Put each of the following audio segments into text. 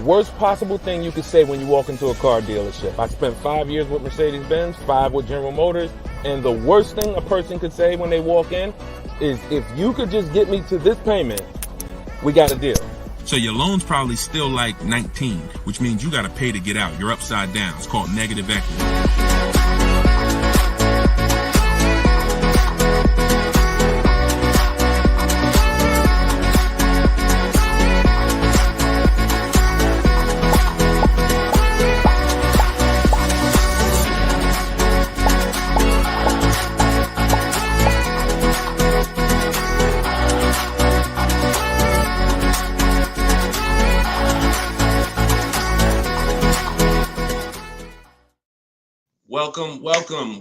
worst possible thing you could say when you walk into a car dealership. I spent 5 years with Mercedes-Benz, 5 with General Motors, and the worst thing a person could say when they walk in is, if you could just get me to this payment, we got a deal. So your loan's probably still like 19, which means you got to pay to get out. You're upside down. It's called negative equity.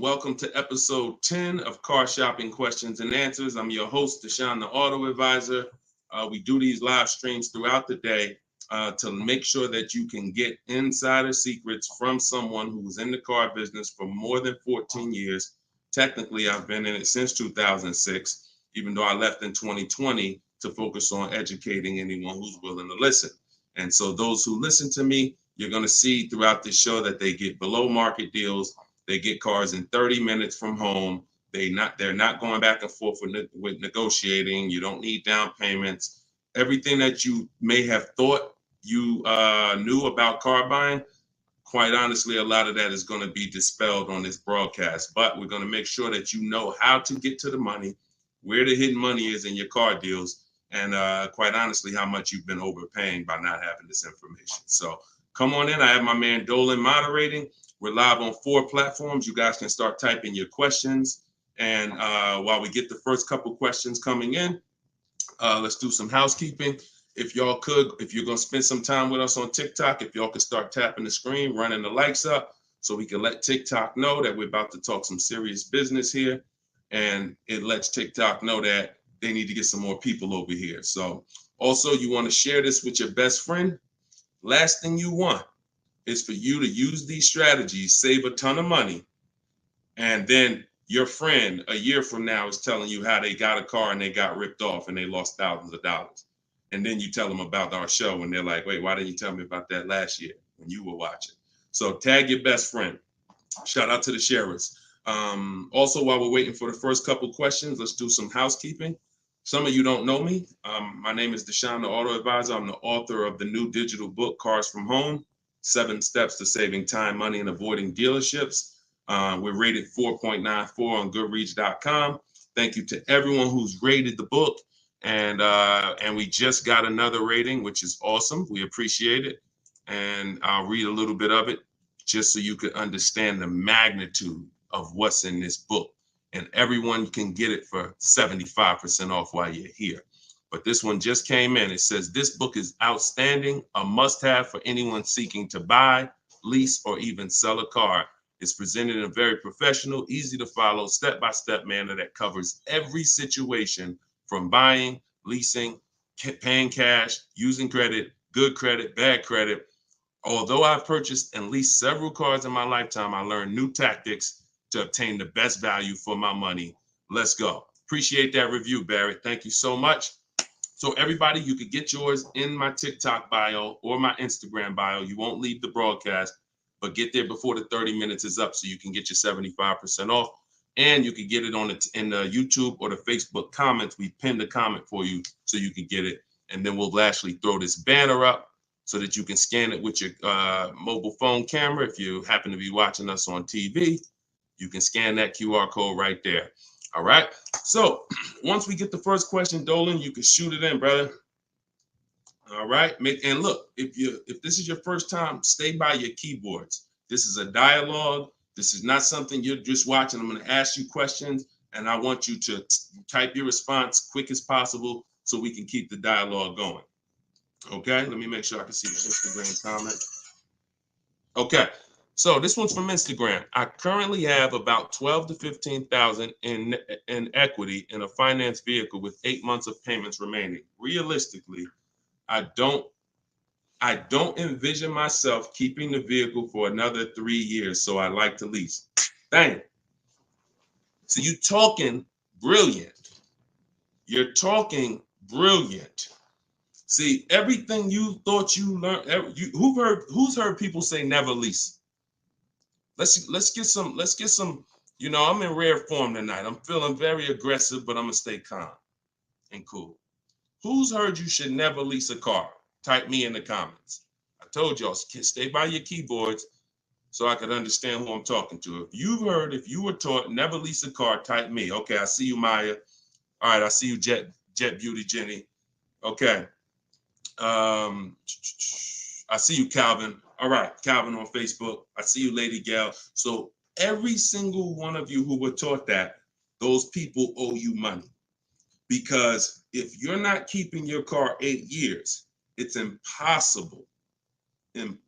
Welcome to episode 10 of Car Shopping Questions and Answers. I'm your host, Deshone the Auto Advisor. We do these live streams throughout the day to make sure that you can get insider secrets from someone who was in the car business for more than 14 years. Technically, I've been in it since 2006, even though I left in 2020 to focus on educating anyone who's willing to listen. And so those who listen to me, you're going to see throughout this show that they get below market deals. They get cars in 30 minutes from home. They're not going back and forth with negotiating. You don't need down payments. Everything that you may have thought you knew about car buying, quite honestly, a lot of that is going to be dispelled on this broadcast. But we're going to make sure that you know how to get to the money, where the hidden money is in your car deals, and quite honestly, how much you've been overpaying by not having this information. So come on in. I have my man Dolan moderating. We're live on 4 platforms. You guys can start typing your questions. And while we get the first couple questions coming in, let's do some housekeeping. If you're going to spend some time with us on TikTok, if y'all could start tapping the screen, running the likes up so we can let TikTok know that we're about to talk some serious business here. And it lets TikTok know that they need to get some more people over here. So also, you want to share this with your best friend. Last thing you want is for you to use these strategies, save a ton of money, and then your friend a year from now is telling you how they got a car and they got ripped off and they lost thousands of dollars. And then you tell them about our show and they're like, wait, why didn't you tell me about that last year when you were watching? So tag your best friend. Shout out to the sharers. Also, while we're waiting for the first couple questions, let's do some housekeeping. Some of you don't know me. My name is Deshone the Auto Advisor. I'm the author of the new digital book, Cars from Home, 7 Steps to Saving Time, Money, and Avoiding Dealerships. We're rated 4.94 on Goodreads.com. Thank you to everyone who's rated the book. And we just got another rating, which is awesome. We appreciate it. And I'll read a little bit of it just so you can understand the magnitude of what's in this book. And everyone can get it for 75% off while you're here. But this one just came in. It says, this book is outstanding, a must-have for anyone seeking to buy, lease, or even sell a car. It's presented in a very professional, easy to follow, step-by-step manner that covers every situation from buying, leasing, paying cash, using credit, good credit, bad credit. Although I've purchased and leased several cars in my lifetime, I learned new tactics to obtain the best value for my money. Let's go. Appreciate that review, Barry. Thank you so much. So everybody, you could get yours in my TikTok bio or my Instagram bio. You won't leave the broadcast, but get there before the 30 minutes is up so you can get your 75% off. And you can get it in the YouTube or the Facebook comments. We pinned the comment for you so you can get it. And then we'll actually throw this banner up so that you can scan it with your mobile phone camera. If you happen to be watching us on TV, you can scan that QR code right there. All right. So once we get the first question, Dolan, you can shoot it in, brother. All right. And look, if this is your first time, stay by your keyboards. This is a dialogue. This is not something you're just watching. I'm going to ask you questions, and I want you to type your response quick as possible so we can keep the dialogue going. Okay. Let me make sure I can see the Instagram comment. Okay. So this one's from Instagram. I currently have about 12 to 15,000 in equity in a finance vehicle with 8 months of payments remaining. Realistically, I don't envision myself keeping the vehicle for another 3 years, so I like to lease. Dang. So you're talking brilliant. You're talking brilliant. See, everything you thought you learned, who's heard people say never lease? Let's get some, I'm in rare form tonight. I'm feeling very aggressive, but I'm gonna stay calm and cool. Who's heard you should never lease a car? Type me in the comments. I told y'all, stay by your keyboards so I could understand who I'm talking to. If you were taught never lease a car, type me. Okay, I see you, Maya. All right, I see you, Jet Beauty Jenny. Okay. I see you, Calvin. All right, Calvin on Facebook. I see you, Lady Gail. So every single one of you who were taught that, those people owe you money. Because if you're not keeping your car 8 years, it's impossible to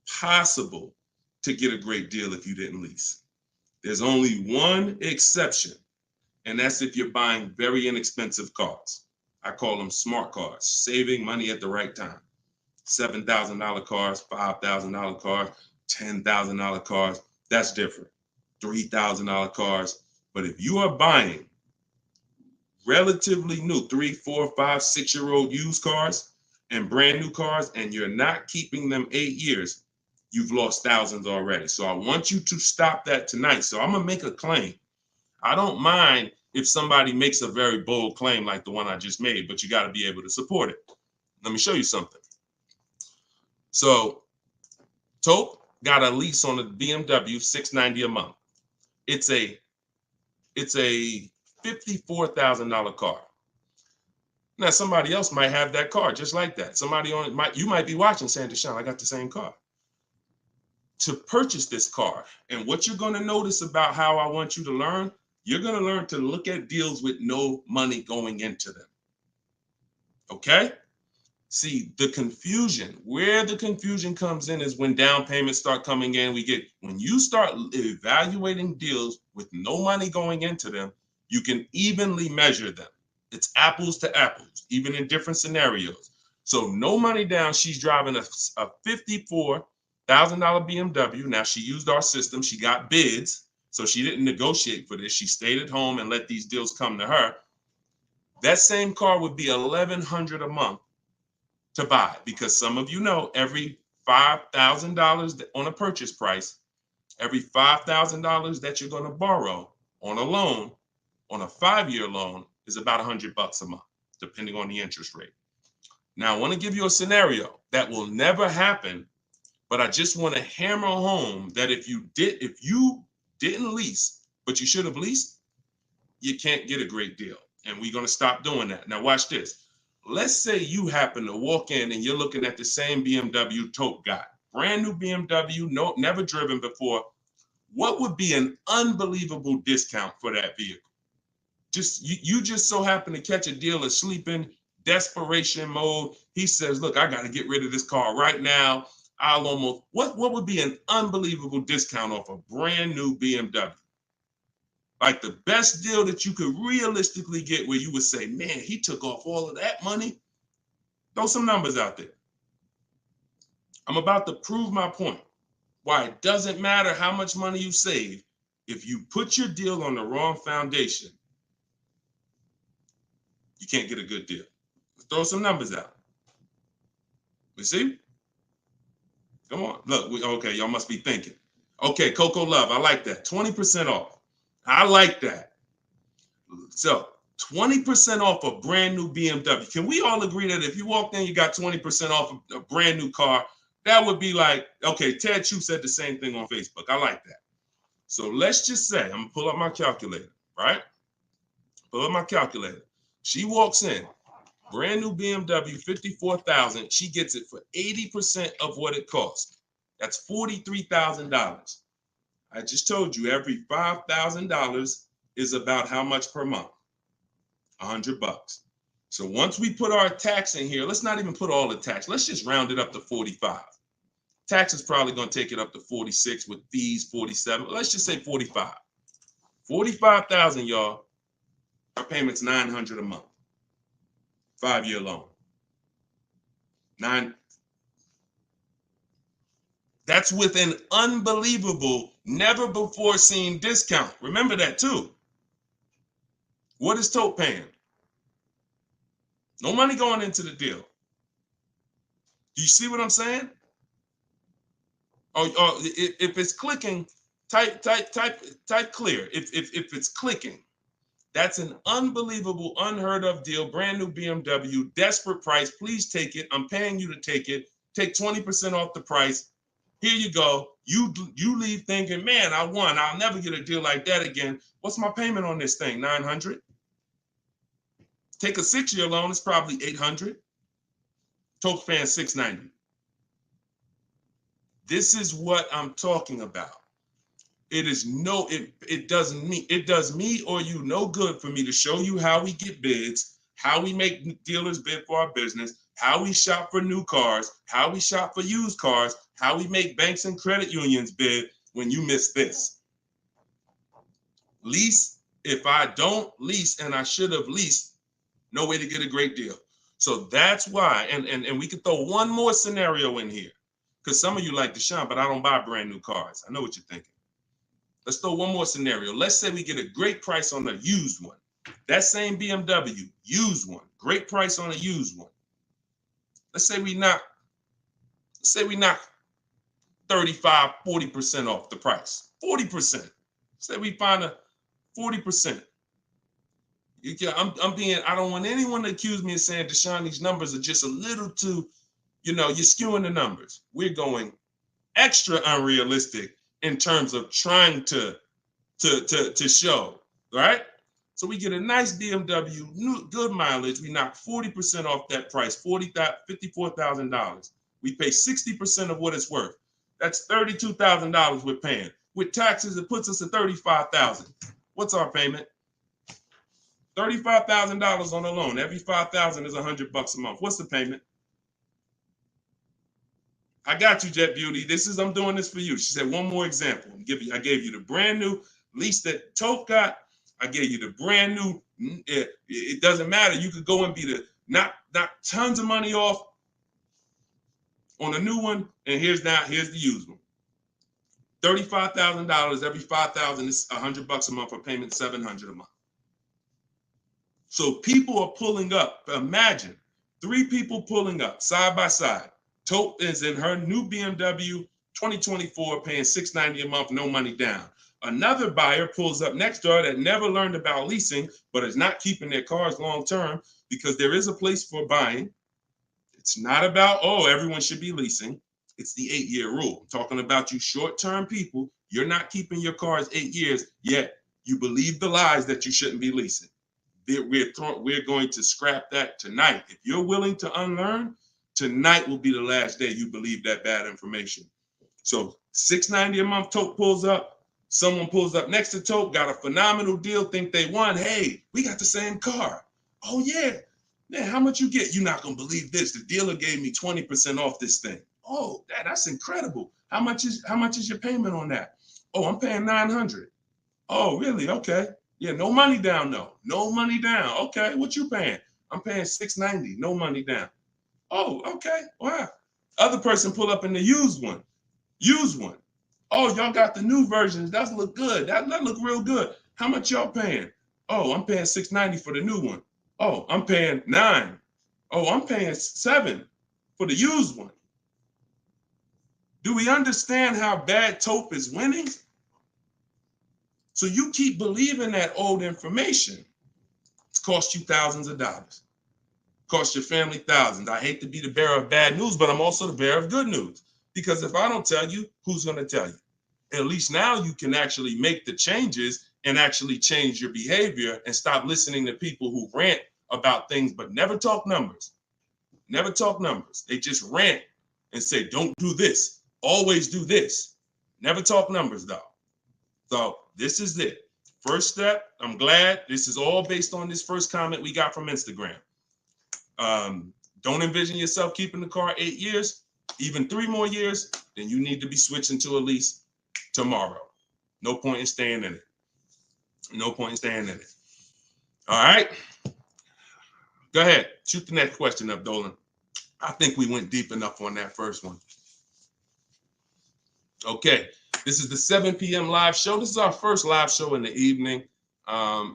get a great deal if you didn't lease. There's only one exception, and that's if you're buying very inexpensive cars. I call them smart cars, saving money at the right time. $7,000 cars, $5,000 cars, $10,000 cars, that's different. $3,000 cars. But if you are buying relatively new 3, 4, 5, 6-year-old used cars and brand new cars, and you're not keeping them 8 years, you've lost thousands already. So I want you to stop that tonight. So I'm gonna make a claim. I don't mind if somebody makes a very bold claim like the one I just made, but you got to be able to support it. Let me show you something. So Tope got a lease on a BMW $690 a month. It's a $54,000 car. Now somebody else might have that car just like that. You might be watching saying, Deshone, I got the same car. To purchase this car, and what you're going to notice about how I want you to learn, you're going to learn to look at deals with no money going into them. Okay? See, where the confusion comes in is when down payments start coming in. When you start evaluating deals with no money going into them, you can evenly measure them. It's apples to apples, even in different scenarios. So no money down, she's driving a $54,000 BMW. Now she used our system, she got bids, so she didn't negotiate for this. She stayed at home and let these deals come to her. That same car would be $1,100 a month to buy, because some of you know every $5,000 on a purchase price, every $5,000 that you're going to borrow on a loan, on a 5-year loan, is about $100 a month, depending on the interest rate. Now, I want to give you a scenario that will never happen, but I just want to hammer home that if you didn't lease, but you should have leased, you can't get a great deal. And we're going to stop doing that. Now, watch this. Let's say you happen to walk in and you're looking at the same BMW Tope got. Brand new BMW, never driven before. What would be an unbelievable discount for that vehicle? You just so happen to catch a deal asleep in desperation mode. He says, look, I got to get rid of this car right now. What would be an unbelievable discount off a brand new BMW? Like the best deal that you could realistically get, where you would say, man, he took off all of that money. Throw some numbers out there. I'm about to prove my point. Why it doesn't matter how much money you save. If you put your deal on the wrong foundation, you can't get a good deal. Let's throw some numbers out. You see? Come on. Look, okay, y'all must be thinking. Okay, Coco Love, I like that. 20% off. I like that. So 20% off a brand new BMW. Can we all agree that if you walked in, you got 20% off a brand new car? That would be like, okay, Ted Chu said the same thing on Facebook. I like that. So let's just say, I'm gonna pull up my calculator, right? Pull up my calculator. She walks in, brand new BMW, $54,000. She gets it for 80% of what it costs. That's $43,000. I just told you every $5,000 is about how much per month? $100. So once we put our tax in here, let's not even put all the tax. Let's just round it up to 45. Tax is probably going to take it up to 46 with fees, 47. Let's just say 45. 45,000, y'all. Our payment's $900 a month. 5-year loan. That's with an unbelievable, never before seen discount. Remember that too. What is Tope paying? No money going into the deal. Do you see what I'm saying? Or if it's clicking, type clear. If it's clicking, that's an unbelievable, unheard of deal. Brand new BMW, desperate price. Please take it. I'm paying you to take it. Take 20% off the price. Here you go. You leave thinking, man, I won. I'll never get a deal like that again. What's my payment on this thing? $900. Take a 6-year loan. It's probably $800. Toke paying $690. This is what I'm talking about. It is it does me or you no good for me to show you how we get bids, how we make dealers bid for our business, how we shop for new cars, how we shop for used cars, how we make banks and credit unions bid when you miss this. Lease, if I don't lease and I should have leased, no way to get a great deal. So that's why, and we could throw one more scenario in here, because some of you like Deshone, but I don't buy brand new cars. I know what you're thinking. Let's throw one more scenario. Let's say we get a great price on a used one. That same BMW, used one, great price on a used one. Let's say we knock 35, 40% off the price. 40%. Say we find a 40%. I don't want anyone to accuse me of saying, Deshone, these numbers are just a little too, you're skewing the numbers. We're going extra unrealistic in terms of trying to show, right? So we get a nice BMW, new, good mileage. We knock 40% off that price, $54,000. We pay 60% of what it's worth. That's $32,000 we're paying. With taxes, it puts us at $35,000. What's our payment? $35,000 on a loan. Every $5,000 is $100 a month. What's the payment? I got you, Jet Beauty. I'm doing this for you. She said, one more example. I gave you the brand new lease that Toke got. I gave you the brand new. It doesn't matter. You could go and be knock tons of money off on a new one. And here's the used one. $35,000. Every $5,000 is $100 a month. A payment $700 a month. So people are pulling up. Imagine 3 people pulling up side by side. Toke is in her new BMW 2024, paying $690 a month, no money down. Another buyer pulls up next door that never learned about leasing, but is not keeping their cars long term, because there is a place for buying. It's not about, everyone should be leasing. It's the 8-year rule. I'm talking about you short-term people. You're not keeping your cars 8 years, yet you believe the lies that you shouldn't be leasing. We're going to scrap that tonight. If you're willing to unlearn, tonight will be the last day you believe that bad information. So $690 a month, Toke pulls up. Someone pulls up next to Toke, got a phenomenal deal, think they won. Hey, we got the same car. Oh yeah, man, how much you get? You're not gonna believe this. The dealer gave me 20% off this thing. Oh, that's incredible. How much is your payment on that? Oh, I'm paying $900. Oh, really? Okay. Yeah, no money down though. No money down. Okay, what you paying? I'm paying $690. No money down. Oh, okay. Wow. Other person pull up in the used one. Oh, y'all got the new versions. That look good. That look real good. How much y'all paying? Oh, I'm paying $690 for the new one. Oh, I'm paying $9. Oh, I'm paying $7 for the used one. Do we understand how bad Tope is winning? So you keep believing that old information. It's cost you thousands of dollars. Cost your family thousands. I hate to be the bearer of bad news, but I'm also the bearer of good news. Because if I don't tell you, who's going to tell you? At least now you can actually make the changes and actually change your behavior and stop listening to people who rant about things but never talk numbers. Never talk numbers. They just rant and say, don't do this. Always do this. Never talk numbers though. So this is it. First step, I'm glad this is all based on this first comment we got from Instagram. Don't envision yourself keeping the car 8 years, even 3 more years, then you need to be switching to a lease tomorrow. No point in staying in it. No point in staying in it. All right. Go ahead. Shoot the next question up, Dolan. I think we went deep enough on that first one. Okay. This is the 7 p.m. live show. This is our first live show in the evening.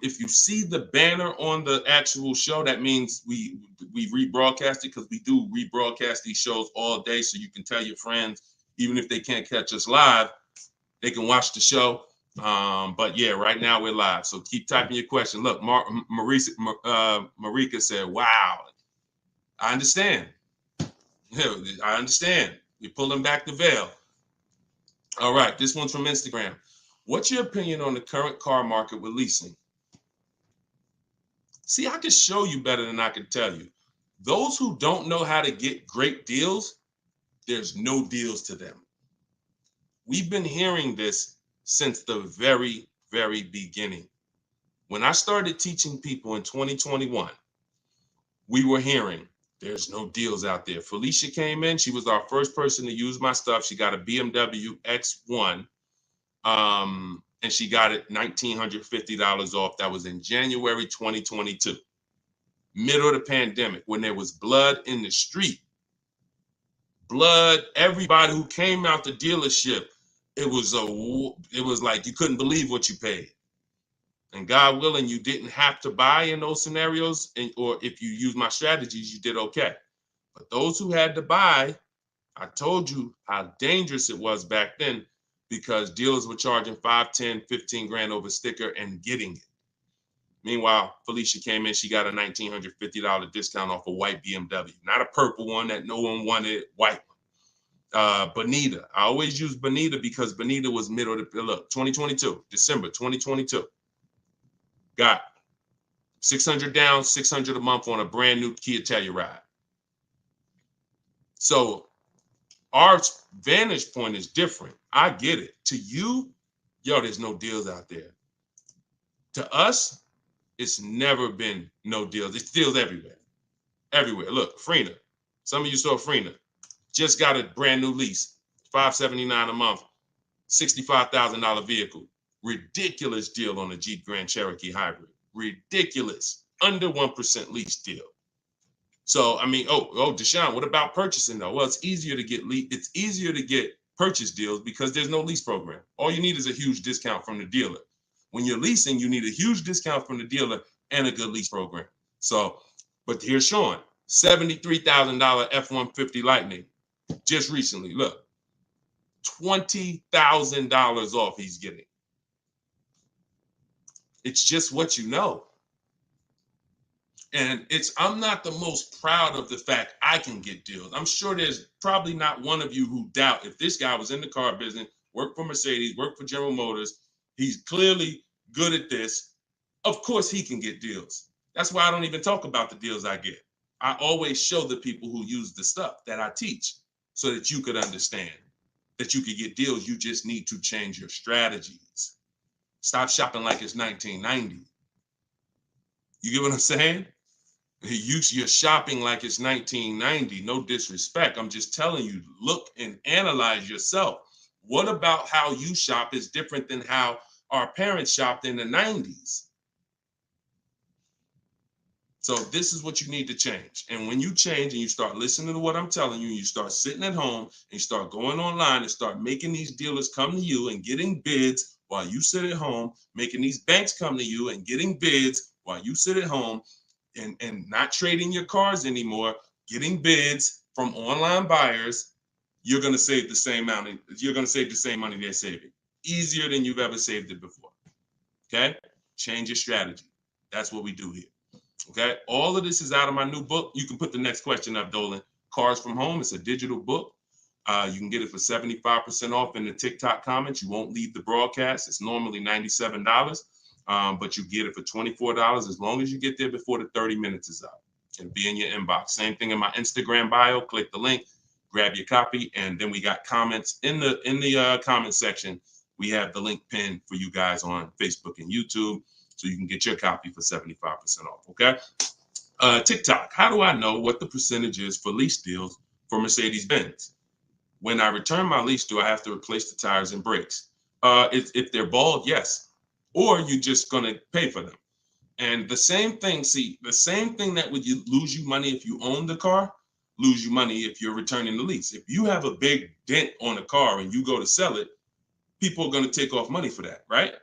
If you see the banner on the actual show, that means we rebroadcast it, because we do rebroadcast these shows all day, so you can tell your friends, even if they can't catch us live, they can watch the show. But yeah, right now we're live, so keep typing your question. Look, Marika said, "Wow, I understand. Yeah, I understand. You're pulling back the veil." All right, this one's from Instagram. What's your opinion on the current car market with leasing? See, I can show you better than I can tell you. Those who don't know how to get great deals, there's no deals to them. We've been hearing this since the very, very beginning. When I started teaching people in 2021, we were hearing there's no deals out there. Felicia came in. She was our first person to use my stuff. She got a BMW X1. And she got it $1,950 off. That was in January 2022, middle of the pandemic, when there was blood in the street. Blood, everybody who came out the dealership, it was like you couldn't believe what you paid. And God willing, you didn't have to buy in those scenarios, or if you use my strategies, you did okay. But those who had to buy, I told you how dangerous it was back then, because dealers were charging 5, 10, 15 grand over sticker and getting it. Meanwhile, Felicia came in, she got a $1,950 discount off a white BMW, not a purple one that no one wanted, white one. Bonita, I always use Bonita because Bonita was middle of the, look, 2022, December 2022. Got 600 down, 600 a month on a brand new Kia Telluride. So our vantage point is different. I get it. To you, yo, there's no deals out there. To us, it's never been no deals. It's deals everywhere. Everywhere. Look, Frena. Some of you saw Frena. Just got a brand new lease. $579 a month. $65,000 vehicle. Ridiculous deal on a Jeep Grand Cherokee Hybrid. Ridiculous. Under 1% lease deal. So, I mean, Deshone, what about purchasing though? Well, it's easier to get purchase deals because there's no lease program. All you need is a huge discount from the dealer. When you're leasing, you need a huge discount from the dealer and a good lease program. So, but here's Sean, $73,000 F-150 Lightning just recently. Look, $20,000 off he's getting. It's just what you know. And I'm not the most proud of the fact I can get deals. I'm sure there's probably not one of you who doubt if this guy was in the car business, worked for Mercedes, worked for General Motors, he's clearly good at this. Of course he can get deals. That's why I don't even talk about the deals I get. I always show the people who use the stuff that I teach so that you could understand that you could get deals. You just need to change your strategies. Stop shopping like it's 1990. You get what I'm saying? You're shopping like it's 1990. No disrespect. I'm just telling you, look and analyze yourself. What about how you shop is different than how our parents shopped in the 90s? So this is what you need to change. And when you change and you start listening to what I'm telling you, you start sitting at home and you start going online and start making these dealers come to you and getting bids while you sit at home, making these banks come to you and getting bids while you sit at home, and not trading your cars anymore, getting bids from online buyers, you're going to save the same amount. You're going to save the same money they're saving. Easier than you've ever saved it before. Okay? Change your strategy. That's what we do here. Okay? All of this is out of my new book. You can put the next question up, Dolan. Cars from Home. It's a digital book. You can get it for 75% off in the TikTok comments. You won't leave the broadcast. It's normally $97. But you get it for $24 as long as you get there before the 30 minutes is up. It'll be in your inbox. Same thing in my Instagram bio. Click the link, grab your copy, and then we got comments in the comment section. We have the link pinned for you guys on Facebook and YouTube, so you can get your copy for 75% off. Okay. TikTok. How do I know what the percentage is for lease deals for Mercedes-Benz? When I return my lease, do I have to replace the tires and brakes? If they're bald, yes. Or you're just going to pay for them. And the same thing that would lose you money if you own the car, lose you money if you're returning the lease. If you have a big dent on a car and you go to sell it, people are going to take off money for that, right?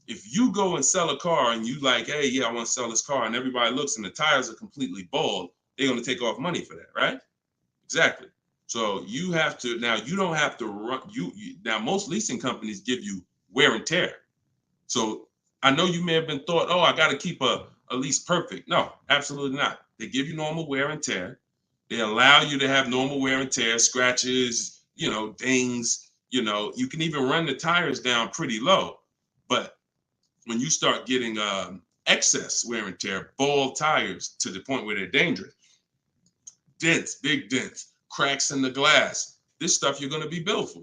If you go and sell a car and you like, hey, yeah, I want to sell this car, and everybody looks and the tires are completely bald, they're going to take off money for that, right? Exactly. So you have to, now you don't have to run, now most leasing companies give you wear and tear. So I know you may have been thought, oh, I got to keep a lease perfect. No, absolutely not. They give you normal wear and tear. They allow you to have normal wear and tear, scratches, dings, you can even run the tires down pretty low. But when you start getting excess wear and tear, bald tires to the point where they're dangerous, dents, big dents, cracks in the glass, this stuff you're going to be billed for.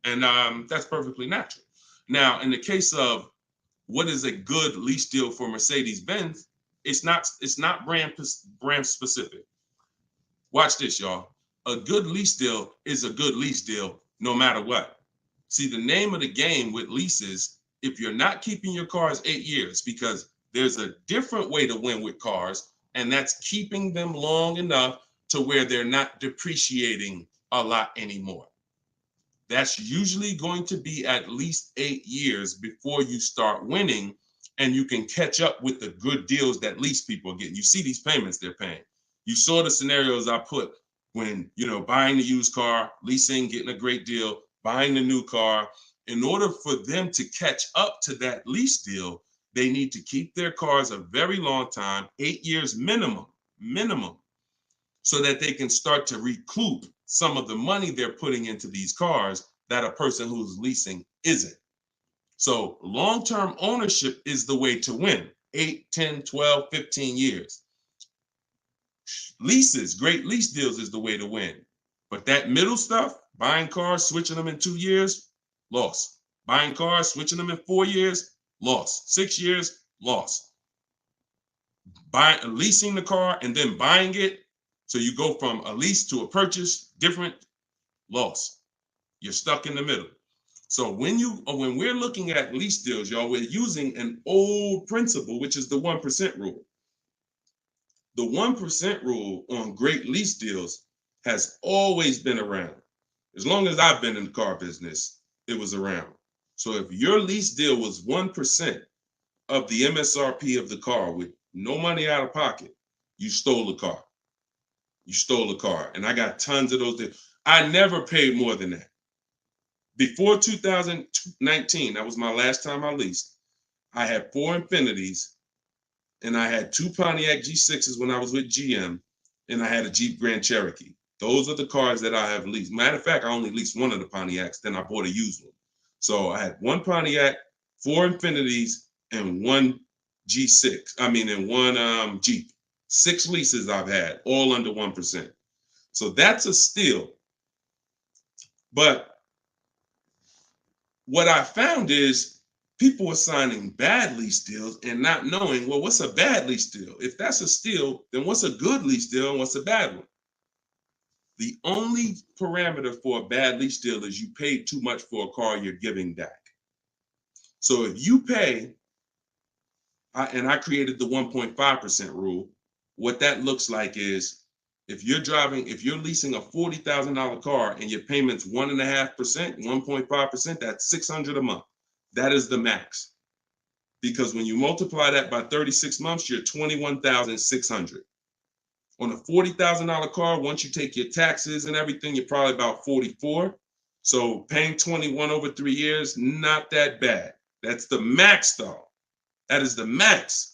And that's perfectly natural. Now, in the case of what is a good lease deal for Mercedes-Benz, it's not brand specific. Watch this, y'all. A good lease deal is a good lease deal no matter what. See, the name of the game with leases, if you're not keeping your cars 8 years, because there's a different way to win with cars, and that's keeping them long enough to where they're not depreciating a lot anymore. That's usually going to be at least 8 years before you start winning, and you can catch up with the good deals that lease people are getting. You see these payments they're paying. You saw the scenarios I put when, buying the used car, leasing, getting a great deal, buying the new car. In order for them to catch up to that lease deal, they need to keep their cars a very long time, 8 years minimum, so that they can start to recoup some of the money they're putting into these cars that a person who's leasing isn't. So long-term ownership is the way to win. 8, 10, 12, 15 years. Leases, great lease deals is the way to win. But that middle stuff, buying cars, switching them in 2 years, loss. Buying cars, switching them in 4 years, loss. 6 years, loss. Leasing the car and then buying it, so you go from a lease to a purchase, different, loss. You're stuck in the middle. So when we're looking at lease deals, y'all, we're using an old principle, which is the 1% rule. The 1% rule on great lease deals has always been around. As long as I've been in the car business, it was around. So if your lease deal was 1% of the MSRP of the car with no money out of pocket, you stole the car. You stole a car. And I got tons of those deals. I never paid more than that. Before 2019, that was my last time I leased, I had 4 Infinities, and I had 2 Pontiac G6s when I was with GM, and I had a Jeep Grand Cherokee. Those are the cars that I have leased. Matter of fact, I only leased one of the Pontiacs, then I bought a used one. So I had 1 Pontiac, 4 Infinities, and 1 G6. And 1 Jeep. 6 leases I've had, all under 1%. So that's a steal. But what I found is people were signing bad lease deals and not knowing, well, what's a bad lease deal? If that's a steal, then what's a good lease deal and what's a bad one? The only parameter for a bad lease deal is you paid too much for a car you're giving back. So if you pay, and I created the 1.5% rule, what that looks like is if you're leasing a $40,000 car and your payment's 1.5%, 1.5%, that's $600 a month. That is the max. Because when you multiply that by 36 months, you're $21,600. On a $40,000 car, once you take your taxes and everything, you're probably about 44. So paying 21 over 3 years, not that bad. That's the max though. That is the max.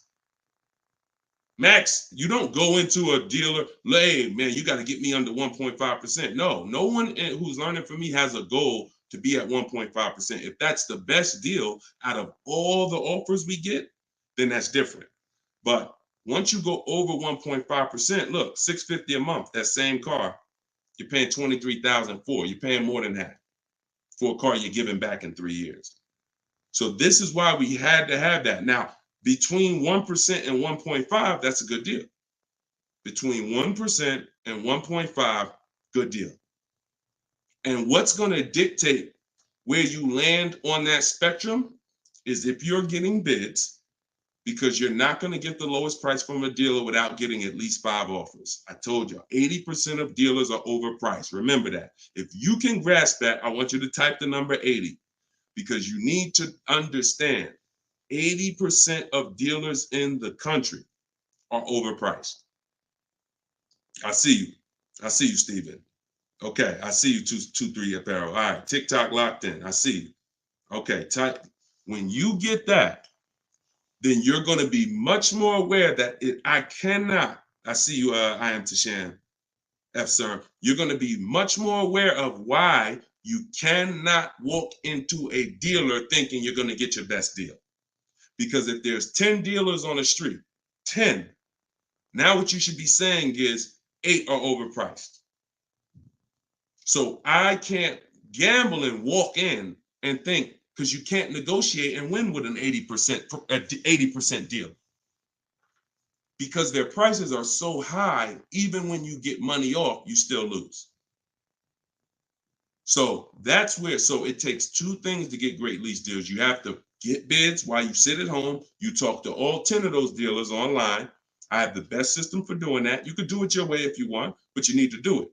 Max, you don't go into a dealer, hey, man, you got to get me under 1.5%. No one who's learning from me has a goal to be at 1.5%. If that's the best deal out of all the offers we get, then that's different. But once you go over 1.5%, look, $650 a month, that same car, you're paying $23,000 for. You're paying more than that for a car you're giving back in 3 years. So this is why we had to have that. Now, between 1% and 1.5, that's a good deal. Between 1% and 1.5, good deal. And what's going to dictate where you land on that spectrum is if you're getting bids, because you're not going to get the lowest price from a dealer without getting at least 5 offers. I told you, 80% of dealers are overpriced. Remember that. If you can grasp that, I want you to type the number 80, because you need to understand 80% of dealers in the country are overpriced. I see you. I see you, Steven. Okay, I see you, 223 apparel. All right, TikTok locked in. I see you. Okay, type. When you get that, then you're going to be much more aware that I cannot. I see you. I am Tashan F. Sir. You're going to be much more aware of why you cannot walk into a dealer thinking you're going to get your best deal. Because if there's 10 dealers on the street, 10, now what you should be saying is 8 are overpriced. So I can't gamble and walk in and think, because you can't negotiate and win with an 80% deal. Because their prices are so high, even when you get money off, you still lose. So that's where, so it takes two things to get great lease deals. You have to get bids while you sit at home. You talk to all 10 of those dealers online. I have the best system for doing that. You could do it your way if you want, but you need to do it.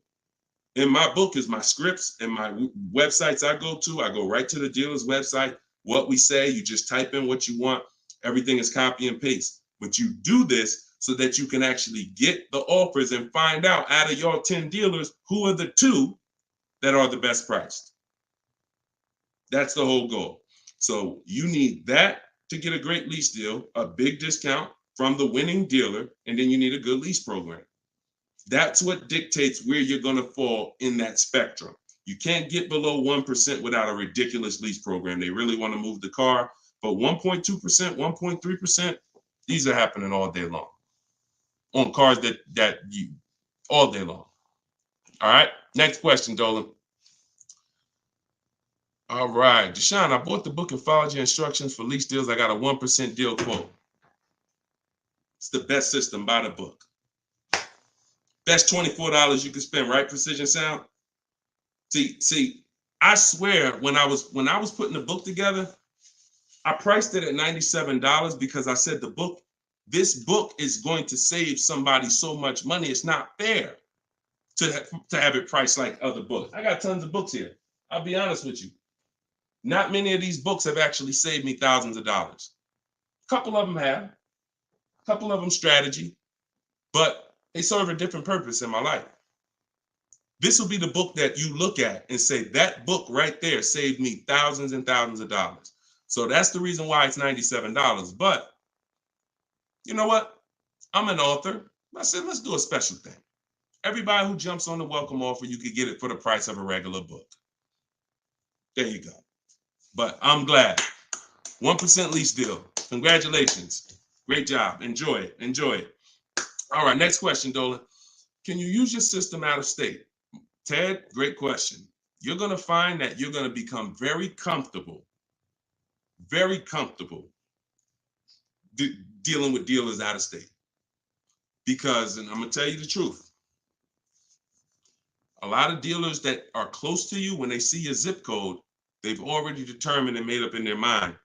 In my book is my scripts and my websites I go to. I go right to the dealer's website. What we say, you just type in what you want. Everything is copy and paste. But you do this so that you can actually get the offers and find out of your 10 dealers, who are the 2 that are the best priced. That's the whole goal. So you need that to get a great lease deal, a big discount from the winning dealer, and then you need a good lease program. That's what dictates where you're going to fall in that spectrum. You can't get below 1% without a ridiculous lease program. They really want to move the car, but 1.2%, 1.3%, these are happening all day long on cars that you all day long. All right, next question, Dolan. All right, Deshaun, I bought the book and followed your instructions for lease deals. I got a 1% deal quote. It's the best system. Buy the book. Best $24 you can spend, right? Precision Sound. See, I swear when I was putting the book together, I priced it at $97 because I said this book is going to save somebody so much money. It's not fair to have it priced like other books. I got tons of books here. I'll be honest with you. Not many of these books have actually saved me thousands of dollars. A couple of them have. A couple of them strategy, but they serve a different purpose in my life. This will be the book that you look at and say, that book right there saved me thousands and thousands of dollars. So that's the reason why it's $97. But you know what? I'm an author. I said, let's do a special thing. Everybody who jumps on the welcome offer, you could get it for the price of a regular book. There you go. But I'm glad. 1% lease deal. Congratulations. Great job. Enjoy it. Enjoy it. All right, next question, Dolan. Can you use your system out of state? Ted, great question. You're going to find that you're going to become very comfortable dealing with dealers out of state. Because, and I'm going to tell you the truth, a lot of dealers that are close to you, when they see your zip code, they've already determined and made up in their mind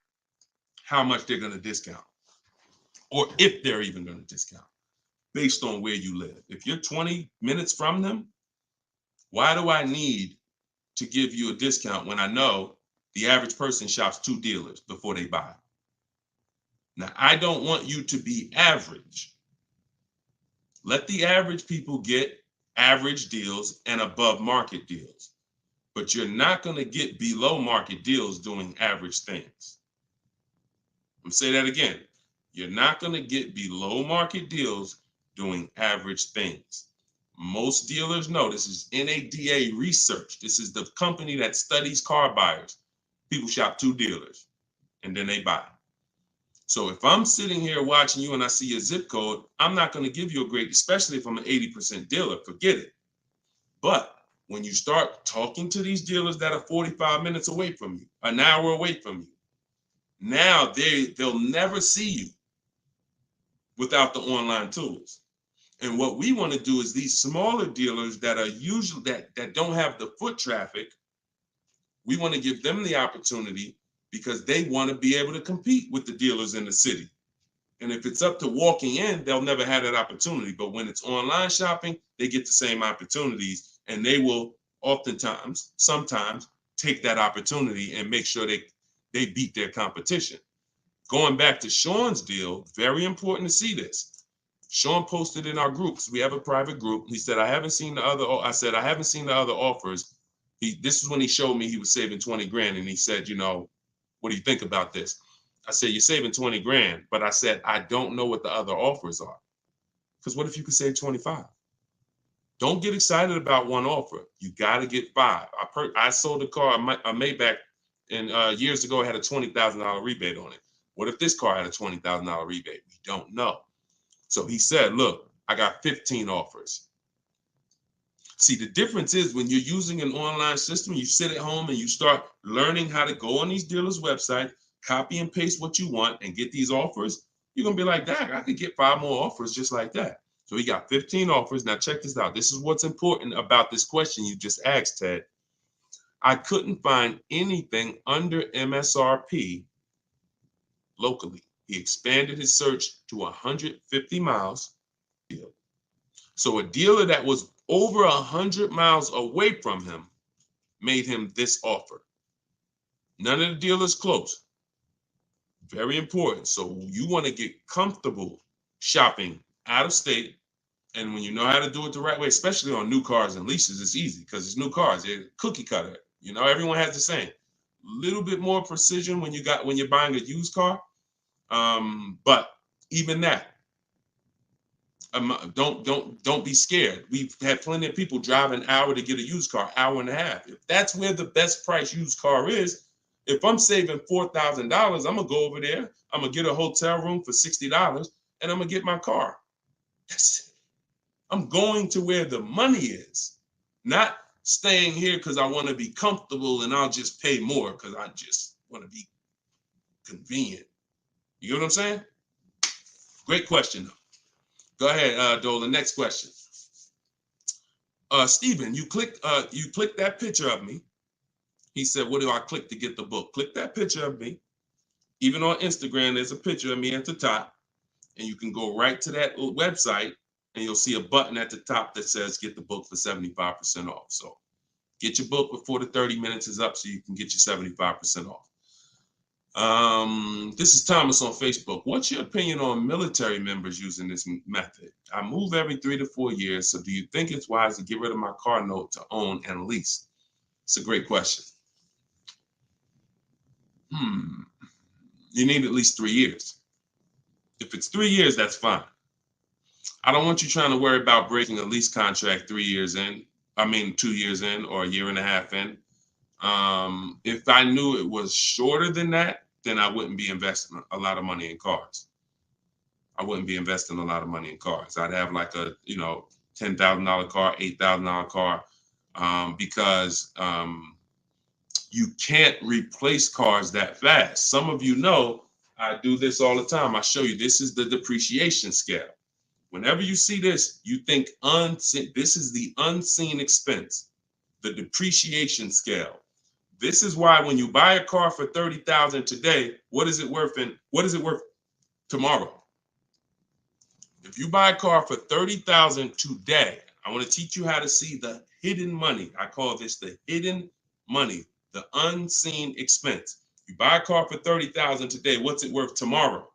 how much they're going to discount, or if they're even going to discount, based on where you live. If you're 20 minutes from them, why do I need to give you a discount when I know the average person shops 2 dealers before they buy? Now, I don't want you to be average. Let the average people get average deals and above market deals, but you're not going to get below market deals doing average things. I'm going to say that again. You're not going to get below market deals doing average things. Most dealers know, this is NADA research. This is the company that studies car buyers. People shop 2 dealers and then they buy. So if I'm sitting here watching you and I see a zip code, I'm not going to give you a great, especially if I'm an 80% dealer, forget it. But when you start talking to these dealers that are 45 minutes away from you, an hour away from you, now they'll never see you without the online tools. And what we want to do is these smaller dealers that are usually that don't have the foot traffic, we want to give them the opportunity because they want to be able to compete with the dealers in the city. And if it's up to walking in, they'll never have that opportunity. But when it's online shopping, they get the same opportunities, and they will sometimes take that opportunity and make sure they beat their competition. going back to Sean's deal, very important to see this. Sean posted in our groups. We have a private group. He said, I haven't seen the other. I said, I haven't seen the other offers. This is when he showed me he was saving 20 grand. And he said, you know, what do you think about this? I said, you're saving 20 grand. But I said, I don't know what the other offers are. Because what if you could save 25? Don't get excited about one offer. You got to get 5. I sold a car, a Maybach, and years ago, it had a $20,000 rebate on it. What if this car had a $20,000 rebate? We don't know. So he said, look, I got 15 offers. See, the difference is when you're using an online system, you sit at home and you start learning how to go on these dealers' website, copy and paste what you want and get these offers. You're going to be like, dang, I could get 5 more offers just like that. So he got 15 offers. Now check this out. This is what's important about this question you just asked, Ted. I couldn't find anything under MSRP locally. He expanded his search to 150 miles. So a dealer that was over 100 miles away from him made him this offer. None of the dealers close. Very important. So you want to get comfortable shopping out of state. And when you know how to do it the right way, especially on new cars and leases, it's easy because it's new cars. They're cookie cutter. You know, everyone has the same. Little bit more precision when you're buying a used car. But even that, don't be scared. We've had plenty of people drive an hour to get a used car, hour and a half. If that's where the best price used car is, if I'm saving $4,000, I'm gonna go over there. I'm gonna get a hotel room for $60, and I'm gonna get my car. That's it. I'm going to where the money is, not staying here because I want to be comfortable and I'll just pay more because I just want to be convenient. You know what I'm saying? Great question, though. Go ahead, Dolan. Next question. Stephen, you clicked that picture of me. He said, what do I click to get the book? Click that picture of me. Even on Instagram, there's a picture of me at the top. And you can go right to that website and you'll see a button at the top that says get the book for 75% off. So get your book before the 30 minutes is up so you can get your 75% off. This is Thomas on Facebook. What's your opinion on military members using this method? I move every 3 to 4 years. So do you think it's wise to get rid of my car note to own and lease? It's a great question. You need at least 3 years. If it's 3 years, that's fine. I don't want you trying to worry about breaking a lease contract 3 years in. 2 years in or a year and a half in. If I knew it was shorter than that, then I wouldn't be investing a lot of money in cars. I'd have like a, $10,000 car, $8,000 car, because you can't replace cars that fast. Some of you know I do this all the time. I show you, this is the depreciation scale. Whenever you see this, you think unseen. This is the unseen expense, the depreciation scale. This is why when you buy a car for $30,000 today, what is it worth tomorrow? If you buy a car for $30,000 today, I want to teach you how to see the hidden money. I call this the hidden money, the unseen expense. You buy a car for $30,000 today, what's it worth tomorrow?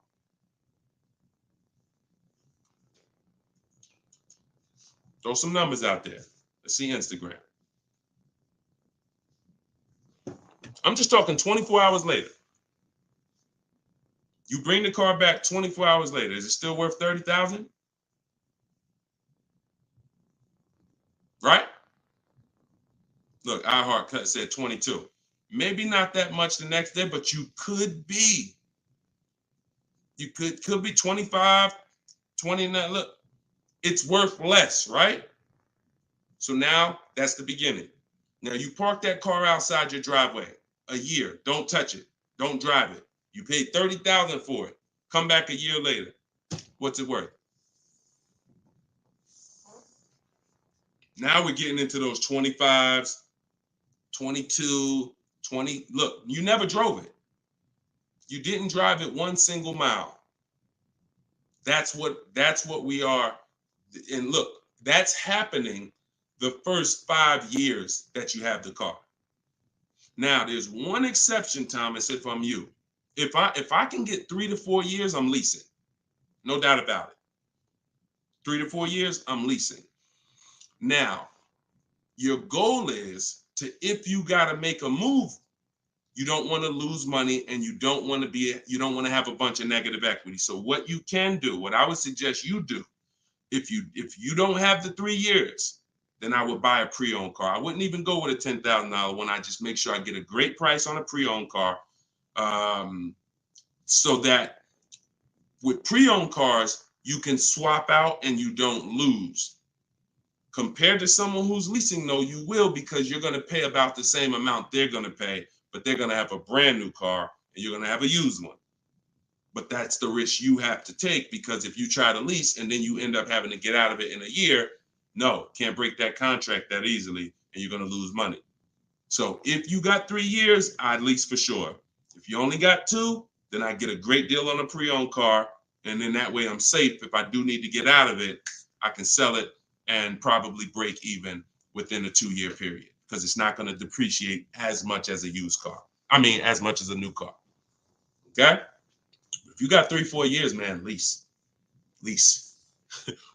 Throw some numbers out there. Let's see Instagram. I'm just talking 24 hours later. You bring the car back 24 hours later. Is it still worth $30,000? Right? Look, iHeart said 22. Maybe not that much the next day, but you could be. You could be 25, 29. Look, it's worth less, right? So now that's the beginning. Now you park that car outside your driveway a year. Don't touch it. Don't drive it. You paid $30,000 for it. Come back a year later. What's it worth? Now we're getting into those 25s, 22, 20. Look, you never drove it. You didn't drive it one single mile. That's what we are. And look, that's happening the first 5 years that you have the car. Now, there's one exception, Thomas, if I'm you. If I can get 3 to 4 years, I'm leasing. No doubt about it. 3 to 4 years, I'm leasing. Now, your goal is to, if you got to make a move, you don't want to lose money and you don't want to have a bunch of negative equity. So what you can do, what I would suggest you do, if you don't have the 3 years, then I would buy a pre-owned car. I wouldn't even go with a $10,000 one. I just make sure I get a great price on a pre-owned car, so that with pre-owned cars, you can swap out and you don't lose. Compared to someone who's leasing, though, you will, because you're going to pay about the same amount they're going to pay, but they're going to have a brand new car and you're going to have a used one. But that's the risk you have to take, because if you try to lease and then you end up having to get out of it in a year, no, can't break that contract that easily and you're going to lose money. So if you got 3 years, I'd lease for sure. If you only got 2, then I get a great deal on a pre-owned car. And then that way I'm safe. If I do need to get out of it, I can sell it and probably break even within a 2-year period, because it's not going to depreciate as much as a used car. I mean, as much as a new car. Okay? If you got 3-4 years, man, lease.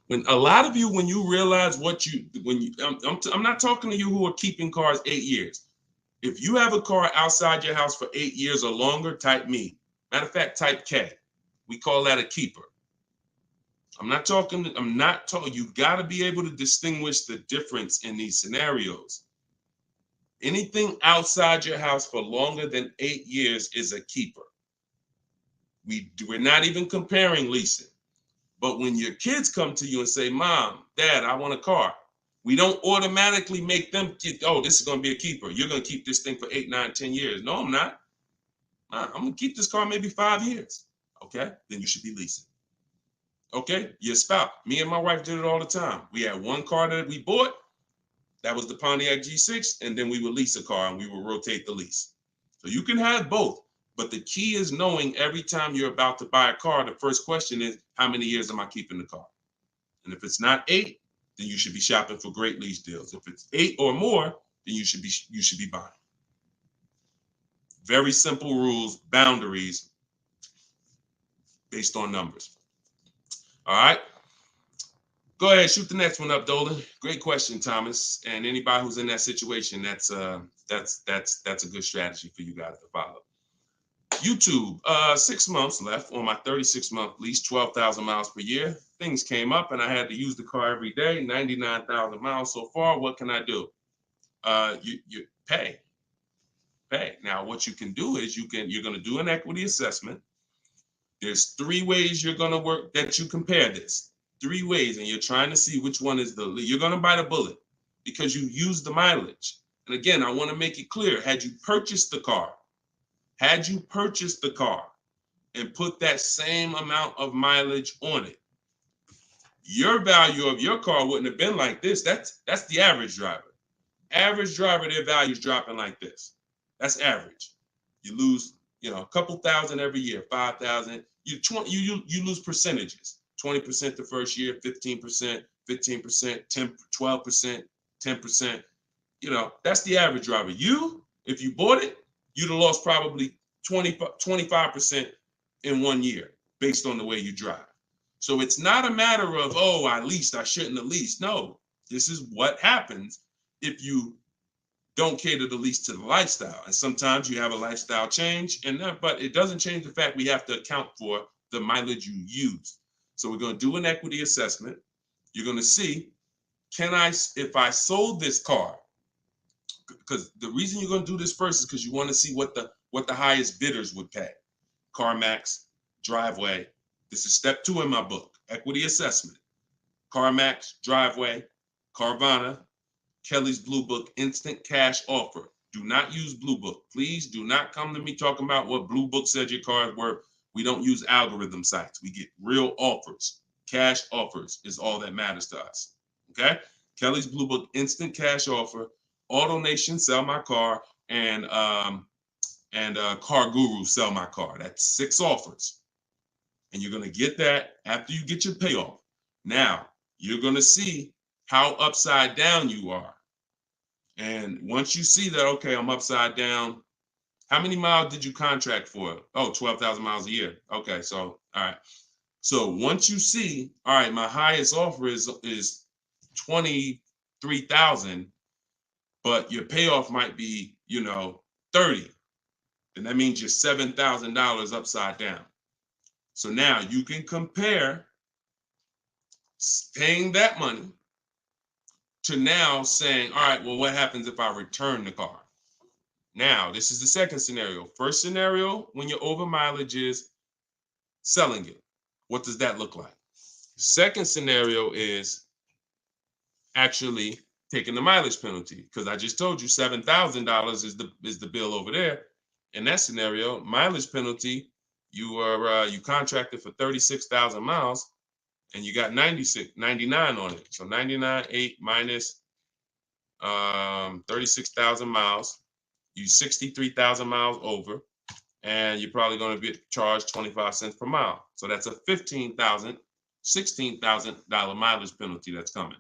When a lot of you, when you realize I'm not talking to you who are keeping cars 8 years. If you have a car outside your house for 8 years or longer, type me. Matter of fact, type K. We call that a keeper. You got to be able to distinguish the difference in these scenarios. Anything outside your house for longer than 8 years is a keeper. We're not even comparing leasing. But when your kids come to you and say, Mom, Dad, I want a car, we don't automatically make them, this is going to be a keeper. You're going to keep this thing for 8, 9, 10 years. No, I'm not. I'm going to keep this car maybe 5 years. Okay, then you should be leasing. Okay, your spouse. Me and my wife did it all the time. We had one car that we bought. That was the Pontiac G6. And then we would lease a car and we would rotate the lease. So you can have both. But the key is knowing every time you're about to buy a car, the first question is, how many years am I keeping the car? And if it's not 8, then you should be shopping for great lease deals. If it's 8 or more, then you should be buying. Very simple rules, boundaries based on numbers. All right. Go ahead, shoot the next one up, Dolan. Great question, Thomas. And anybody who's in that situation, that's a good strategy for you guys to follow. YouTube, 6 months left on my 36-month lease, 12,000 miles per year. Things came up and I had to use the car every day, 99,000 miles so far. What can I do? You pay. Now, what you can do is you're going to do an equity assessment. There's 3 ways you're going to work that you compare this. 3 ways, and you're trying to see which one is you're going to bite a bullet because you use the mileage. And again, I want to make it clear, had you purchased the car and put that same amount of mileage on it, your value of your car wouldn't have been like this. That's the average driver. Average driver, their value is dropping like this. That's average. You lose, a couple thousand every year, 5,000. You lose percentages. 20% the first year, 15%, 10%, 12%, 10%. That's the average driver. If you bought it, you'd have lost probably 25% in 1 year based on the way you drive. So it's not a matter of, I leased, I shouldn't have leased. No, this is what happens if you don't cater the lease to the lifestyle. And sometimes you have a lifestyle change, but it doesn't change the fact we have to account for the mileage you use. So we're going to do an equity assessment. You're going to see, if I sold this car, because the reason you're going to do this first is because you want to see what the highest bidders would pay. CarMax, Driveway. This is step 2 in my book, equity assessment. CarMax, Driveway, Carvana, Kelly's Blue Book, instant cash offer. Do not use Blue Book. Please do not come to me talking about what Blue Book said your car is worth. We don't use algorithm sites. We get real offers. Cash offers is all that matters to us. Okay? Kelly's Blue Book, instant cash offer. AutoNation, sell my car, and Car Guru, sell my car. That's 6 offers. And you're going to get that after you get your payoff. Now, you're going to see how upside down you are. And once you see that, okay, I'm upside down, How many miles did you contract for? Oh, 12,000 miles a year. Okay, so all right. So once you see, all right, my highest offer is 23,000, but your payoff might be, 30. Then that means you're $7,000 upside down. So now you can compare paying that money to now saying, all right, well, what happens if I return the car? Now, this is the second scenario. First scenario, when your over mileage is selling it. What does that look like? Second scenario is actually taking the mileage penalty, because I just told you $7,000 is the bill over there. In that scenario, mileage penalty, you contracted for 36,000 miles and you got 99 on it. So 99.8 minus 36,000 miles, you 63,000 miles over, and you're probably going to be charged 25 cents per mile. So that's a $16,000 mileage penalty that's coming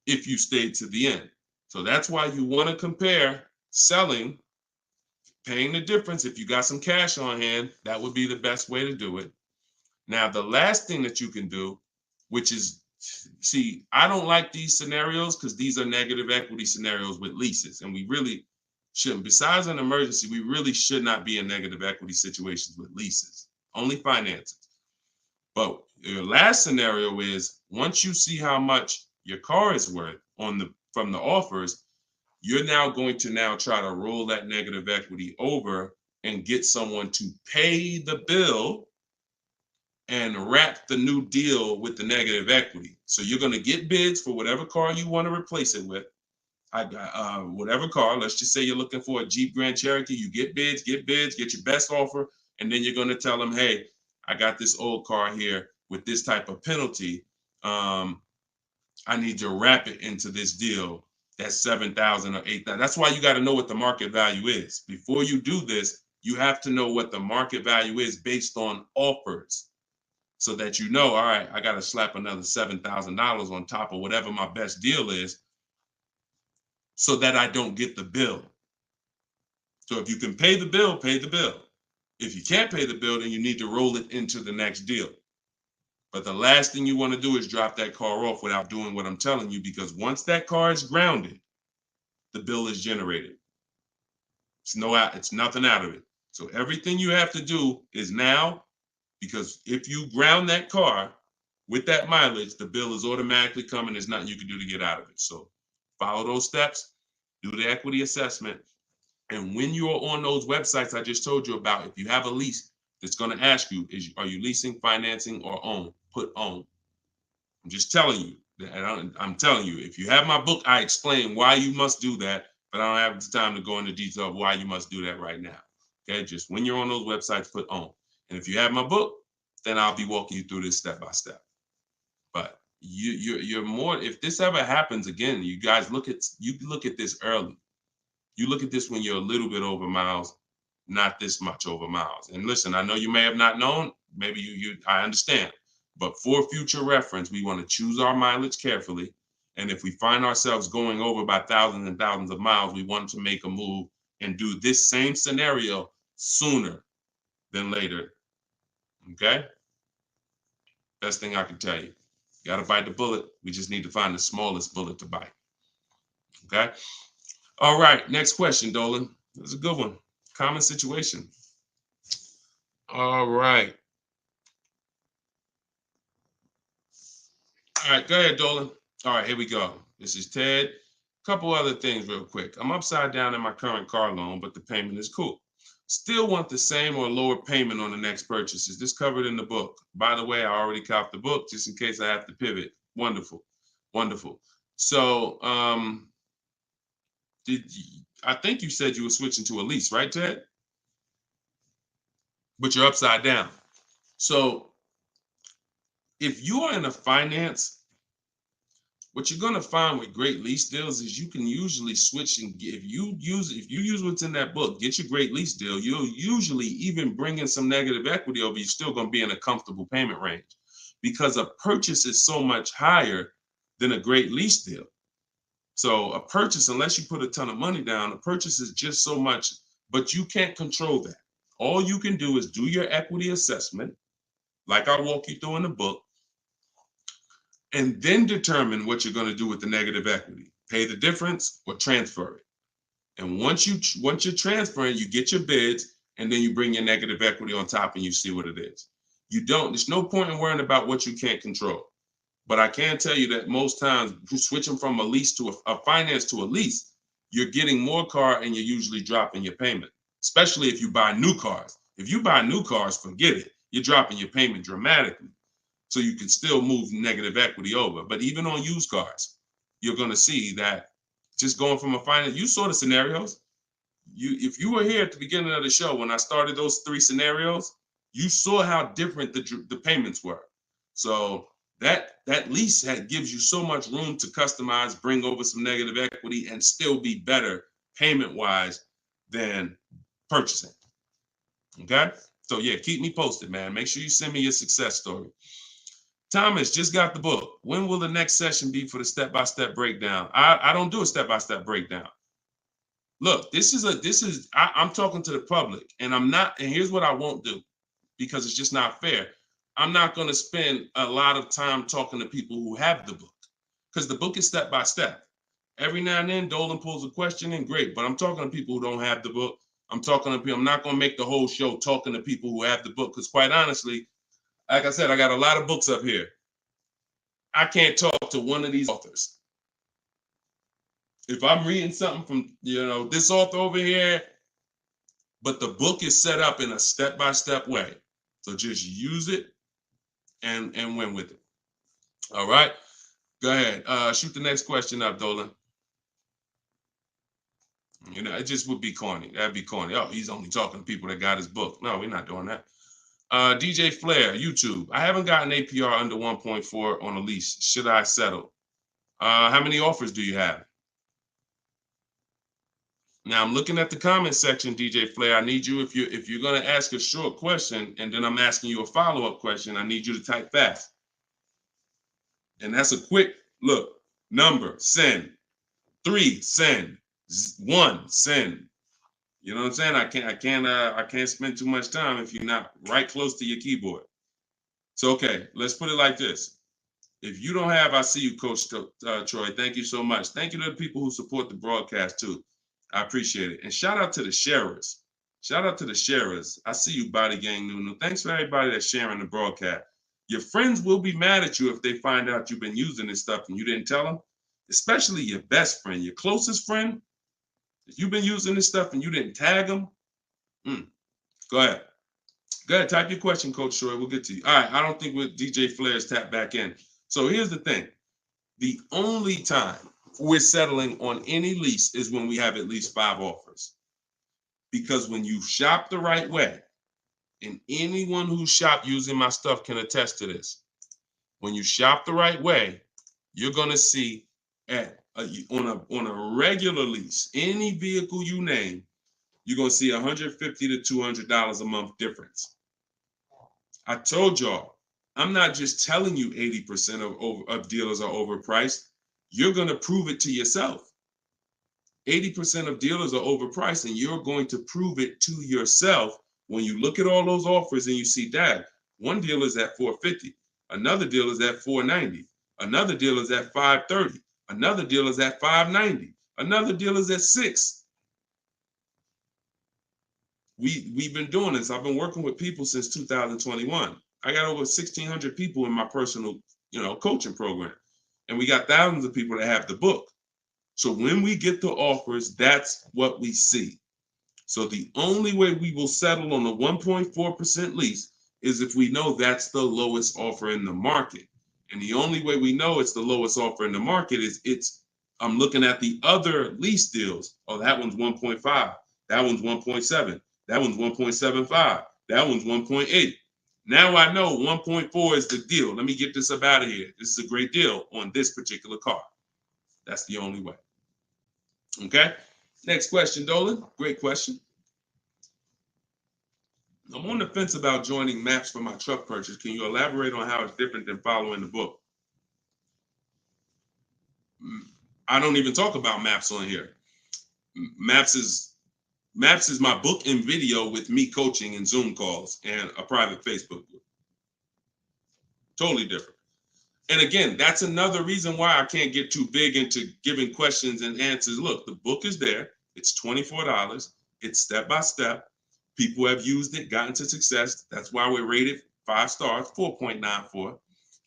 if you stayed to the end. So that's why you want to compare selling, paying the difference. If you got some cash on hand, that would be the best way to do it. Now, the last thing that you can do, which is, see, I don't like these scenarios because these are negative equity scenarios with leases, and we really shouldn't. Besides an emergency, we really should not be in negative equity situations with leases, only finances. But your last scenario is, once you see how much your car is worth from the offers, you're now going to try to roll that negative equity over and get someone to pay the bill and wrap the new deal with the negative equity. So you're going to get bids for whatever car you want to replace it with. I got whatever car. Let's just say you're looking for a Jeep Grand Cherokee. You get bids, get your best offer, and then you're going to tell them, hey, I got this old car here with this type of penalty. I need to wrap it into this deal. That's 7,000 or 8,000. That's why you got to know what the market value is. Before you do this, you have to know what the market value is based on offers, so that you know, all right, I got to slap another $7,000 on top of whatever my best deal is, so that I don't get the bill. So if you can pay the bill, pay the bill. If you can't pay the bill, then you need to roll it into the next deal. But the last thing you want to do is drop that car off without doing what I'm telling you, because once that car is grounded, the bill is generated. It's nothing out of it. So everything you have to do is now, because if you ground that car with that mileage, the bill is automatically coming. There's nothing you can do to get out of it. So follow those steps, do the equity assessment. And when you are on those websites I just told you about, if you have a lease, it's going to ask you, are you leasing, financing, or own? Put own. I'm just telling you. And I'm telling you, if you have my book, I explain why you must do that, but I don't have the time to go into detail of why you must do that right now. Okay, just when you're on those websites, put own. And if you have my book, then I'll be walking you through this step by step. But you're more, if this ever happens again, you guys look at this early. You look at this when you're a little bit over miles, not this much over miles. And listen, I know you may have not known, maybe I understand, but for future reference, we want to choose our mileage carefully. And if we find ourselves going over by thousands and thousands of miles, we want to make a move and do this same scenario sooner than later. Okay? Best thing I can tell you. You got to bite the bullet. We just need to find the smallest bullet to bite. Okay? All right, next question, Dolan. That's a good one. Common situation. All right. All right, go ahead, Dolan. All right, here we go. This is Ted. A couple other things real quick. I'm upside down in my current car loan, but the payment is cool. Still want the same or lower payment on the next purchase. Is this covered in the book? By the way, I already copied the book just in case I have to pivot. Wonderful. Wonderful. So, I think you said you were switching to a lease, right, Ted? But you're upside down. So if you are in a finance, what you're going to find with great lease deals is you can usually switch, and if you use what's in that book, get your great lease deal, you'll usually even bring in some negative equity over, you're still going to be in a comfortable payment range, because a purchase is so much higher than a great lease deal. So a purchase, unless you put a ton of money down, a purchase is just so much but you can't control that. All you can do is do your equity assessment, like I'll walk you through in the book, and then determine what you're going to do with the negative equity. Pay the difference or transfer it. And once you're transferring, you get your bids, and then you bring your negative equity on top and you see what it is. There's no point in worrying about what you can't control. But I can tell you that most times switching from a lease to a finance to a lease, you're getting more car and you're usually dropping your payment, especially if you buy new cars. If you buy new cars, forget it. You're dropping your payment dramatically. So you can still move negative equity over. But even on used cars, you're going to see that just going from a finance, you saw the scenarios. If you were here at the beginning of the show when I started those 3 scenarios, you saw how different the payments were. So that lease gives you so much room to customize, bring over some negative equity, and still be better payment-wise than purchasing. Okay? So yeah, keep me posted, man. Make sure you send me your success story. Thomas just got the book. When will the next session be for the step-by-step breakdown? I don't do a step-by-step breakdown. Look, I'm talking to the public, and here's what I won't do, because it's just not fair. I'm not going to spend a lot of time talking to people who have the book, because the book is step-by-step. Every now and then, Dolan pulls a question in, great, but I'm talking to people who don't have the book. I'm not going to make the whole show talking to people who have the book, because quite honestly, like I said, I got a lot of books up here. I can't talk to one of these authors. If I'm reading something from, this author over here, but the book is set up in a step-by-step way. So just use it and win with it. All right. Go ahead. Shoot the next question up, Dolan. It just would be corny. That'd be corny. Oh, he's only talking to people that got his book. No, we're not doing that. DJ Flair, YouTube. I haven't gotten APR under 1.4 on a lease. Should I settle? How many offers do you have? Now I'm looking at the comment section, DJ Flair. I need you, if you're going to ask a short question and then I'm asking you a follow-up question, I need you to type fast. And that's a quick look. Number, send. 3, send. 1, send. You know what I'm saying? I can't spend too much time if you're not right close to your keyboard. So okay, let's put it like this. If you don't have, I see you, Coach Troy. Thank you so much. Thank you to the people who support the broadcast too. I appreciate it. And shout out to the sharers. Shout out to the sharers. I see you, Body Gang Nunu. Thanks for everybody that's sharing the broadcast. Your friends will be mad at you if they find out you've been using this stuff and you didn't tell them, especially your best friend, your closest friend. If you've been using this stuff and you didn't tag them, go ahead. Go ahead, type your question, Coach Troy. We'll get to you. All right, I don't think with DJ Flair's tap back in. So here's the thing. The only time we're settling on any lease is when we have at least 5 offers. Because when you shop the right way, and anyone who shopped using my stuff can attest to this, when you shop the right way, you're going to see on a regular lease, any vehicle you name, you're going to see $150 to $200 a month difference. I told y'all, I'm not just telling you 80% of dealers are overpriced. You're going to prove it to yourself. 80% of dealers are overpriced, and you're going to prove it to yourself when you look at all those offers and you see that one dealer is at $450, another dealer is at $490, another dealer is at $530, another dealer is at $590, another dealer is at $6. We've been doing this. I've been working with people since 2021. I got over 1,600 people in my personal, coaching program, and we got thousands of people that have the book. So when we get the offers, that's what we see. So the only way we will settle on a 1.4% lease is if we know that's the lowest offer in the market. And the only way we know it's the lowest offer in the market is I'm looking at the other lease deals. Oh, that one's 1.5. That one's 1.7. That one's 1.75. That one's 1.8. Now I know 1.4 is the deal. Let me get this up out of here. This is a great deal on this particular car. That's the only way. Okay. Next question, Dolan. Great question. I'm on the fence about joining maps for my truck purchase. Can you elaborate on how it's different than following the book? I don't even talk about maps on here. Maps is Maps is my book and video with me coaching and Zoom calls and a private Facebook group. Totally different. And again, that's another reason why I can't get too big into giving questions and answers. Look, the book is there. It's $24. It's step by step. People have used it, gotten to success. That's why we're rated 5 stars, 4.94.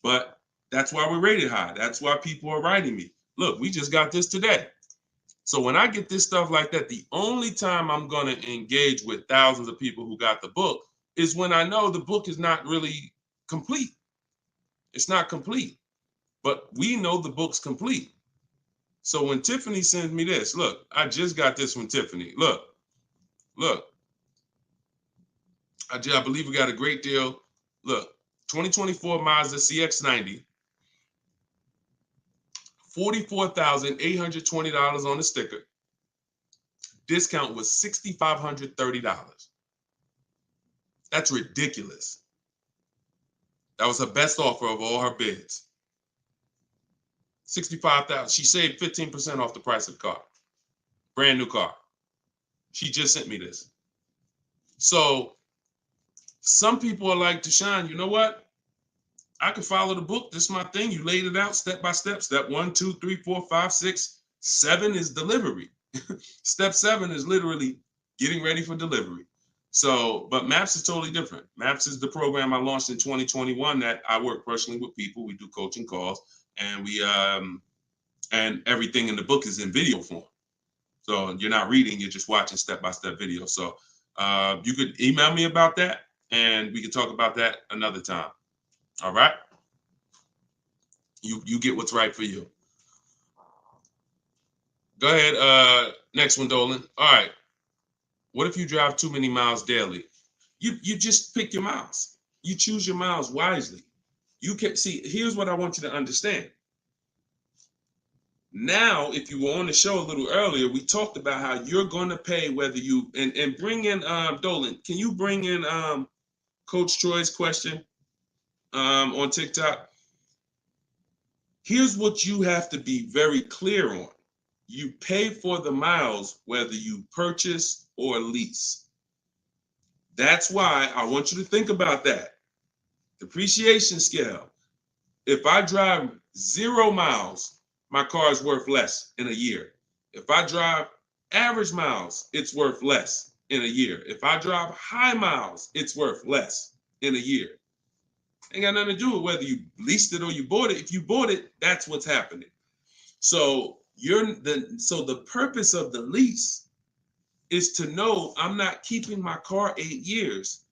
But that's why we're rated high. That's why people are writing me. Look, we just got this today. So when I get this stuff like that, the only time I'm going to engage with thousands of people who got the book is when I know the book is not really complete. It's not complete, but we know the book's complete. So when Tiffany sends me this, look, I just got this from Tiffany. Look, I believe we got a great deal. Look, 2024 Mazda CX-90, $44,820 on the sticker. Discount was $6,530. That's ridiculous. That was her best offer of all her bids. $65,000. She saved 15% off the price of the car. Brand new car. She just sent me this. So some people are like, Deshone, you know what? I can follow the book. This is my thing. You laid it out step by step. Step 1, 2, 3, 4, 5, 6, 7 is delivery. Step 7 is literally getting ready for delivery. So, but Maps is totally different. Maps is the program I launched in 2021 that I work personally with people. We do coaching calls, and we and everything in the book is in video form. So you're not reading, you're just watching step-by-step video. So you could email me about that, and we can talk about that another time. All right? You get what's right for you. Go ahead. Next one, Dolan. All right. What if you drive too many miles daily? You just pick your miles. You choose your miles wisely. You can see, here's what I want you to understand. Now, if you were on the show a little earlier, we talked about how you're going to pay whether you, and bring in, Dolan, can you bring in Coach Troy's question on TikTok? Here's what you have to be very clear on. You pay for the miles whether you purchase or lease. That's why I want you to think about that. Depreciation scale. If I drive 0 miles, my car is worth less in a year. If I drive average miles, it's worth less in a year. If I drive high miles, it's worth less in a year. Ain't got nothing to do with whether you leased it or you bought it. If you bought it, that's what's happening. So the purpose of the lease is to know I'm not keeping my car 8 years.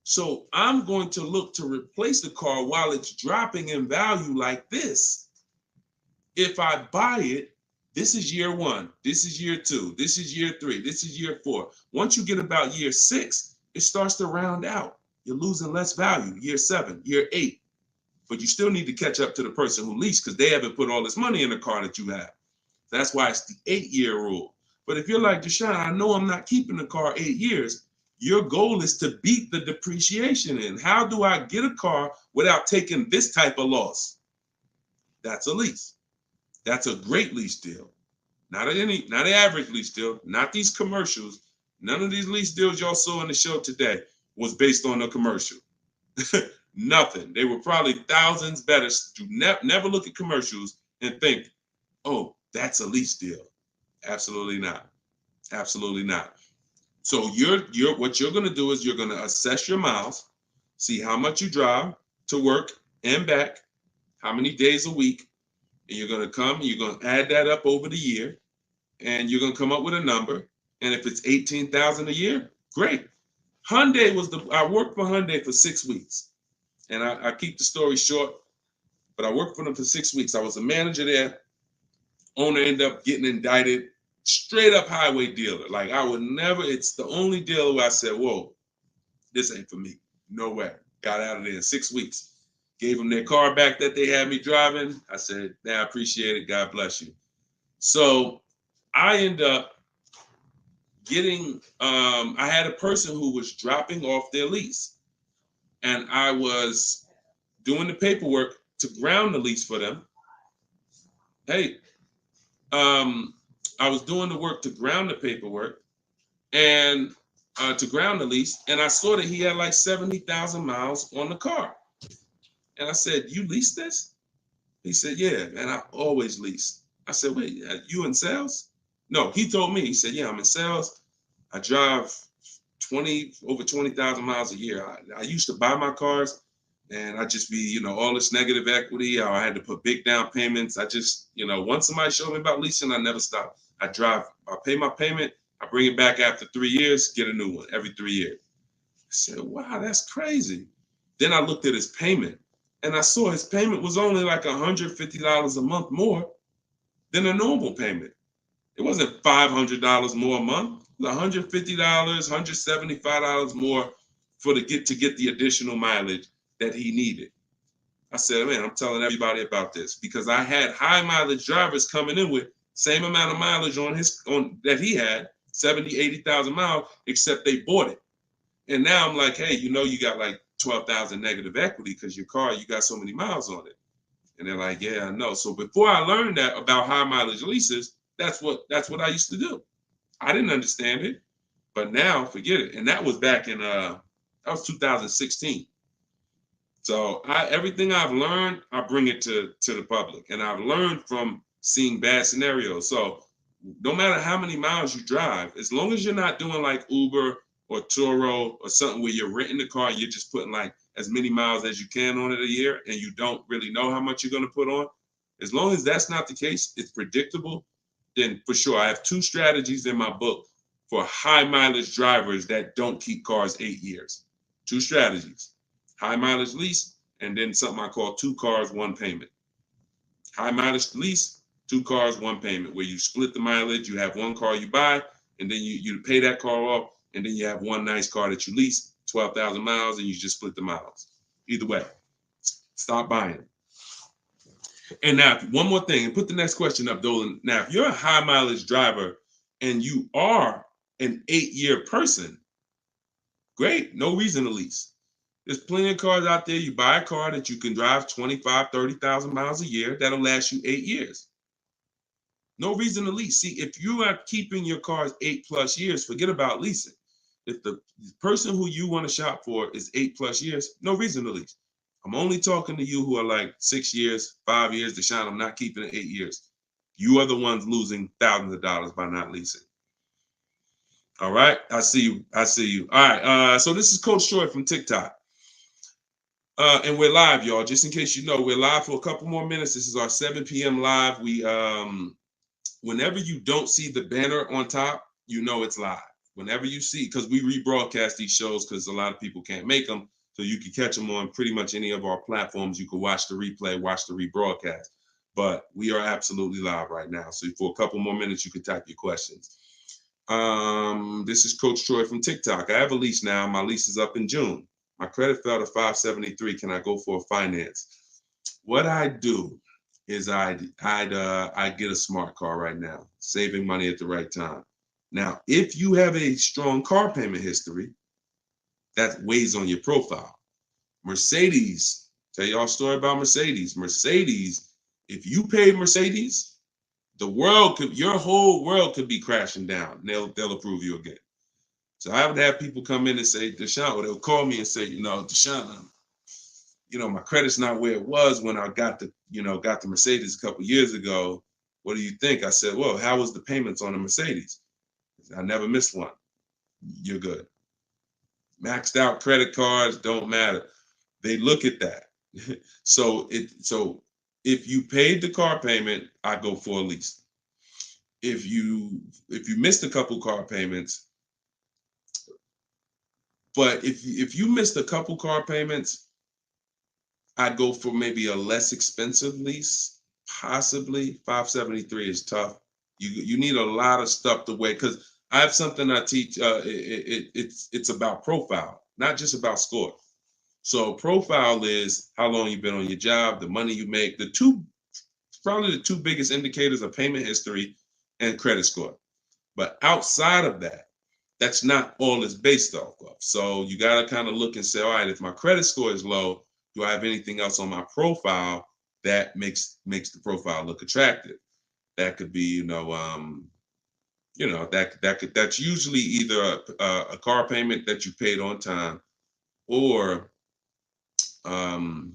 So I'm going to look to replace the car while it's dropping in value like this. If I buy it, this is year 1, this is year 2, this is year 3, this is year 4. Once you get about year 6, it starts to round out. You're losing less value, year 7, year 8. But you still need to catch up to the person who leased because they haven't put all this money in the car that you have. That's why it's the 8-year rule. But if you're like, Deshone, I know I'm not keeping the car 8 years. Your goal is to beat the depreciation in. How do I get a car without taking this type of loss? That's a lease. That's a great lease deal. Not an average lease deal, not these commercials. None of these lease deals y'all saw in the show today was based on a commercial. Nothing. They were probably thousands better. Do never look at commercials and think, oh, that's a lease deal. Absolutely not. Absolutely not. So what you're going to do is you're going to assess your miles, see how much you drive to work and back, how many days a week, and you're going to add that up over the year, and you're going to come up with a number. And if it's $18,000 a year, great. I worked for Hyundai for 6 weeks, and I keep the story short, but I worked for them for 6 weeks. I was a manager there. Owner ended up getting indicted. Straight up highway dealer. Like I would never, it's the only dealer where I said, whoa, this ain't for me. No way. Got out of there in 6 weeks. Gave them their car back that they had me driving. I said, I appreciate it. God bless you. So I end up getting, I had a person who was dropping off their lease. And I was doing the paperwork to ground the lease for them. Hey, I was doing the work to ground the paperwork, and to ground the lease, and I saw that he had like 70,000 miles on the car. And I said, "You lease this?" He said, "Yeah, man, I always lease." I said, "Wait, you in sales?" No, he told me. He said, "Yeah, I'm in sales. I drive over 20,000 miles a year. I used to buy my cars, and I just be, all this negative equity. I had to put big down payments. I just, once somebody showed me about leasing, I never stopped. I pay my payment, I bring it back after 3 years, get a new one every 3 years." I said, "Wow, that's crazy." Then I looked at his payment, and I saw his payment was only like $150 a month more than a normal payment. It wasn't $500 more a month. It was $150, $175 more to get the additional mileage that he needed. I said, "Man, I'm telling everybody about this," because I had high mileage drivers coming in with same amount of mileage on that he had, 70, 80,000 miles, except they bought it. And now I'm like, "Hey, you got like 12,000 negative equity because your car, you got so many miles on it." And they're like, "Yeah, I know." So before I learned that about high mileage leases, that's what I used to do. I didn't understand it, but now forget it. And that was back in that was 2016. So everything I've learned, I bring it to the public, and I've learned from seeing bad scenarios. So no matter how many miles you drive, as long as you're not doing like Uber or Turo or something where you're renting the car, you're just putting like as many miles as you can on it a year, and you don't really know how much you're going to put on. As long as that's not the case, it's predictable, then for sure. I have 2 strategies in my book for high mileage drivers that don't keep cars 8 years. 2 strategies: high mileage lease, and then something I call 2 cars, 1 payment. High mileage lease, 2 cars, 1 payment, where you split the mileage. You have 1 car you buy, and then you pay that car off, and then you have one nice car that you lease, 12,000 miles, and you just split the miles. Either way, stop buying. And now, one more thing, and put the next question up, Dolan. Now, if you're a high mileage driver and you are an 8-year person, great, no reason to lease. There's plenty of cars out there. You buy a car that you can drive 25, 30,000 miles a year. That'll last you 8 years. No reason to lease. See, if you are keeping your cars 8+ years, forget about leasing. If the person who you want to shop for is 8+ years, no reason to lease. I'm only talking to you who are like 6 years, 5 years. Deshaun, I'm not keeping it 8 years. You are the ones losing thousands of dollars by not leasing. All right, I see you. I see you. All right, so this is Coach Troy from TikTok. And we're live, y'all. Just in case you know, we're live for a couple more minutes. This is our 7 p.m. live. We whenever you don't see the banner on top, you know it's live. Whenever you see, because we rebroadcast these shows because a lot of people can't make them, so you can catch them on pretty much any of our platforms. You can watch the replay, watch the rebroadcast. But we are absolutely live right now. So for a couple more minutes, you can type your questions. This is Coach Troy from TikTok. I have a lease now. My lease is up in June. My credit fell to 573. Can I go for a finance? What I do is I get a smart car right now, saving money at the right time. Now, if you have a strong car payment history, that weighs on your profile. Mercedes, tell y'all a story about Mercedes. Mercedes, if you pay Mercedes, your whole world could be crashing down. They'll approve you again. So I would have people come in and say, Deshaun, or they'll call me and say, Deshaun, my credit's not where it was when I got the Mercedes a couple years ago. What do you think? I said, well, how was the payments on the Mercedes? I never missed one. You're good. Maxed out credit cards don't matter. They look at that. So if you paid the car payment, I go for a lease. If you missed a couple car payments, but if you missed a couple car payments, I'd go for maybe a less expensive lease. Possibly 573 is tough. You need a lot of stuff to weigh, because I have something I teach. It's about profile, not just about score. So profile is how long you've been on your job, the money you make. Probably the two biggest indicators are payment history and credit score. But outside of that, that's not all it's based off of. So you got to kind of look and say, all right, if my credit score is low, do I have anything else on my profile that makes the profile look attractive? That could be, you know, that's usually either a car payment that you paid on time, or um,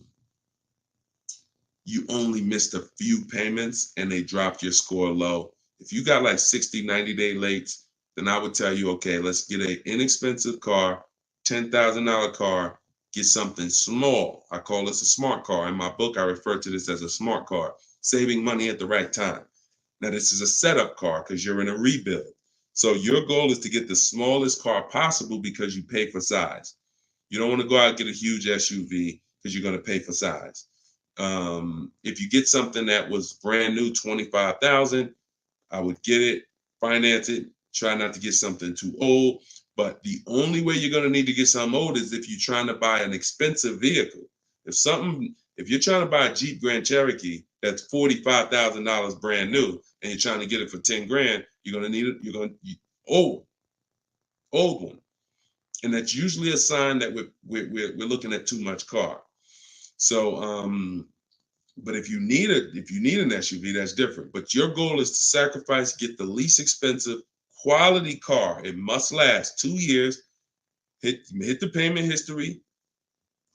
you only missed a few payments and they dropped your score low. If you got like 60, 90-day late, then I would tell you, okay, let's get an inexpensive car, $10,000 car, get something small. I call this a smart car. In my book, I refer to this as a smart car, saving money at the right time. Now, this is a setup car because you're in a rebuild. So your goal is to get the smallest car possible because you pay for size. You don't want to go out and get a huge SUV because you're going to pay for size. If you get something that was brand new, 25,000, I would get it, finance it, try not to get something too old. But the only way you're gonna need to get something old is if you're trying to buy an expensive vehicle. If you're trying to buy a Jeep Grand Cherokee that's $45,000 brand new and you're trying to get it for 10 grand, you're gonna need it, old one. And that's usually a sign that we're looking at too much car. So but if you need an SUV, that's different. But your goal is to sacrifice, get the least expensive quality car. It must last 2 years. Hit the payment history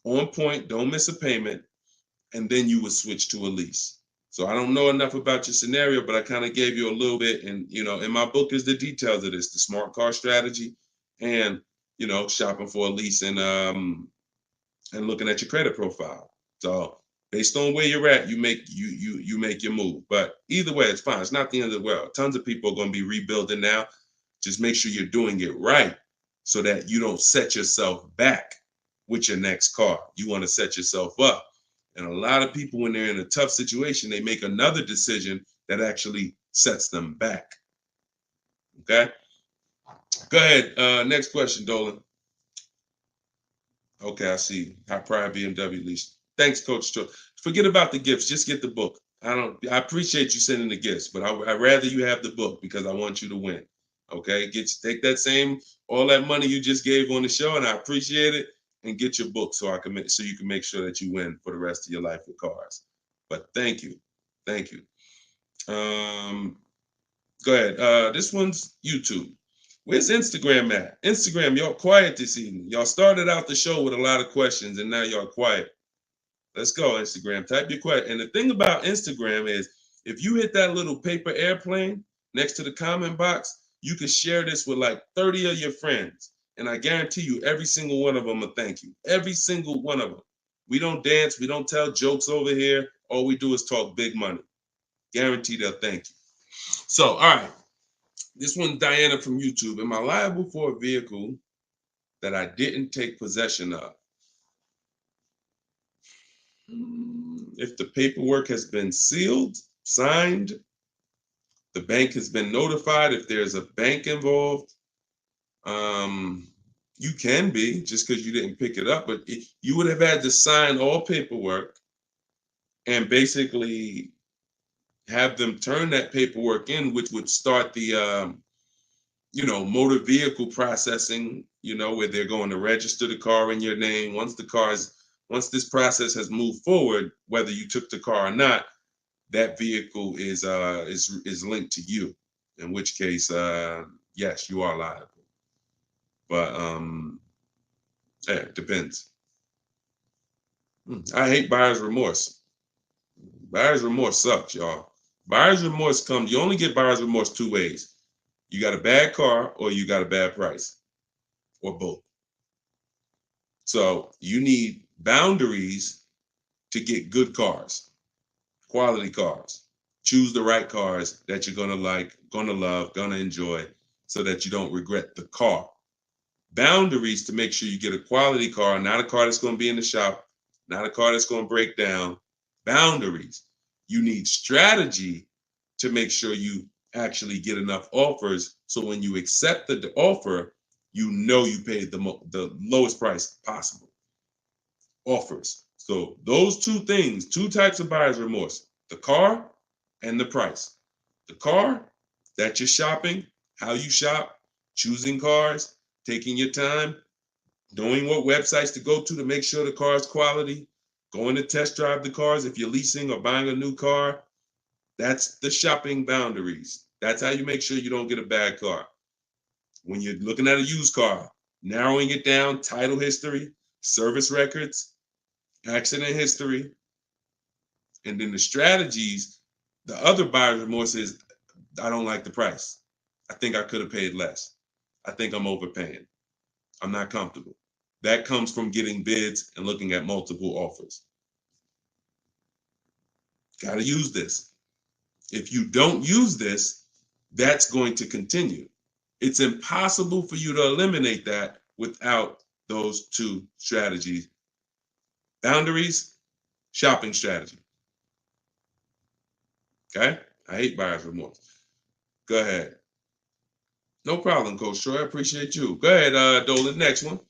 on point. Don't miss a payment, and then you would switch to a lease. So I don't know enough about your scenario, but I kind of gave you a little bit. And in my book is the details of this, the smart car strategy, and shopping for a lease and looking at your credit profile. So based on where you're at, you make your move. But either way, it's fine. It's not the end of the world. Tons of people are going to be rebuilding now. Just make sure you're doing it right so that you don't set yourself back with your next car. You want to set yourself up. And a lot of people, when they're in a tough situation, they make another decision that actually sets them back. Okay? Go ahead. Next question, Dolan. Okay, I see. High prior BMW lease. Thanks, Coach. Forget about the gifts. Just get the book. I appreciate you sending the gifts, but I'd rather you have the book because I want you to win. Okay, take that all that money you just gave on the show, and I appreciate it, and get your book so you can make sure that you win for the rest of your life with cars. But thank you. Go ahead. This one's YouTube. Where's Instagram at? Instagram, y'all quiet this evening. Y'all started out the show with a lot of questions, and now y'all quiet. Let's go, Instagram. Type your question. And the thing about Instagram is, if you hit that little paper airplane next to the comment box, you can share this with like 30 of your friends. And I guarantee you, every single one of them will thank you. Every single one of them. We don't dance. We don't tell jokes over here. All we do is talk big money. Guarantee they'll thank you. So, all right. This one, Diana from YouTube. Am I liable for a vehicle that I didn't take possession of? If the paperwork has been sealed, signed, the bank has been notified, if there's a bank involved, you can be, just because you didn't pick it up, but you would have had to sign all paperwork and basically have them turn that paperwork in, which would start the motor vehicle processing, where they're going to register the car in your name. Once this process has moved forward, whether you took the car or not, that vehicle is linked to you. In which case, yes, you are liable. But it depends. I hate buyer's remorse. Buyer's remorse sucks, y'all. Buyer's remorse you only get buyer's remorse two ways. You got a bad car or you got a bad price, or both. So you need boundaries to get good cars, quality cars. Choose the right cars that you're gonna like, gonna love, gonna enjoy, so that you don't regret the car. Boundaries to make sure you get a quality car, not a car that's gonna be in the shop, not a car that's gonna break down. Boundaries. You need strategy to make sure you actually get enough offers, so when you accept the offer, you paid the lowest price possible. Offers. So those two things, two types of buyer's remorse: the car and the price. The car, that you're shopping, how you shop, choosing cars, taking your time, knowing what websites to go to make sure the car is quality, going to test drive the cars if you're leasing or buying a new car. That's the shopping boundaries. That's how you make sure you don't get a bad car. When you're looking at a used car, narrowing it down, title history, service records, accident history, and then the strategies. The other buyer's remorse is, I don't like the price. I think I could have paid less. I think I'm overpaying. I'm not comfortable. That comes from getting bids and looking at multiple offers. Got to use this. If you don't use this, that's going to continue. It's impossible for you to eliminate that without those two strategies. Boundaries, shopping strategy. Okay? I hate buyer's remorse. Go ahead. No problem, Coach Troy. I appreciate you. Go ahead, Dolan. Next one.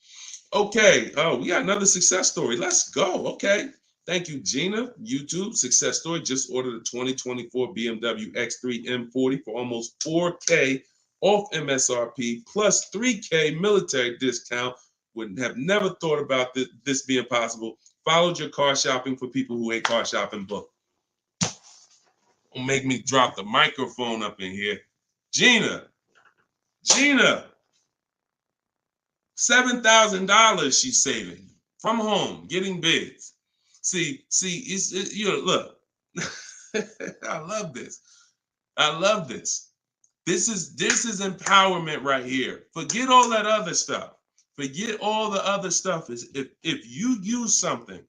Okay. Oh, we got another success story. Let's go. Okay. Thank you, Gina. YouTube success story. Just ordered a 2024 BMW X3 M40 for almost $4K off MSRP plus $3K military discount. Would have never thought about this being possible. Followed your car shopping for people who hate car shopping book. Don't make me drop the microphone up in here. Gina, $7,000 she's saving from home, getting bids. See, look, I love this. I love this. This is empowerment right here. Forget all that other stuff. Forget all the other stuff. Is if you use something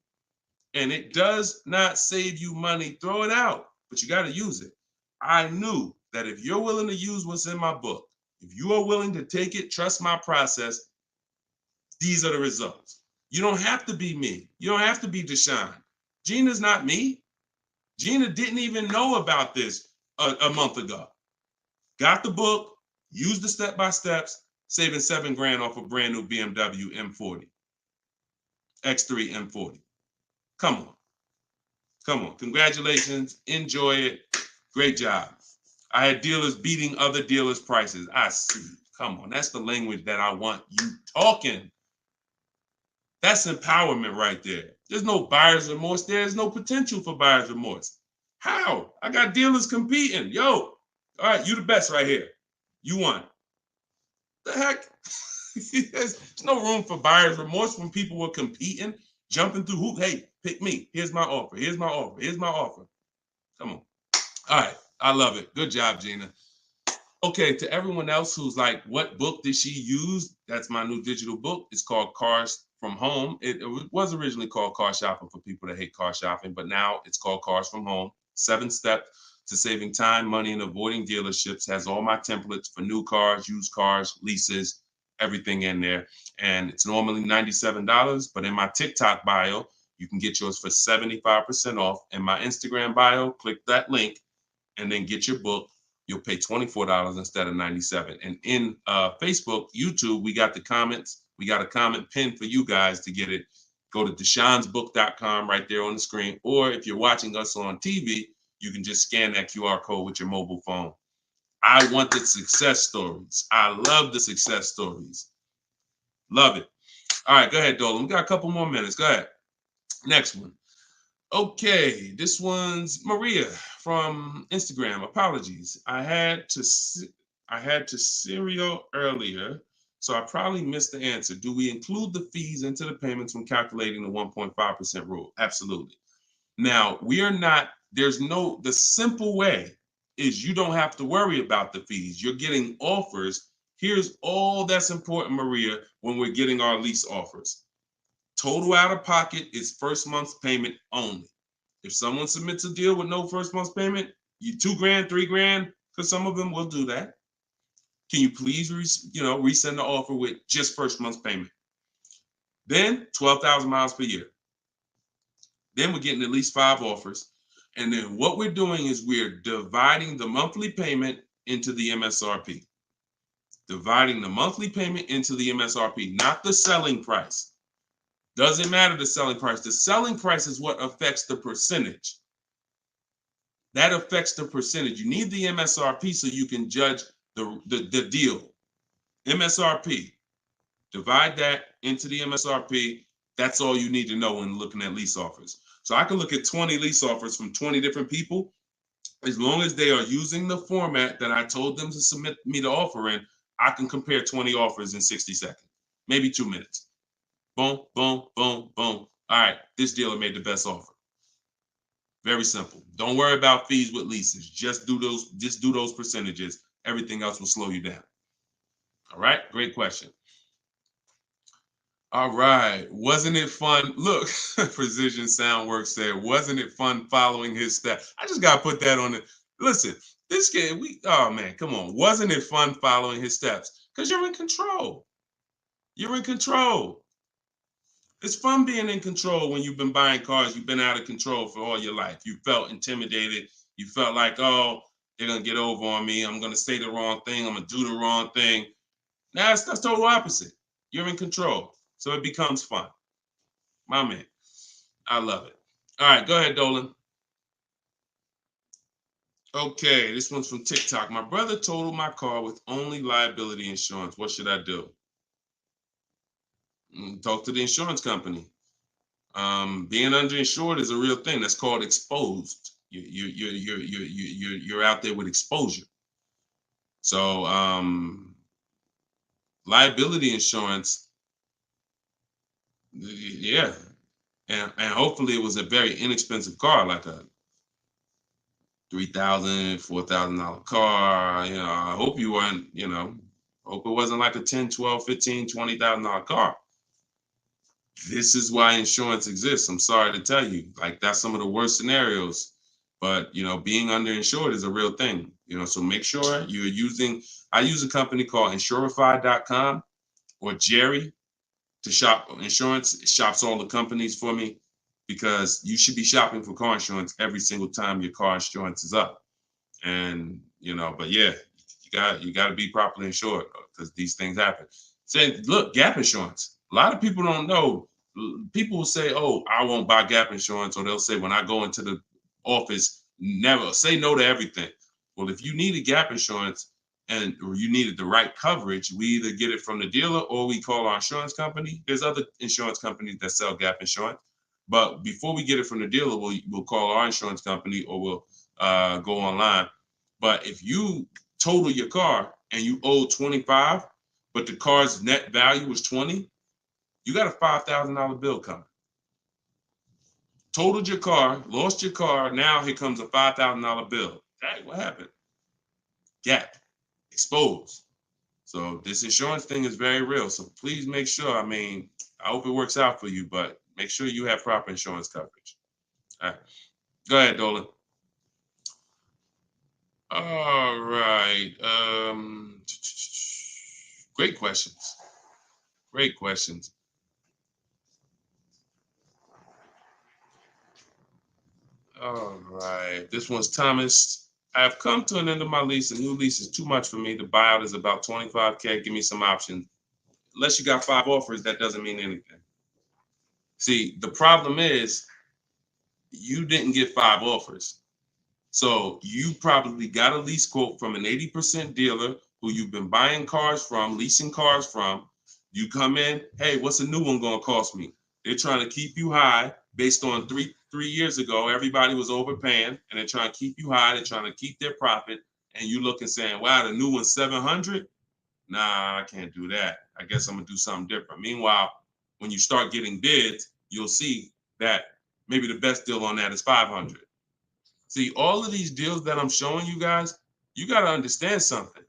and it does not save you money, throw it out. But you got to use it. I knew that if you're willing to use what's in my book, if you are willing to take it, trust my process, these are the results. You don't have to be me. You don't have to be Deshone. Gina's not me. Gina didn't even know about this a month ago. Got the book, used the step-by-steps, saving $7,000 off a brand new BMW M40. X3 M40. Come on. Come on. Congratulations. Enjoy it. Great job. I had dealers beating other dealers' prices. I see. Come on. That's the language that I want you talking. That's empowerment right there. There's no buyer's remorse. There's no potential for buyer's remorse. How? I got dealers competing. Yo, all right, you the best right here. You won. The heck? There's no room for buyer's remorse when people were competing, jumping through hoops. Hey, pick me. Here's my offer. Here's my offer. Here's my offer. Come on. All right. I love it. Good job, Gina. Okay, to everyone else who's like, what book did she use? That's my new digital book. It's called Cars from Home. It was originally called Car Shopping for people that hate car shopping, but now it's called Cars from Home. 7 steps to saving time, money, and avoiding dealerships. Has all my templates for new cars, used cars, leases, everything in there. And it's normally $97, but in my TikTok bio, you can get yours for 75% off. In my Instagram bio, click that link and then get your book. You'll pay $24 instead of $97. And in Facebook, YouTube, we got the comments. We got a comment pinned for you guys to get it. Go to deshonesbook.com right there on the screen. Or if you're watching us on TV, you can just scan that QR code with your mobile phone. I want the success stories. I love the success stories. Love it. All right, go ahead, Dolan. We got a couple more minutes. Go ahead. Next one. Okay, this one's Maria from Instagram. Apologies. I had to serial earlier, so I probably missed the answer. Do we include the fees into the payments when calculating the 1.5% rule? Absolutely. Now, the simple way is you don't have to worry about the fees. You're getting offers. Here's all that's important, Maria, when we're getting our lease offers. Total out of pocket is first month's payment only. If someone submits a deal with no first month's payment, you $2,000, $3,000, because some of them will do that. Can you please, resend the offer with just first month's payment? Then 12,000 miles per year. Then we're getting at least 5 offers. And then what we're doing is we're dividing the monthly payment into the MSRP. Dividing the monthly payment into the MSRP, not the selling price. Doesn't matter the selling price. The selling price is what affects the percentage. That affects the percentage. You need the MSRP so you can judge the deal. MSRP. Divide that into the MSRP. That's all you need to know when looking at lease offers. So I can look at 20 lease offers from 20 different people, As long as they are using the format that I told them to submit me the offer in, I can compare 20 offers in 60 seconds, maybe 2 minutes. Boom, boom, boom, boom. All right, this dealer made the best offer. Very simple. Don't worry about fees with leases. Just do those percentages. Everything else will slow you down. All right, great question. All right, wasn't it fun? Look, Precision Soundworks said, wasn't it fun following his steps? I just gotta put that on it. Listen, this kid, oh man, come on. Wasn't it fun following his steps? Because you're in control. You're in control. It's fun being in control when you've been buying cars. You've been out of control for all your life. You felt intimidated. You felt like, oh, they're gonna get over on me. I'm gonna say the wrong thing. I'm gonna do the wrong thing. Now it's the total opposite. You're in control, so it becomes fun. My man, I love it. All right, go ahead, Dolan. Okay, this one's from TikTok. My brother totaled my car with only liability insurance. What should I do? Talk to the insurance company. Being underinsured is a real thing. That's called exposed. You're out there with exposure. So liability insurance, yeah, and hopefully it was a very inexpensive car, like a $3,000, $4,000 car. You know, I hope you weren't. You know, hope it wasn't like a $10, $12, $15, $20,000 car. This is why insurance exists. I'm sorry to tell you, like that's some of the worst scenarios. But you know, being underinsured is a real thing. You know, so make sure you're using. I use a company called Insurify.com or Jerry to shop insurance. It shops all the companies for me because you should be shopping for car insurance every single time your car insurance is up. And you know, but yeah, you got to be properly insured because these things happen. Say, look, gap insurance. A lot of people don't know. People will say, "Oh, I won't buy gap insurance," or they'll say, "When I go into the office, never say no to everything." Well, if you needed gap insurance and or you needed the right coverage, we either get it from the dealer or we call our insurance company. There's other insurance companies that sell gap insurance, but before we get it from the dealer, we'll call our insurance company or we'll go online. But if you total your car and you owe 25, but the car's net value was 20, you got a $5,000 bill coming. Totaled your car, lost your car. Now here comes a $5,000 bill. Hey, what happened? Gap, exposed. So this insurance thing is very real. So please make sure. I mean, I hope it works out for you, but make sure you have proper insurance coverage. All right, go ahead, Dolan. All right. Great questions. Great questions. All right. This one's Thomas. I have come to an end of my lease. A new lease is too much for me. The buyout is about 25K. Give me some options. Unless you got 5 offers, that doesn't mean anything. See, the problem is you didn't get 5 offers. So you probably got a lease quote from an 80% dealer who you've been buying cars from, leasing cars from. You come in, hey, what's a new one going to cost me? They're trying to keep you high based on three years ago. Everybody was overpaying and they're trying to keep you high. They're trying to keep their profit. And you look and saying, wow, the new one's 700. Nah, I can't do that. I guess I'm going to do something different. Meanwhile, when you start getting bids, you'll see that maybe the best deal on that is 500. See, all of these deals that I'm showing you guys, you got to understand something.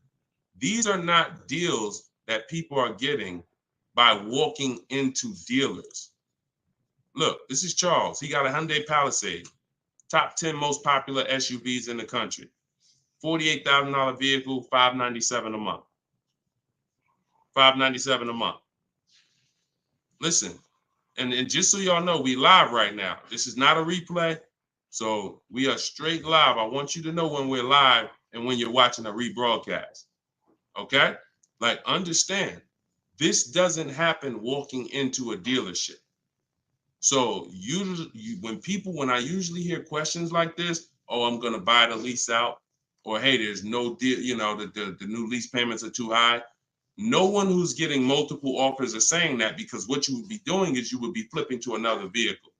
These are not deals that people are getting by walking into dealers. Look, this is Charles. He got a Hyundai Palisade, top 10 most popular SUVs in the country. $48,000 vehicle, $597 a month. $597 a month. Listen, and just so y'all know, we live right now. This is not a replay. So we are straight live. I want you to know when we're live and when you're watching a rebroadcast. Okay? Like, understand, this doesn't happen walking into a dealership. So when I usually hear questions like this, oh, I'm gonna buy the lease out, or hey, there's no deal, you know, the new lease payments are too high. No one who's getting multiple offers are saying that, because what you would be doing is you would be flipping to another vehicle.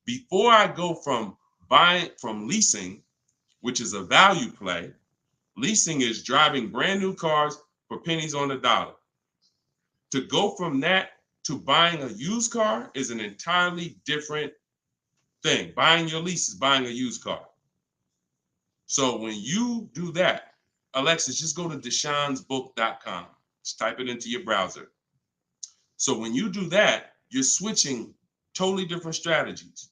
Before I go from leasing, which is a value play. Leasing is driving brand new cars for pennies on the dollar. To go from that to buying a used car is an entirely different thing. Buying your lease is buying a used car. So when you do that, Alexis, just go to deshonsbook.com. Just type it into your browser. So when you do that, you're switching totally different strategies.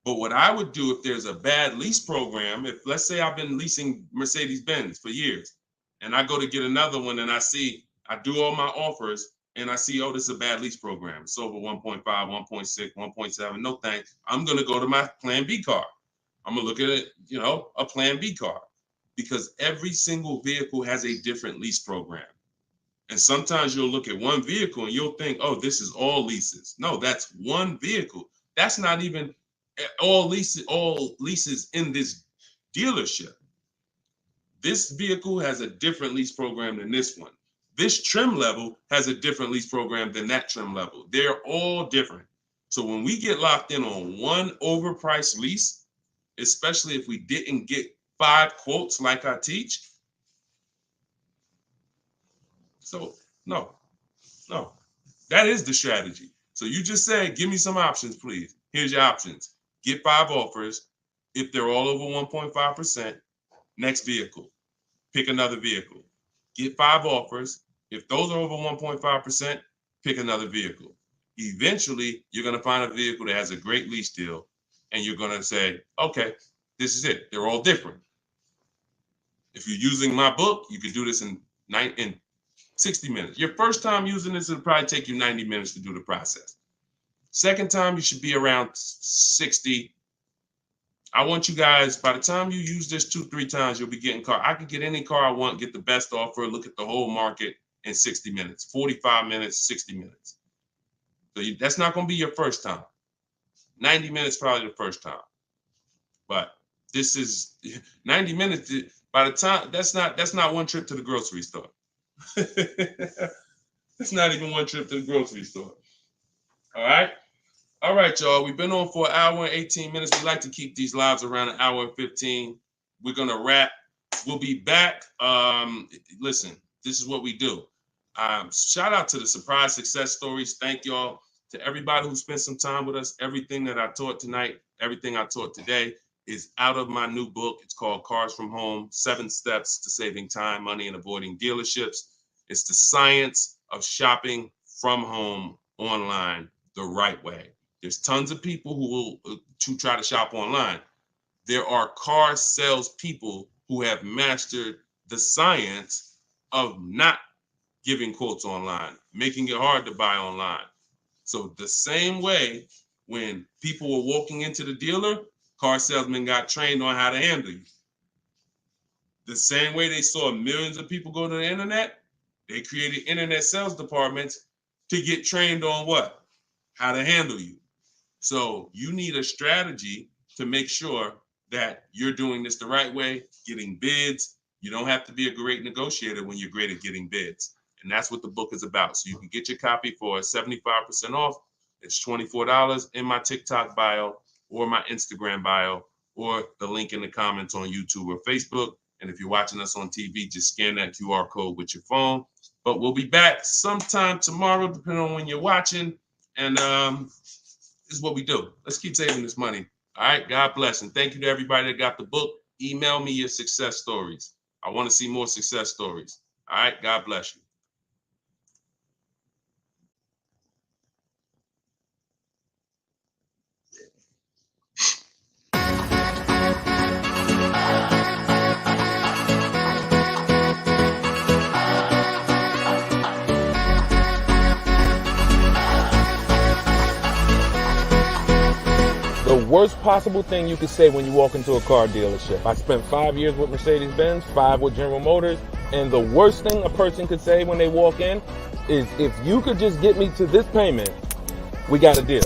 But what I would do if there's a bad lease program, if let's say I've been leasing Mercedes-Benz for years and I go to get another one and I do all my offers and I see, oh, this is a bad lease program. It's over 1.5, 1.6, 1.7. No thanks. I'm going to go to my plan B car. I'm going to look at it, a plan B car, because every single vehicle has a different lease program. And sometimes you'll look at one vehicle and you'll think, oh, this is all leases. No, that's one vehicle. That's not even all leases in this dealership. This vehicle has a different lease program than this one. This trim level has a different lease program than that trim level. They're all different. So when we get locked in on one overpriced lease, especially if we didn't get 5 quotes like I teach. So no, that is the strategy. So you just say, give me some options, please. Here's your options. Get 5 offers. If they're all over 1.5%, next vehicle, pick another vehicle. Get 5 offers. If those are over 1.5%, pick another vehicle. Eventually, you're going to find a vehicle that has a great lease deal, and you're going to say, okay, this is it. They're all different. If you're using my book, you can do this in 60 minutes. Your first time using this, it'll probably take you 90 minutes to do the process. Second time, you should be around 60. I want you guys, by the time you use this 2-3 times, you'll be getting car. I can get any car I want, get the best offer, look at the whole market in 60 minutes, 45 minutes, 60 minutes. So that's not going to be your first time. 90 minutes probably the first time. But this is 90 minutes. By the time, that's not one trip to the grocery store. It's not even one trip to the grocery store. All right, y'all. We've been on for an hour and 18 minutes. We like to keep these lives around an hour and 15. We're going to wrap. We'll be back. Listen, this is what we do. Shout out to the surprise success stories. Thank y'all to everybody who spent some time with us. Everything that I taught tonight, everything I taught today is out of my new book. It's called Cars from Home, 7 Steps to Saving Time, Money, and Avoiding Dealerships. It's the science of shopping from home online the right way. There's tons of people who try to shop online. There are car sales people who have mastered the science of not giving quotes online, making it hard to buy online. So the same way when people were walking into the dealer, car salesmen got trained on how to handle you. The same way they saw millions of people go to the internet, they created internet sales departments to get trained on what? How to handle you. So you need a strategy to make sure that you're doing this the right way, getting bids. You don't have to be a great negotiator when you're great at getting bids. And that's what the book is about. So you can get your copy for 75% off. It's $24 in my TikTok bio or my Instagram bio or the link in the comments on YouTube or Facebook. And if you're watching us on TV, just scan that QR code with your phone. But we'll be back sometime tomorrow, depending on when you're watching. And this is what we do. Let's keep saving this money. All right. God bless. And thank you to everybody that got the book. Email me your success stories. I want to see more success stories. All right. God bless you. The worst possible thing you could say when you walk into a car dealership. I spent 5 years with Mercedes-Benz, 5 with General Motors, and the worst thing a person could say when they walk in is, if you could just get me to this payment, we got a deal.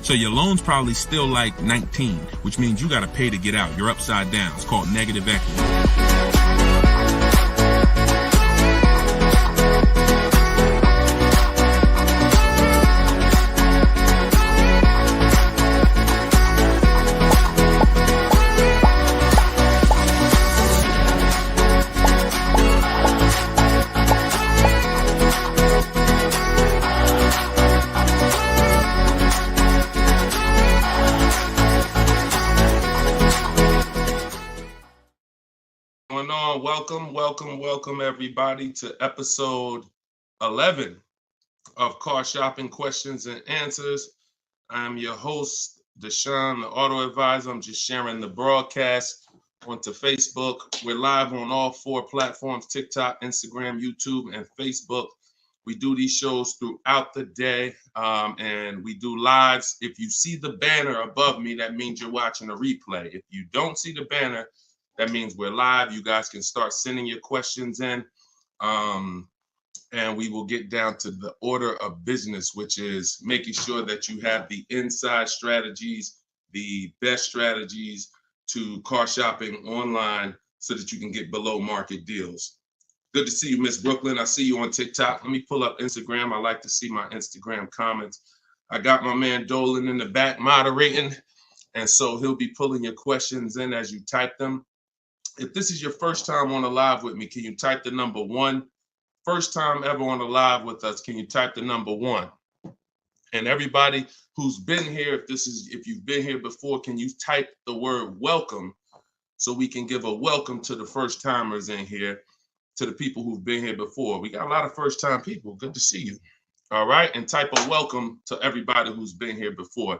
So your loan's probably still like 19, which means you got to pay to get out. You're upside down. It's called negative equity. on. Welcome everybody to episode 11 of Car Shopping Questions and Answers. I'm your host, Deshone the Auto Advisor. I'm just sharing the broadcast onto Facebook. We're live on all 4 platforms: TikTok, Instagram, YouTube, and Facebook. We do these shows throughout the day, and we do lives. If you see the banner above me, that means you're watching a replay. If you don't see the banner, that means we're live. You guys can start sending your questions in, and we will get down to the order of business, which is making sure that you have the inside strategies, the best strategies to car shopping online so that you can get below market deals. Good to see you, Miss Brooklyn. I see you on TikTok. Let me pull up Instagram. I like to see my Instagram comments. I got my man Dolan in the back moderating, and so he'll be pulling your questions in as you type them. If this is your first time on a live with me, can you type the number 1? First time ever on a live with us, can you type the number 1? And everybody who's been here, if you've been here before, can you type the word welcome so we can give a welcome to the first timers in here, to the people who've been here before. We got a lot of first time people. Good to see you. All right. And type a welcome to everybody who's been here before.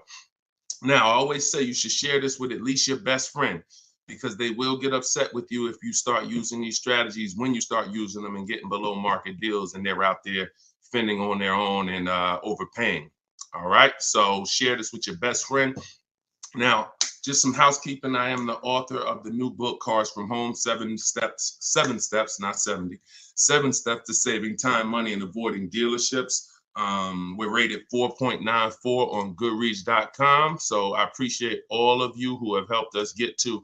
Now, I always say you should share this with at least your best friend, because they will get upset with you if you start using these strategies, when you start using them and getting below market deals and they're out there fending on their own and overpaying. All right. So share this with your best friend. Now, just some housekeeping. I am the author of the new book, Cars from Home, 7 steps, not 70, 7 steps to saving time, money, and avoiding dealerships. We're rated 4.94 on Goodreads.com. So I appreciate all of you who have helped us get to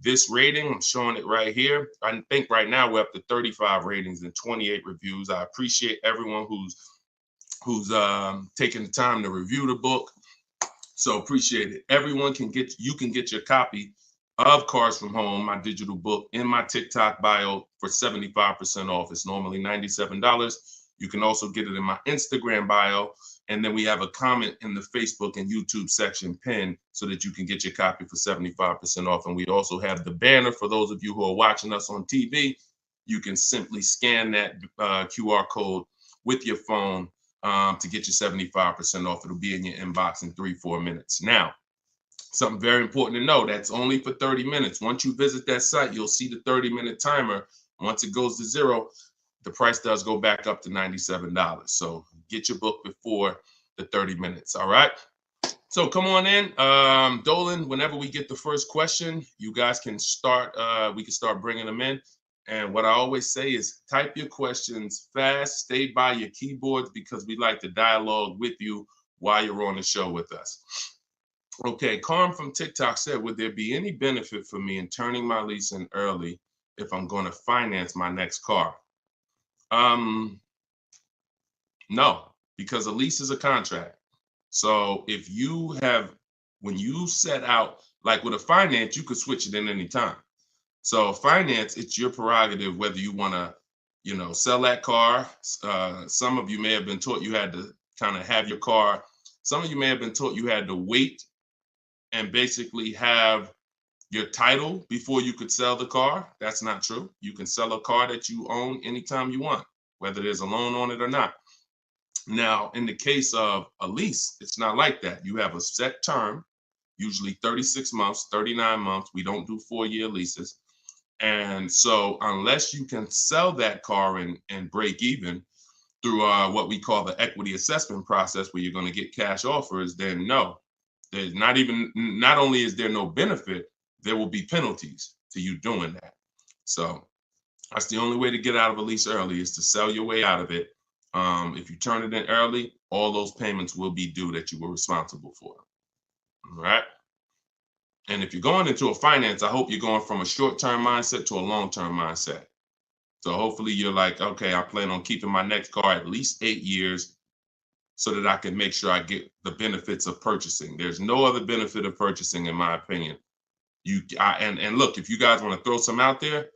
this rating. I'm showing it right here. I think right now we're up to 35 ratings and 28 reviews. I appreciate everyone who's taking the time to review the book. So appreciate it. Everyone can get your copy of Cars from Home, my digital book, in my TikTok bio for 75% off. It's normally $97. You can also get it in my Instagram bio. And then we have a comment in the Facebook and YouTube section pinned so that you can get your copy for 75% off. And we also have the banner for those of you who are watching us on TV. You can simply scan that QR code with your phone to get your 75% off. It'll be in your inbox in 3-4 minutes. Now, something very important to know, that's only for 30 minutes. Once you visit that site, you'll see the 30-minute timer. Once it goes to 0, the price does go back up to $97. So get your book before the 30 minutes. All right. So come on in. Dolan, whenever we get the first question, you guys can start. We can start bringing them in. And what I always say is type your questions fast, stay by your keyboards, because we like to dialogue with you while you're on the show with us. Okay, Carm from TikTok said, would there be any benefit for me in turning my lease in early if I'm going to finance my next car? No, because a lease is a contract. So if when you set out, like with a finance, you could switch it in any time. So finance, it's your prerogative whether you want to, sell that car. Some of you may have been taught you had to kind of have your car. Some of you may have been taught you had to wait and basically have your title before you could sell the car. That's not true. You can sell a car that you own anytime you want, whether there's a loan on it or not. Now, in the case of a lease, it's not like that. You have a set term, usually 36 months, 39 months. We don't do 4-year leases. And so unless you can sell that car and break even through what we call the equity assessment process, where you're going to get cash offers, then no, there's not only is there no benefit, there will be penalties to you doing that. So that's the only way to get out of a lease early, is to sell your way out of it. If you turn it in early, all those payments will be due that you were responsible for. All right. And if you're going into a finance, I hope you're going from a short-term mindset to a long-term mindset. So hopefully you're like, okay, I plan on keeping my next car at least 8 years so that I can make sure I get the benefits of purchasing. There's no other benefit of purchasing, in my opinion. And look, if you guys want to throw some out there,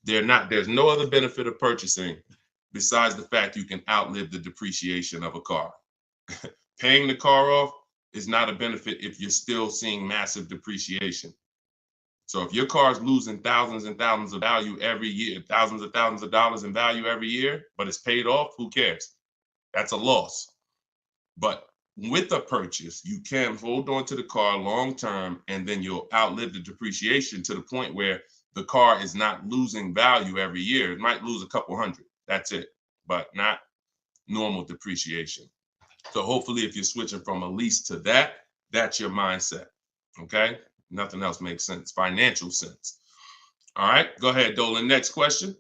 there's no other benefit of purchasing besides the fact you can outlive the depreciation of a car. Paying the car off is not a benefit if you're still seeing massive depreciation. So if your car is losing thousands and thousands of value every year, thousands of dollars in value every year, but it's paid off, who cares? That's a loss. But with a purchase, you can hold on to the car long term, and then you'll outlive the depreciation to the point where the car is not losing value every year. It might lose a couple hundred. That's it, but not normal depreciation. So hopefully if you're switching from a lease to that, that's your mindset. Okay? Nothing else makes sense. Financial sense. All right, go ahead, Dolan. Next question.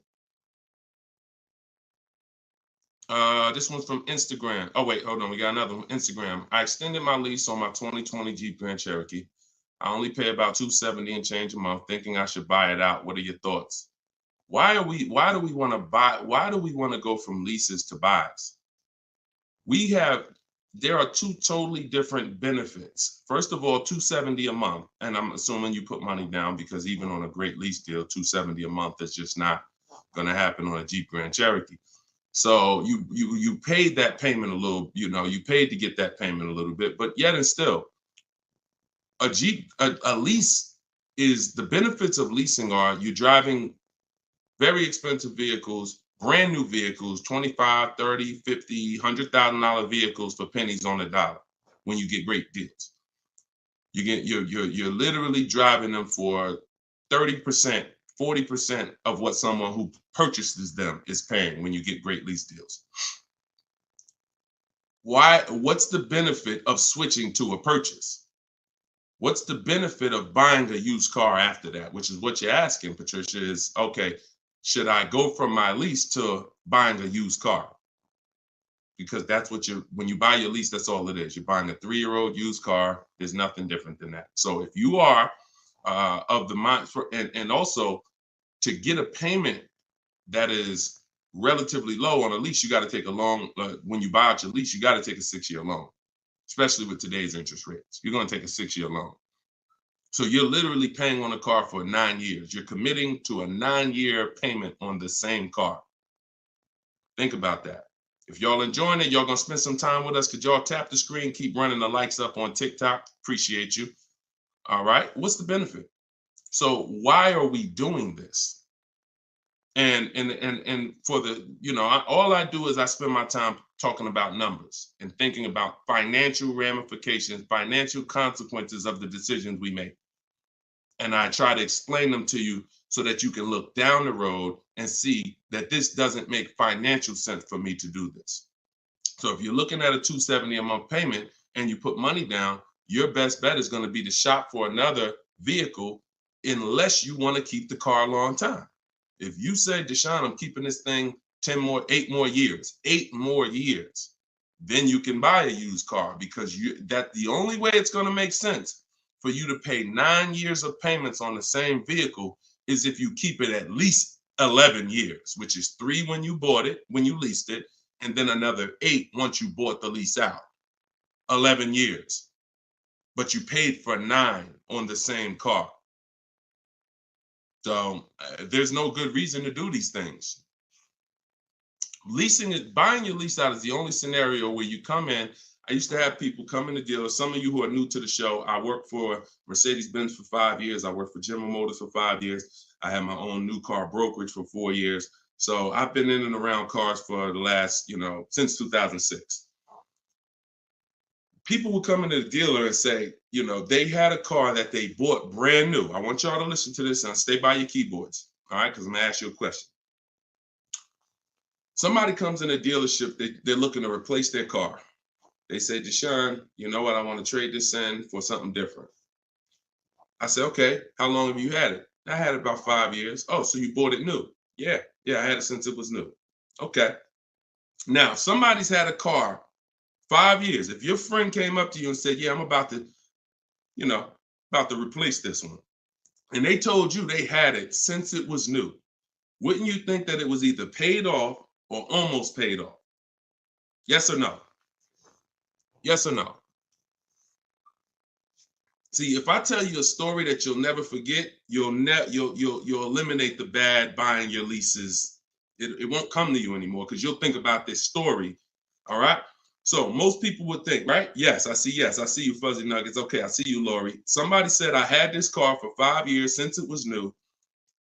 This one's from Instagram. Oh, wait, hold on. We got another one. Instagram. I extended my lease on my 2020 Jeep Grand Cherokee. I only pay about $270 and change a month, thinking I should buy it out. What are your thoughts? Why do we want to buy? Why do we want to go from leases to buys? There are two totally different benefits. First of all, $270 a month, and I'm assuming you put money down because even on a great lease deal, $270 a month is just not going to happen on a Jeep Grand Cherokee. So you paid that payment a little, you paid to get that payment a little bit, but yet and still, a lease is, the benefits of leasing are you're driving very expensive vehicles, brand new vehicles, $25,000, $30,000, $50,000, $100,000 vehicles for pennies on the dollar when you get great deals. You're literally driving them for 30%, 40% of what someone who purchases them is paying when you get great lease deals. What's the benefit of switching to a purchase? What's the benefit of buying a used car after that? Which is what you're asking, Patricia, is, okay, should I go from my lease to buying a used car? Because that's what when you buy your lease, that's all it is. You're buying a 3-year-old used car. There's nothing different than that. So if you are of the mind, and also to get a payment that is relatively low on a lease, you got to take a long, when you buy out your lease, you got to take a 6-year loan, especially with today's interest rates. You're going to take a 6-year loan. So you're literally paying on a car for 9 years. You're committing to a 9-year payment on the same car. Think about that. If y'all enjoying it, y'all gonna spend some time with us. Could y'all tap the screen, keep running the likes up on TikTok? Appreciate you. All right, what's the benefit? So why are we doing this? And for the, all I do is I spend my time talking about numbers and thinking about financial ramifications, financial consequences of the decisions we make. And I try to explain them to you so that you can look down the road and see that this doesn't make financial sense for me to do this. So if you're looking at a $270 a month payment and you put money down, your best bet is going to be to shop for another vehicle unless you want to keep the car a long time. If you say, Deshone, I'm keeping this thing 8 more years, then you can buy a used car, because that's the only way it's going to make sense for you to pay 9 years of payments on the same vehicle is if you keep it at least 11 years, which is 3 when you bought it, when you leased it, and then another 8 once you bought the lease out. 11 years. But you paid for 9 on the same car. So there's no good reason to do these things. Buying your lease out is the only scenario where you come in. I used to have people come in the dealer. Some of you who are new to the show, I worked for Mercedes-Benz for 5 years. I worked for General Motors for 5 years. I had my own new car brokerage for 4 years. So I've been in and around cars for the last, since 2006. People would come into the dealer and say, they had a car that they bought brand new. I want y'all to listen to this and stay by your keyboards, all right? Because I'm gonna ask you a question. Somebody comes in a dealership, they're looking to replace their car. They say, Deshone, you know what? I want to trade this in for something different. I said, okay, how long have you had it? I had it about 5 years. Oh, so you bought it new? Yeah, I had it since it was new. Okay. Now, somebody's had a car 5 years. If your friend came up to you and said, yeah, I'm about to replace this one, and they told you they had it since it was new, wouldn't you think that it was either paid off or almost paid off? Yes or no? Yes or no? See, if I tell you a story that you'll never forget, you'll eliminate the bad buying your leases. It won't come to you anymore because you'll think about this story. All right. So most people would think, right? Yes, I see you, Fuzzy Nuggets. Okay, I see you, Lori. Somebody said I had this car for 5 years since it was new.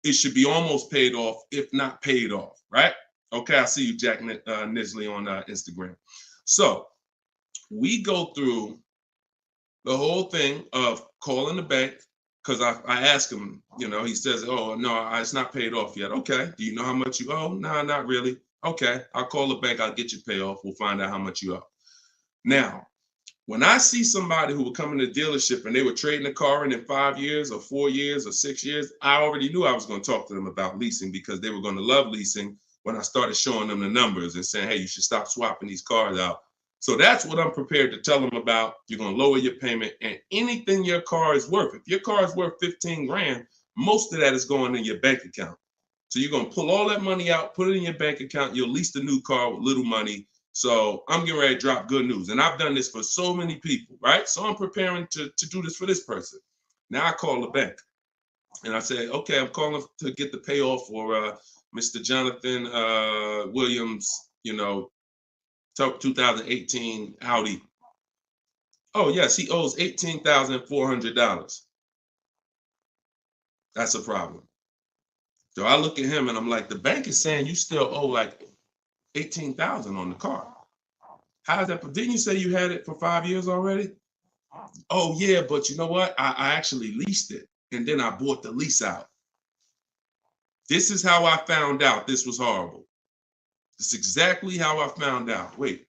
It should be almost paid off, if not paid off, right? Okay, I see you, Jack Nisley on Instagram. So we go through the whole thing of calling the bank, because I ask him, he says, oh, no, it's not paid off yet. Okay, do you know how much you owe? No, not really. Okay, I'll call the bank. I'll get you pay off. We'll find out how much you owe. Now, when I see somebody who would come in the dealership and they were trading a car in 5 years or 4 years or 6 years, I already knew I was going to talk to them about leasing, because they were going to love leasing when I started showing them the numbers and saying, hey, you should stop swapping these cars out. So that's what I'm prepared to tell them about. You're going to lower your payment, and anything your car is worth. If your car is worth 15 grand, most of that is going in your bank account. So you're going to pull all that money out, put it in your bank account. You'll lease the new car with little money. So I'm getting ready to drop good news. And I've done this for so many people, right? So I'm preparing to do this for this person. Now I call the bank and I say, okay, I'm calling to get the payoff for Mr. Jonathan Williams, 2018 Audi. Oh, yes, he owes $18,400. That's a problem. So I look at him and I'm like, the bank is saying you still owe like $18,000 on the car. How is that? Didn't you say you had it for 5 years already? Oh yeah, but you know what? I actually leased it and then I bought the lease out. This is how I found out this was horrible. This is exactly how I found out. Wait,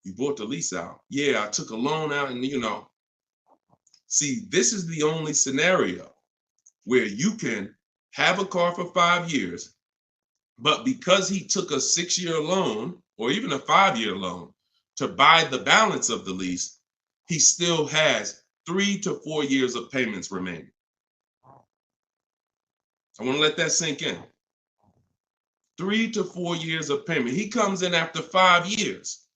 you bought the lease out? Yeah, I took a loan out and see, this is the only scenario where you can have a car for 5 years, but because he took a 6-year loan or even a 5-year loan to buy the balance of the lease, he still has 3 to 4 years of payments remaining. I want to let that sink in. 3 to 4 years of payment. He comes in after 5 years.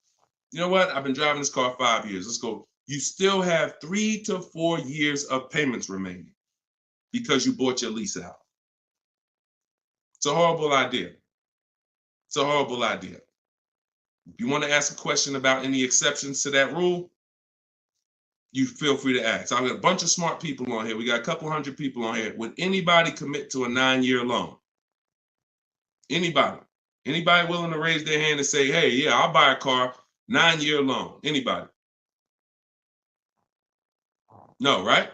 You know what? I've been driving this car 5 years. Let's go. You still have 3 to 4 years of payments remaining because you bought your lease out. It's a horrible idea. It's a horrible idea. If you want to ask a question about any exceptions to that rule, you feel free to ask. I've got a bunch of smart people on here. We got a couple hundred people on here. Would anybody commit to a 9-year loan? Anybody? Anybody willing to raise their hand and say, hey, yeah, I'll buy a car, 9-year loan? Anybody? No, right?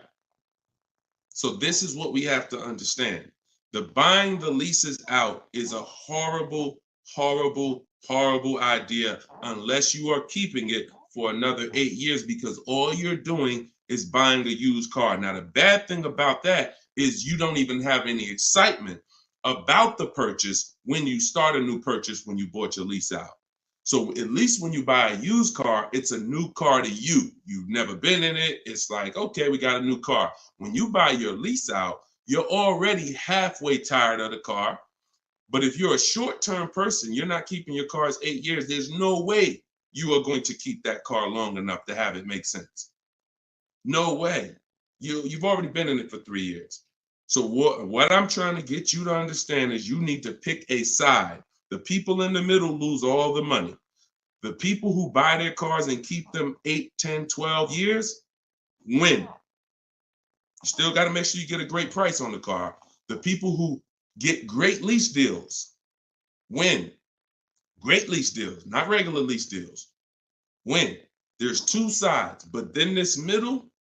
So this is what we have to understand. The buying the leases out is a horrible, horrible, horrible idea unless you are keeping it for another 8 years, because all you're doing is buying a used car. Now, the bad thing about that is you don't even have any excitement about the purchase when you start a new purchase when you bought your lease out. So at least when you buy a used car, it's a new car to you. You've never been in it. It's like, okay, we got a new car. When you buy your lease out, you're already halfway tired of the car. But if you're a short-term person, you're not keeping your cars 8 years, there's no way you are going to keep that car long enough to have it make sense. No way. You've already been in it for 3 years. So what I'm trying to get you to understand is you need to pick a side. The people in the middle lose all the money. The people who buy their cars and keep them 8, 10, 12 years win. You still got to make sure you get a great price on the car. The people who get great lease deals win. Great lease deals, not regular lease deals. Win. There's two sides, but then this middle,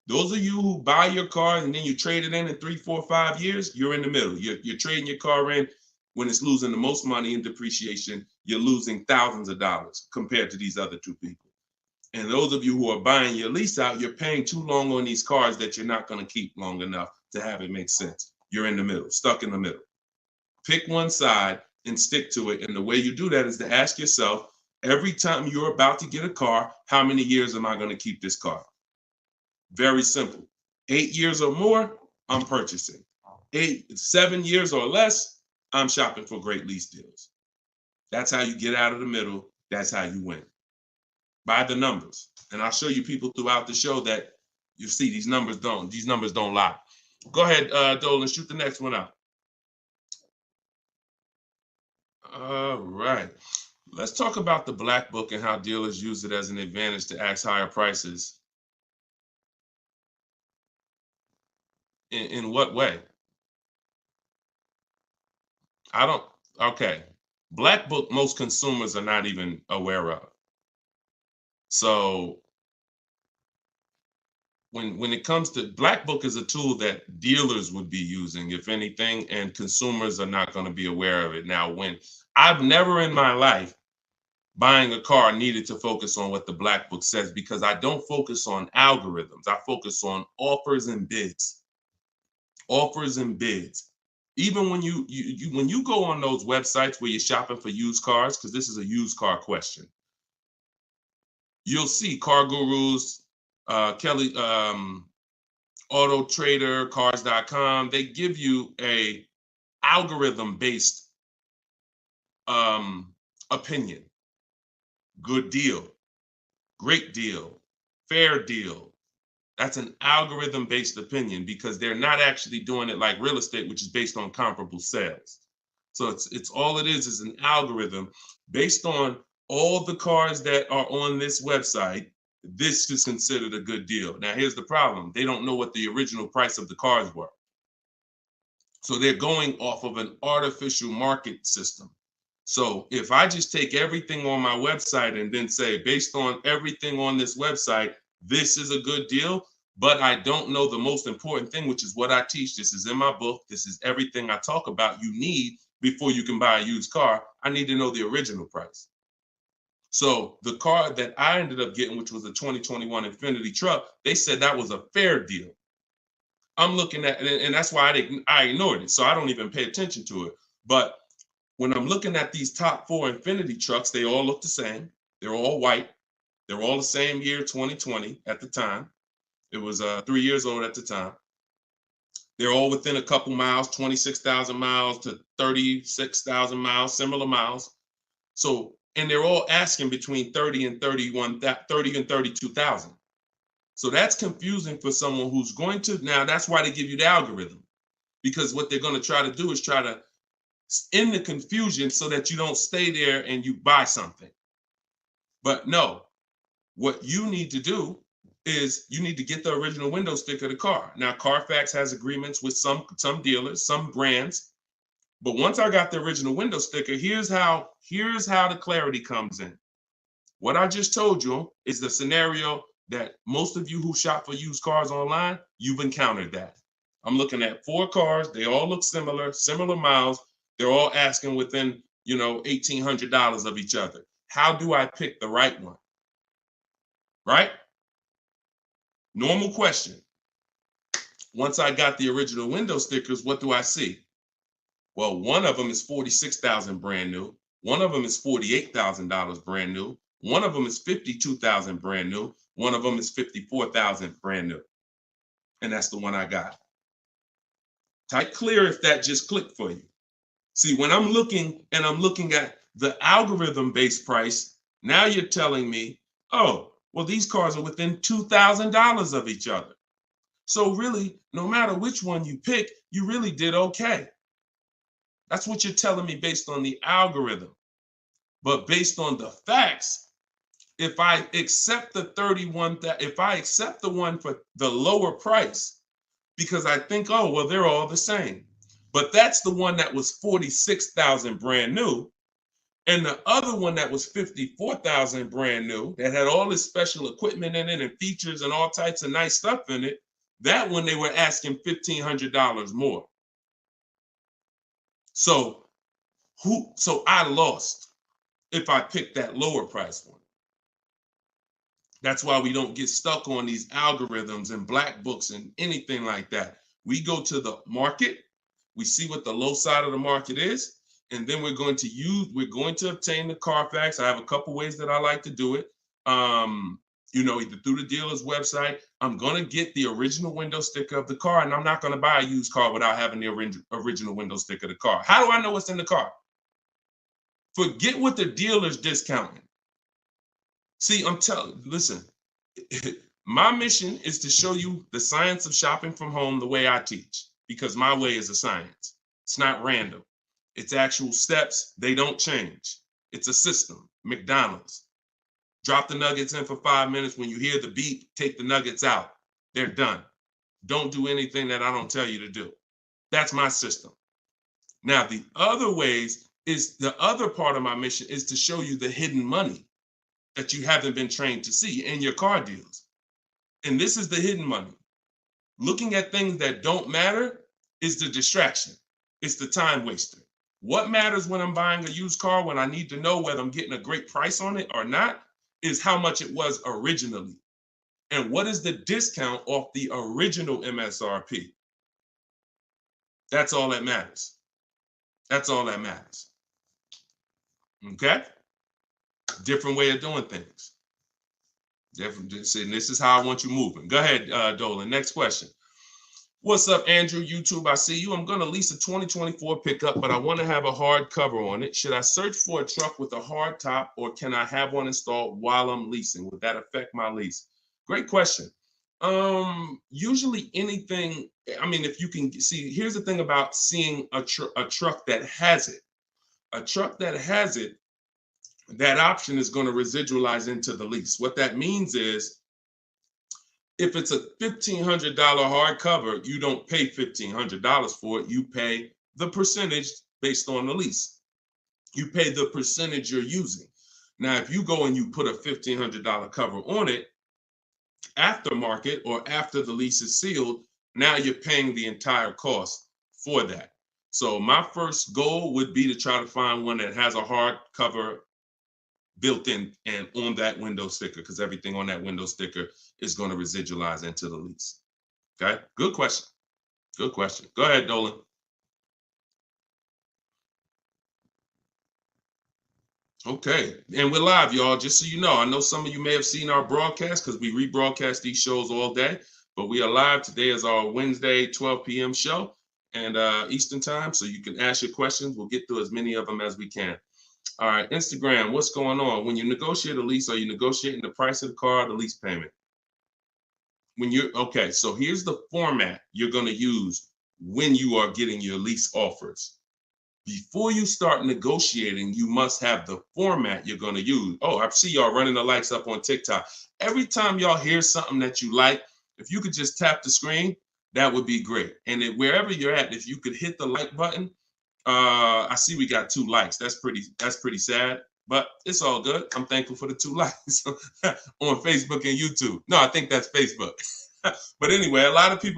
those of you who buy your car and then you trade it in 3, 4, 5 years, you're in the middle. You're trading your car in when it's losing the most money in depreciation. You're losing thousands of dollars compared to these other two people. And those of you who are buying your lease out, you're paying too long on these cars that you're not going to keep long enough to have it make sense. You're in the middle, stuck in the middle. Pick one side and stick to it. And the way you do that is to ask yourself, every time you're about to get a car, how many years am I going to keep this car? Very simple. 8 years or more, I'm purchasing. 7 years or less, I'm shopping for great lease deals. That's how you get out of the middle. That's how you win. By the numbers. And I'll show you people throughout the show that you see these numbers don't lie. Go ahead, Dolan, shoot the next one out. All right. Let's talk about the black book and how dealers use it as an advantage to ask higher prices. In what way? Okay. Black book, most consumers are not even aware of. So when it comes to black book is a tool that dealers would be using, if anything, and consumers are not going to be aware of it. Now, when I've never in my life buying a car needed to focus on what the black book says, because I don't focus on algorithms. I focus on offers and bids. Offers and bids. Even when when you go on those websites where you're shopping for used cars, because this is a used car question, you'll see Car Gurus, Kelly, Auto Trader, Cars.com. They give you a algorithm-based opinion. Good deal, great deal, fair deal. That's an algorithm-based opinion because they're not actually doing it like real estate, which is based on comparable sales. So it's all it is an algorithm based on all the cars that are on this website. This is considered a good deal. Now, here's the problem. They don't know what the original price of the cars were. So they're going off of an artificial market system. So if I just take everything on my website and then say, based on everything on this website, this is a good deal, but I don't know the most important thing, which is what I teach. This is in my book. This is everything I talk about you need before you can buy a used car. I need to know the original price. So the car that I ended up getting, which was a 2021 Infiniti truck, they said that was a fair deal. I'm looking at it, and that's why I ignored it. So I don't even pay attention to it. But when I'm looking at these top 4 Infiniti trucks, they all look the same. They're all white. They're all the same year, 2020 at the time. It was 3 years old at the time. They're all within a couple miles, 26,000 miles to 36,000 miles, similar miles. So, and they're all asking between 30 and 32,000. So that's confusing for someone who's going to, now that's why they give you the algorithm, because what they're going to try to do is try to end the confusion so that you don't stay there and you buy something. But no, what you need to do is you need to get the original window sticker of the car. Now, Carfax has agreements with some dealers, some brands. But once I got the original window sticker, here's how the clarity comes in. What I just told you is the scenario that most of you who shop for used cars online, you've encountered that. I'm looking at 4 cars. They all look similar miles. They're all asking within, $1,800 of each other. How do I pick the right one? Right? Normal question. Once I got the original window stickers, what do I see? Well, one of them is $46,000 brand new. One of them is $48,000 brand new. One of them is $52,000 brand new. One of them is $54,000 brand new. And that's the one I got. Type clear if that just clicked for you. See, when I'm looking at the algorithm-based price, now you're telling me, oh, well, these cars are within $2,000 of each other. So really, no matter which one you pick, you really did okay. That's what you're telling me based on the algorithm. But based on the facts, if I accept the one for the lower price, because I think, oh, well, they're all the same. But that's the one that was $46,000 brand new. And the other one that was $54,000 brand new, that had all this special equipment in it and features and all types of nice stuff in it, that one they were asking $1,500 more. So I lost if I picked that lower price one. That's why we don't get stuck on these algorithms and black books and anything like that. We go to the market, we see what the low side of the market is, and then we're going to obtain the Carfax. I have a couple ways that I like to do it. Either through the dealer's website. I'm going to get the original window sticker of the car, and I'm not going to buy a used car without having the original window sticker of the car. How do I know what's in the car? Forget what the dealer's discounting. See, listen, my mission is to show you the science of shopping from home the way I teach, because my way is a science. It's not random. It's actual steps. They don't change. It's a system. McDonald's. Drop the nuggets in for 5 minutes. When you hear the beep, take the nuggets out. They're done. Don't do anything that I don't tell you to do. That's my system. Now, the other ways is the other part of my mission is to show you the hidden money that you haven't been trained to see in your car deals. And this is the hidden money. Looking at things that don't matter is the distraction. It's the time waster. What matters when I'm buying a used car, when I need to know whether I'm getting a great price on it or not, is how much it was originally. And what is the discount off the original MSRP? That's all that matters. That's all that matters. Okay? Different way of doing things. Different. And this is how I want you moving. Go ahead, Dolan. Next question. What's up, Andrew? YouTube, I see you. I'm going to lease a 2024 pickup, but I want to have a hard cover on it. Should I search for a truck with a hard top, or can I have one installed while I'm leasing? Would that affect my lease? Great question. Usually anything, I mean, if you can see, here's the thing about seeing a truck that has it. A truck that has it, that option is going to residualize into the lease. What that means is, if it's a $1,500 hardcover, you don't pay $1,500 for it. You pay the percentage based on the lease. You pay the percentage you're using. Now, if you go and you put a $1,500 cover on it, aftermarket or after the lease is sealed, now you're paying the entire cost for that. So my first goal would be to try to find one that has a hard cover built in and on that window sticker, because everything on that window sticker is going to residualize into the lease. Okay, good question. Good question. Go ahead, Dolan. Okay, and we're live, y'all. Just so you know, I know some of you may have seen our broadcast because we rebroadcast these shows all day, but we are live. Today is our Wednesday 12 p.m. show and Eastern time, so you can ask your questions. We'll get through as many of them as we can. All right, Instagram, what's going on? When you negotiate a lease, are you negotiating the price of the car or the lease payment? Okay, so here's the format you're going to use when you are getting your lease offers. Before you start negotiating, you must have the format you're going to use. Oh, I see y'all running the likes up on TikTok. Every time y'all hear something that you like, if you could just tap the screen, that would be great. And wherever you're at, if you could hit the like button, I see we got 2 likes. That's pretty sad, but it's all good. I'm thankful for the 2 likes on Facebook and YouTube. No, I think that's Facebook. But anyway, a lot of you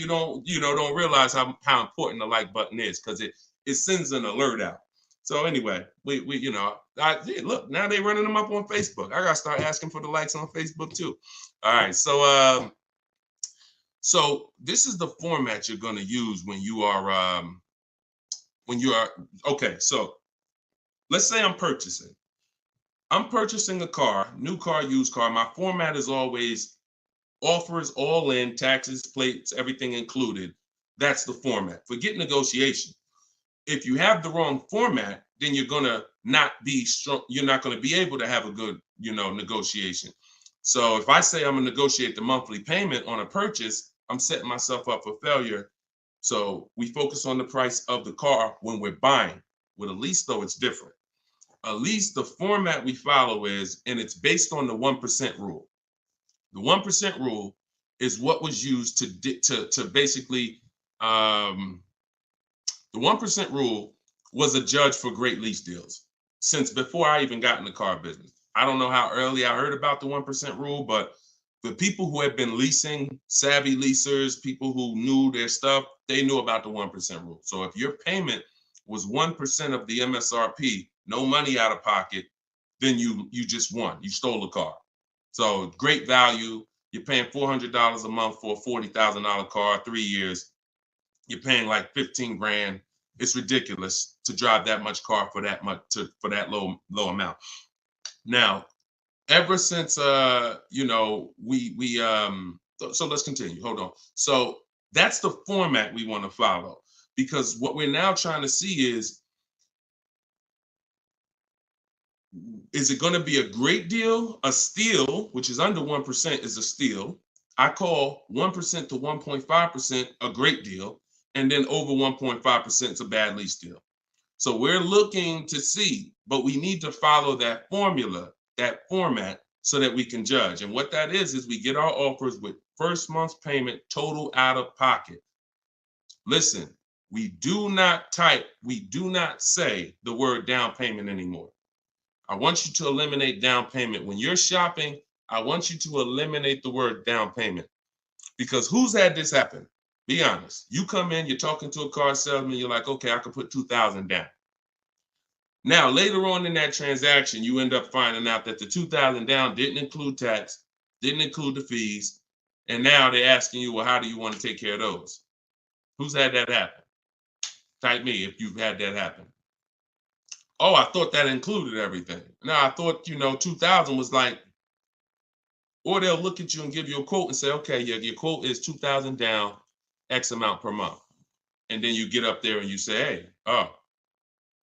don't realize how important the like button is, because it sends an alert out. So anyway, we look, now they're running them up on Facebook. I gotta start asking for the likes on Facebook too. All right, so this is the format you're gonna use when you are okay. So let's say I'm purchasing a car, new car, used car. My format is always offers all in, taxes, plates, everything included. That's the format. Forget negotiation. If you have the wrong format, then you're gonna not be strong. You're not gonna be able to have a good, negotiation. So if I say I'm gonna negotiate the monthly payment on a purchase, I'm setting myself up for failure. So we focus on the price of the car when we're buying. With a lease, though, it's different. A lease, the format we follow is, and it's based on the 1% rule. The 1% rule is what was used to basically, the 1% rule was a judge for great lease deals since before I even got in the car business. I don't know how early I heard about the 1% rule, but the people who had been leasing, savvy leasers, people who knew their stuff, they knew about the 1% rule. So if your payment was 1% of the MSRP, no money out of pocket, then you just won. You stole a car. So great value. You're paying $400 a month for a $40,000 car, 3 years. You're paying like 15 grand. It's ridiculous to drive that much car for that low amount. Now, ever since so let's continue. Hold on. So that's the format we want to follow, because what we're now trying to see is it going to be a great deal? A steal, which is under 1%, is a steal. I call 1% to 1.5% a great deal, and then over 1.5% is a bad lease deal. So we're looking to see but we need to follow that formula, that format, so that we can judge. And what that is we get our offers with first month's payment total out of pocket. Listen, we do not say the word down payment anymore. I want you to eliminate down payment. When you're shopping, I want you to eliminate the word down payment. Because who's had this happen? Be honest. You come in, you're talking to a car salesman, you're like, okay, I can put $2,000 down. Now, later on in that transaction, you end up finding out that the $2,000 down didn't include tax, didn't include the fees, and now they're asking you, well, how do you want to take care of those? Who's had that happen? Type me if you've had that happen. Oh, I thought that included everything. No, I thought, 2,000 was like, or they'll look at you and give you a quote and say, okay, yeah, your quote is 2,000 down, X amount per month. And then you get up there and you say, hey,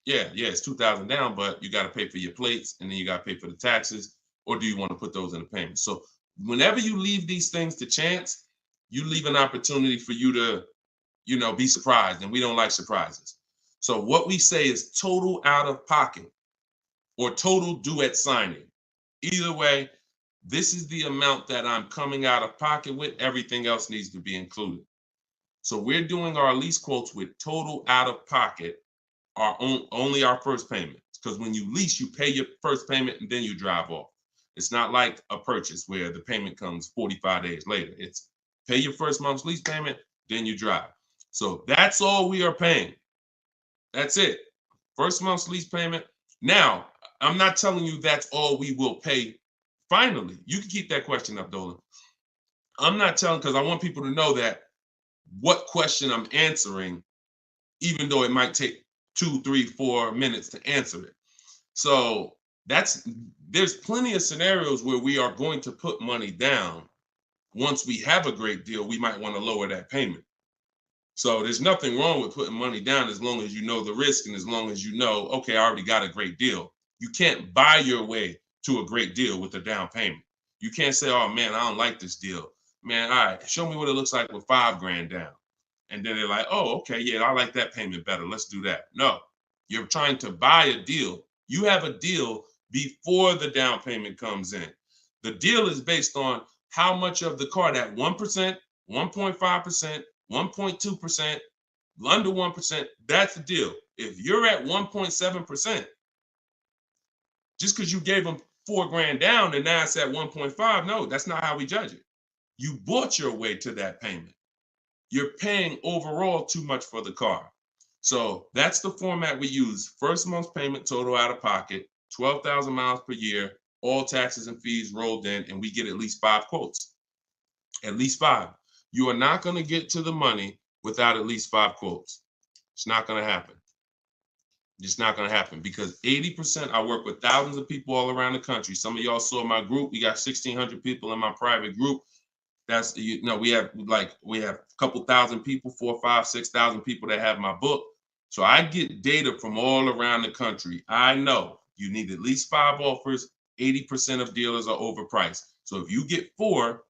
yeah, it's 2,000 down, but you got to pay for your plates and then you got to pay for the taxes, or do you want to put those in the payment? So whenever you leave these things to chance, you leave an opportunity for you to, be surprised, and we don't like surprises. So what we say is total out of pocket or total due at signing. Either way, this is the amount that I'm coming out of pocket with. Everything else needs to be included. So we're doing our lease quotes with total out of pocket, only our first payment. Because when you lease, you pay your first payment and then you drive off. It's not like a purchase where the payment comes 45 days later. It's pay your first month's lease payment, then you drive. So that's all we are paying. That's it. First month's lease payment. Now, I'm not telling you that's all we will pay finally. You can keep that question up, Dolan. I'm not telling, because I want people to know that what question I'm answering, even though it might take 2, 3, 4 minutes to answer it. So there's plenty of scenarios where we are going to put money down. Once we have a great deal, we might want to lower that payment. So there's nothing wrong with putting money down as long as you know the risk and as long as you know, okay, I already got a great deal. You can't buy your way to a great deal with a down payment. You can't say, oh man, I don't like this deal. Man, all right, show me what it looks like with $5,000 down. And then they're like, oh, okay, yeah, I like that payment better. Let's do that. No, you're trying to buy a deal. You have a deal before the down payment comes in. The deal is based on how much of the car, that 1%, 1.5%, 1.2%, under 1%, that's the deal. If you're at 1.7%, just because you gave them $4,000 down and now it's at 1.5, no, that's not how we judge it. You bought your way to that payment. You're paying overall too much for the car. So that's the format we use. First month's payment total out of pocket, 12,000 miles per year, all taxes and fees rolled in, and we get at least 5 quotes. At least 5. You are not going to get to the money without at least 5 quotes. It's not going to happen. It's not going to happen because 80%, I work with thousands of people all around the country. Some of y'all saw my group. We got 1,600 people in my private group. That's, we have a couple thousand people, 4,000, 5,000, 6,000 people that have my book. So I get data from all around the country. I know you need at least 5 offers. 80% of dealers are overpriced. So if you get 4,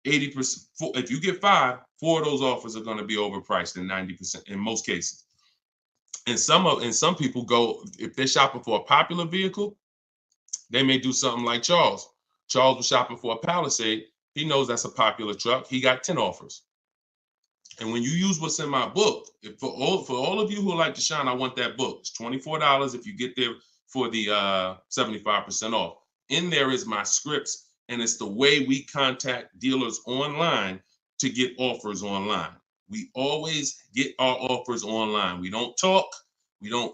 80%, if you get 5, 4 of those offers are going to be overpriced in 90% in most cases. And some people go, if they're shopping for a popular vehicle, they may do something like Charles. Charles was shopping for a Palisade. He knows that's a popular truck. He got 10 offers. And when you use what's in my book, for all of you who like Deshone, I want that book. It's $24 if you get there for the 75% off. In there is my scripts, and it's the way we contact dealers online to get offers online. We always get our offers online. We don't talk.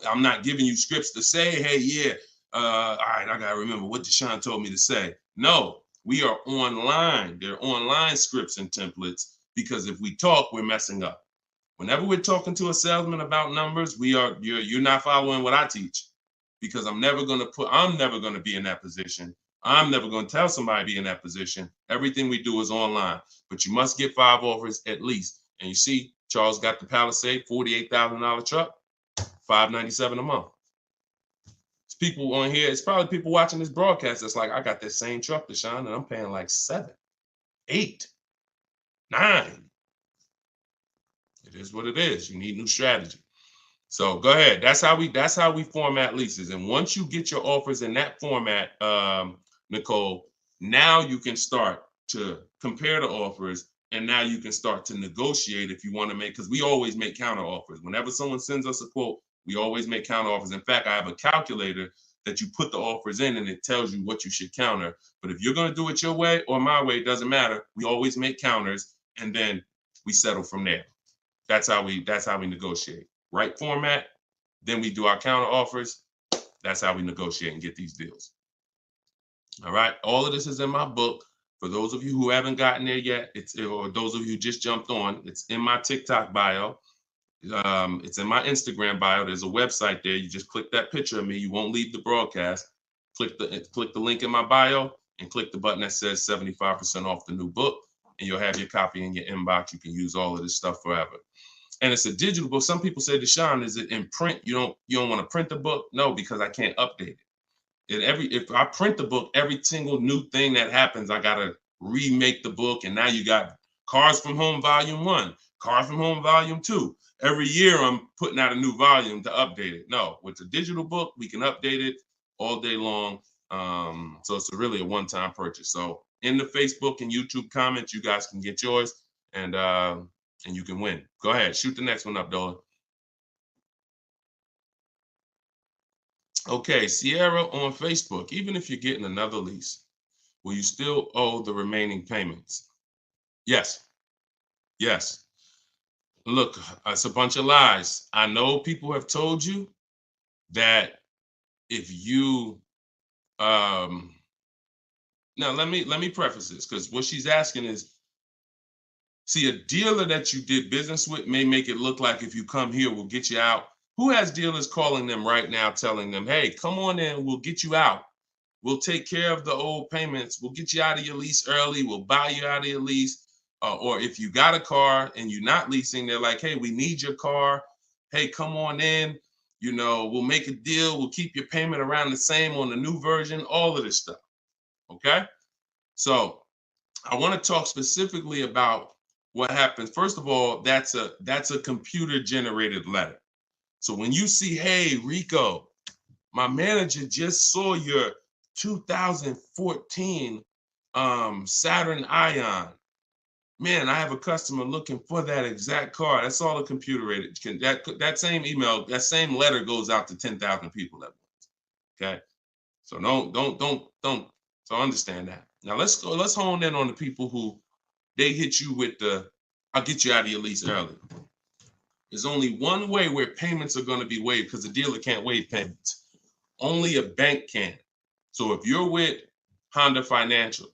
I'm not giving you scripts to say, hey, yeah, all right, I got to remember what Deshone told me to say. No, we are online. They're online scripts and templates, because if we talk, we're messing up. Whenever we're talking to a salesman about numbers, you're not following what I teach, because I'm never going to be in that position. I'm never going to tell somebody to be in that position. Everything we do is online, but you must get 5 offers at least. And you see, Charles got the Palisade, $48,000 truck, $597 a month. It's people on here. It's probably people watching this broadcast that's like, I got that same truck, Deshone, and I'm paying like 7, 8, 9. It is what it is. You need new strategy. So go ahead. That's how we format leases. And once you get your offers in that format, Nicole, now you can start to compare the offers, and now you can start to negotiate if you want to make, because we always make counter offers. Whenever someone sends us a quote, we always make counter offers. In fact, I have a calculator that you put the offers in and it tells you what you should counter. But if you're going to do it your way or my way, it doesn't matter. We always make counters and then we settle from there. That's how we negotiate. Right format, then we do our counter offers. That's how we negotiate and get these deals. All right. All of this is in my book. For those of you who haven't gotten there yet, or those of you who just jumped on, it's in my TikTok bio. It's in my Instagram bio. There's a website there. You just click that picture of me. You won't leave the broadcast. Click the link in my bio and click the button that says 75% off the new book, and you'll have your copy in your inbox. You can use all of this stuff forever. And it's a digital book. Some people say, Deshone, is it in print? You don't want to print the book? No, because I can't update it. If I print the book, every single new thing that happens, I gotta remake the book. And now you got Cars from Home Volume 1, Cars from Home Volume 2. Every year I'm putting out a new volume to update it. No, with the digital book, we can update it all day long. So it's really a one-time purchase. So in the Facebook and YouTube comments, you guys can get yours, and you can win. Go ahead, shoot the next one up, Dolan. Okay, Sierra on Facebook. Even if you're getting another lease, will you still owe the remaining payments? Yes. Yes. Look, it's a bunch of lies. I know people have told you that if you now let me preface this, because what she's asking is, see, a dealer that you did business with may make it look like if you come here, we'll get you out. Who has dealers calling them right now, telling them, hey, come on in, we'll get you out. We'll take care of the old payments. We'll get you out of your lease early. We'll buy you out of your lease. Or if you got a car and you're not leasing, they're like, hey, we need your car. Hey, come on in. We'll make a deal. We'll keep your payment around the same on the new version, all of this stuff. Okay? So I want to talk specifically about what happens. First of all, that's a computer generated letter. So when you see, hey, Rico, my manager just saw your 2014 Saturn Ion. Man, I have a customer looking for that exact car. That's all a computer rated. That same email, that same letter goes out to 10,000 people at once. Okay, so don't. So understand that. Now let's hone in on the people who they hit you with I'll get you out of your lease early. There's only one way where payments are going to be waived, because the dealer can't waive payments. Only a bank can. So if you're with Honda Financial,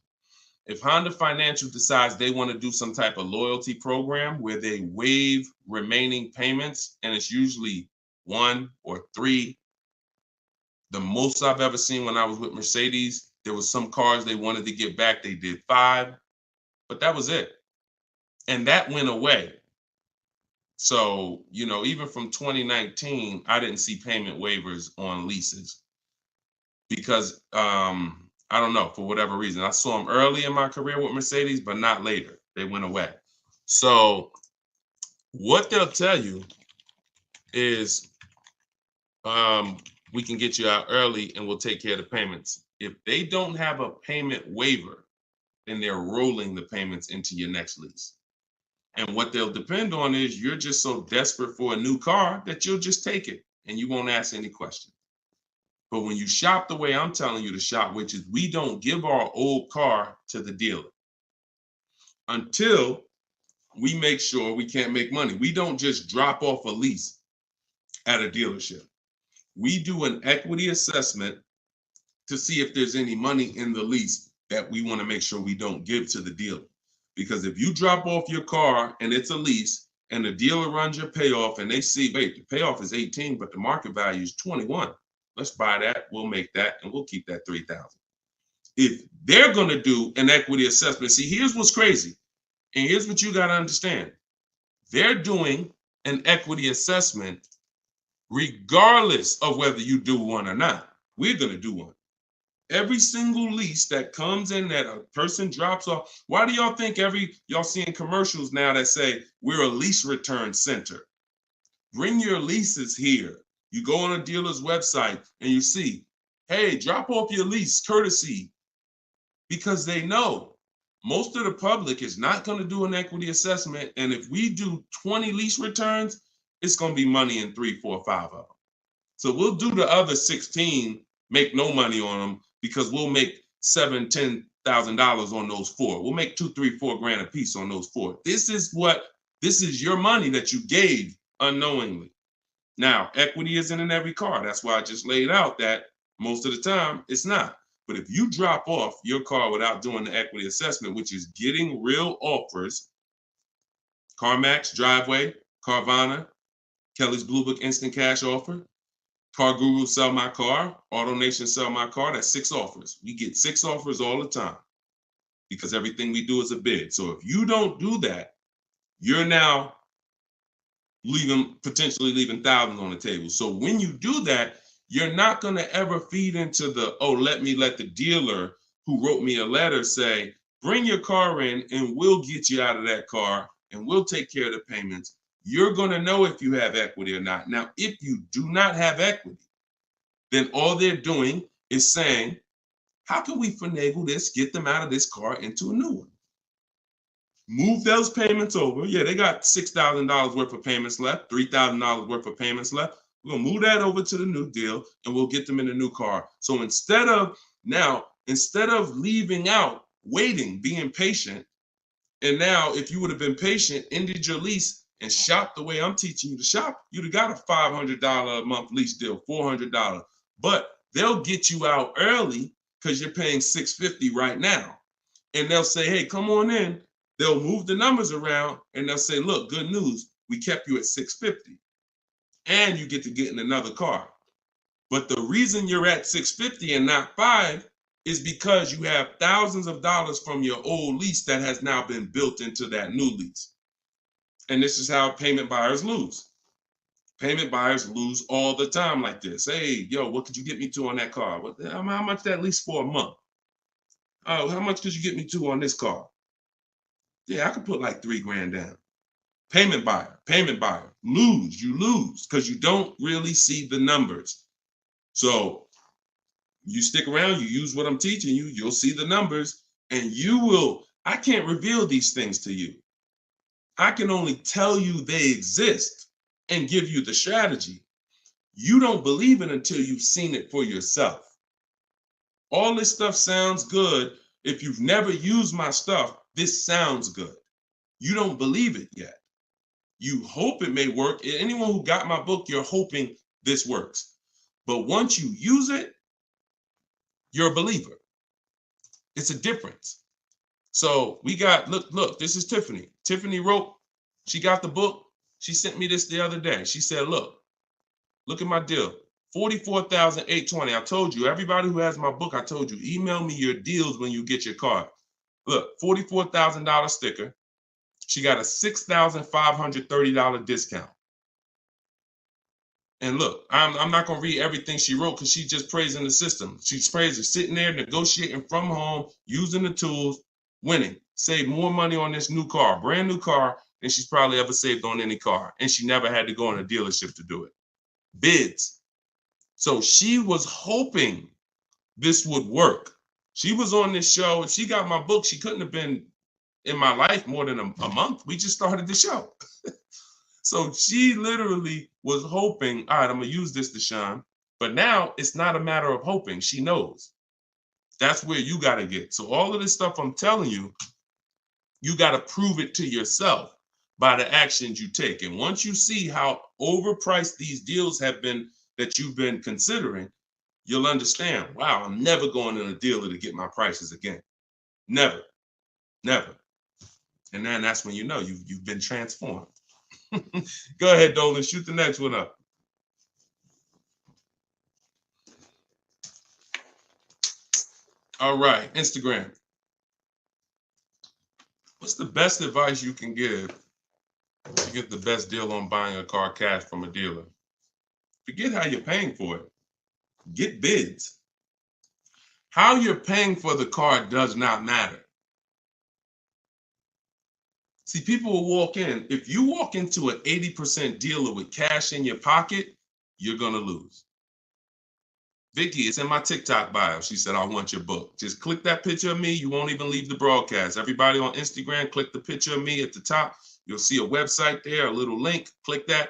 if Honda Financial decides they want to do some type of loyalty program where they waive remaining payments, and it's usually 1 or 3. The most I've ever seen when I was with Mercedes, there was some cars they wanted to get back. They did 5, but that was it. And that went away. So, even from 2019, I didn't see payment waivers on leases because I don't know, for whatever reason. I saw them early in my career with Mercedes, but not later. They went away. So what they'll tell you is we can get you out early and we'll take care of the payments. If they don't have a payment waiver, then they're rolling the payments into your next lease. And what they'll depend on is you're just so desperate for a new car that you'll just take it and you won't ask any questions. But when you shop the way I'm telling you to shop, which is we don't give our old car to the dealer until we make sure we can't make money. We don't just drop off a lease at a dealership. We do an equity assessment to see if there's any money in the lease that we want to make sure we don't give to the dealer. Because if you drop off your car and it's a lease and the dealer runs your payoff and they see, wait, the payoff is 18, but the market value is 21. Let's buy that. We'll make that and we'll keep that 3,000. If they're going to do an equity assessment, see, here's what's crazy. And here's what you got to understand. They're doing an equity assessment regardless of whether you do one or not. We're going to do one. Every single lease that comes in that a person drops off. Why do y'all think y'all seeing commercials now that say we're a lease return center? Bring your leases here. You go on a dealer's website and you see, hey, drop off your lease courtesy, because they know most of the public is not going to do an equity assessment. And if we do 20 lease returns, it's going to be money in 3, 4, 5 of them. So we'll do the other 16, make no money on them, because we'll make $7,000-$10,000 on those 4. We'll make 2, 3, 4 grand a piece on those 4. This is your money that you gave unknowingly. Now, equity isn't in every car. That's why I just laid out that most of the time it's not. But if you drop off your car without doing the equity assessment, which is getting real offers, CarMax, Driveway, Carvana, Kelly's Blue Book Instant Cash Offer, Car Guru Sell My Car, AutoNation Sell My Car, that's 6 offers. We get 6 offers all the time because everything we do is a bid. So if you don't do that, you're now potentially leaving thousands on the table. So when you do that, you're not going to ever feed into the, oh, let the dealer who wrote me a letter say, bring your car in and we'll get you out of that car and we'll take care of the payments. You're going to know if you have equity or not. Now, if you do not have equity, then all they're doing is saying, how can we finagle this, get them out of this car into a new one? Move those payments over. Yeah, they got $6,000 worth of payments left, $3,000 worth of payments left. We're going to move that over to the new deal and we'll get them in a new car. So instead of leaving out, waiting, being patient, and now if you would have been patient, ended your lease and shopped the way I'm teaching you to shop, you'd have got a $500 a month lease deal, $400. But they'll get you out early because you're paying $650 right now. And they'll say, hey, come on in. They'll move the numbers around and they'll say, look, good news, we kept you at $650 and you get to get in another car. But the reason you're at $650 and not $5 is because you have thousands of dollars from your old lease that has now been built into that new lease. And this is how payment buyers lose. Payment buyers lose all the time like this. Hey, yo, what could you get me to on that car? How much that lease for a month? Oh, how much could you get me to on this car? Yeah, I could put like 3 grand down. Payment buyer, you lose because you don't really see the numbers. So you stick around, you use what I'm teaching you, you'll see the numbers and I can't reveal these things to you. I can only tell you they exist and give you the strategy. You don't believe it until you've seen it for yourself. All this stuff sounds good. If you've never used my stuff, this sounds good. You don't believe it yet. You hope it may work. Anyone who got my book, you're hoping this works. But once you use it, you're a believer. It's a difference. So we got, look, this is Tiffany. Tiffany wrote, she got the book. She sent me this the other day. She said, look at my deal. $44,820. I told you, everybody who has my book, I told you, email me your deals when you get your card. Look, $44,000 sticker. She got a $6,530 discount. And look, I'm not going to read everything she wrote because she's just praising the system. She's praising sitting there, negotiating from home, using the tools, winning. Save more money on this new car, brand new car, than she's probably ever saved on any car. And she never had to go in a dealership to do it. Bids. So she was hoping this would work. She was on this show. If she got my book, she couldn't have been in my life more than a month. We just started the show. So she literally was hoping, all right, I'm going to use this, Deshone. But now it's not a matter of hoping. She knows. That's where you got to get. So all of this stuff I'm telling you, you got to prove it to yourself by the actions you take. And once you see how overpriced these deals have been that you've been considering, you'll understand, wow, I'm never going in a dealer to get my prices again. Never. And then that's when you know you've been transformed. Go ahead, Dolan, shoot the next one up. All right, Instagram. What's the best advice you can give to get the best deal on buying a car cash from a dealer? Forget how you're paying for it. Get bids. How you're paying for the car does not matter. See, people will walk in. If you walk into an 80% dealer with cash in your pocket, you're going to lose. Vicky, it's in my TikTok bio. She said, I want your book. Just click that picture of me. You won't even leave the broadcast. Everybody on Instagram, click the picture of me at the top. You'll see a website there, a little link. Click that.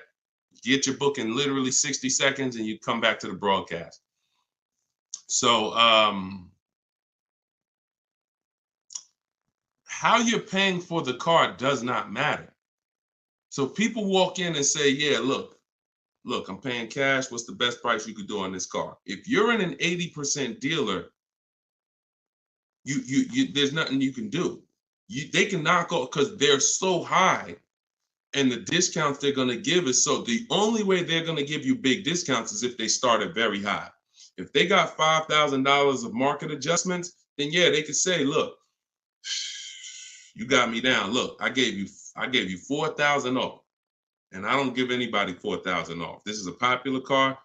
Get your book in literally 60 seconds and you come back to the broadcast. So how you're paying for the car does not matter. So people walk in and say, yeah, look, I'm paying cash. What's the best price you could do on this car? If you're in an 80% dealer, you there's nothing you can do. They can knock off because they're so high, and the discounts they're going to give is so. The only way they're going to give you big discounts is if they start at very high. If they got $5,000 of market adjustments, then yeah, they could say, look, you got me down. Look, I gave you 4,000 off, and I don't give anybody 4,000 off. This is a popular car.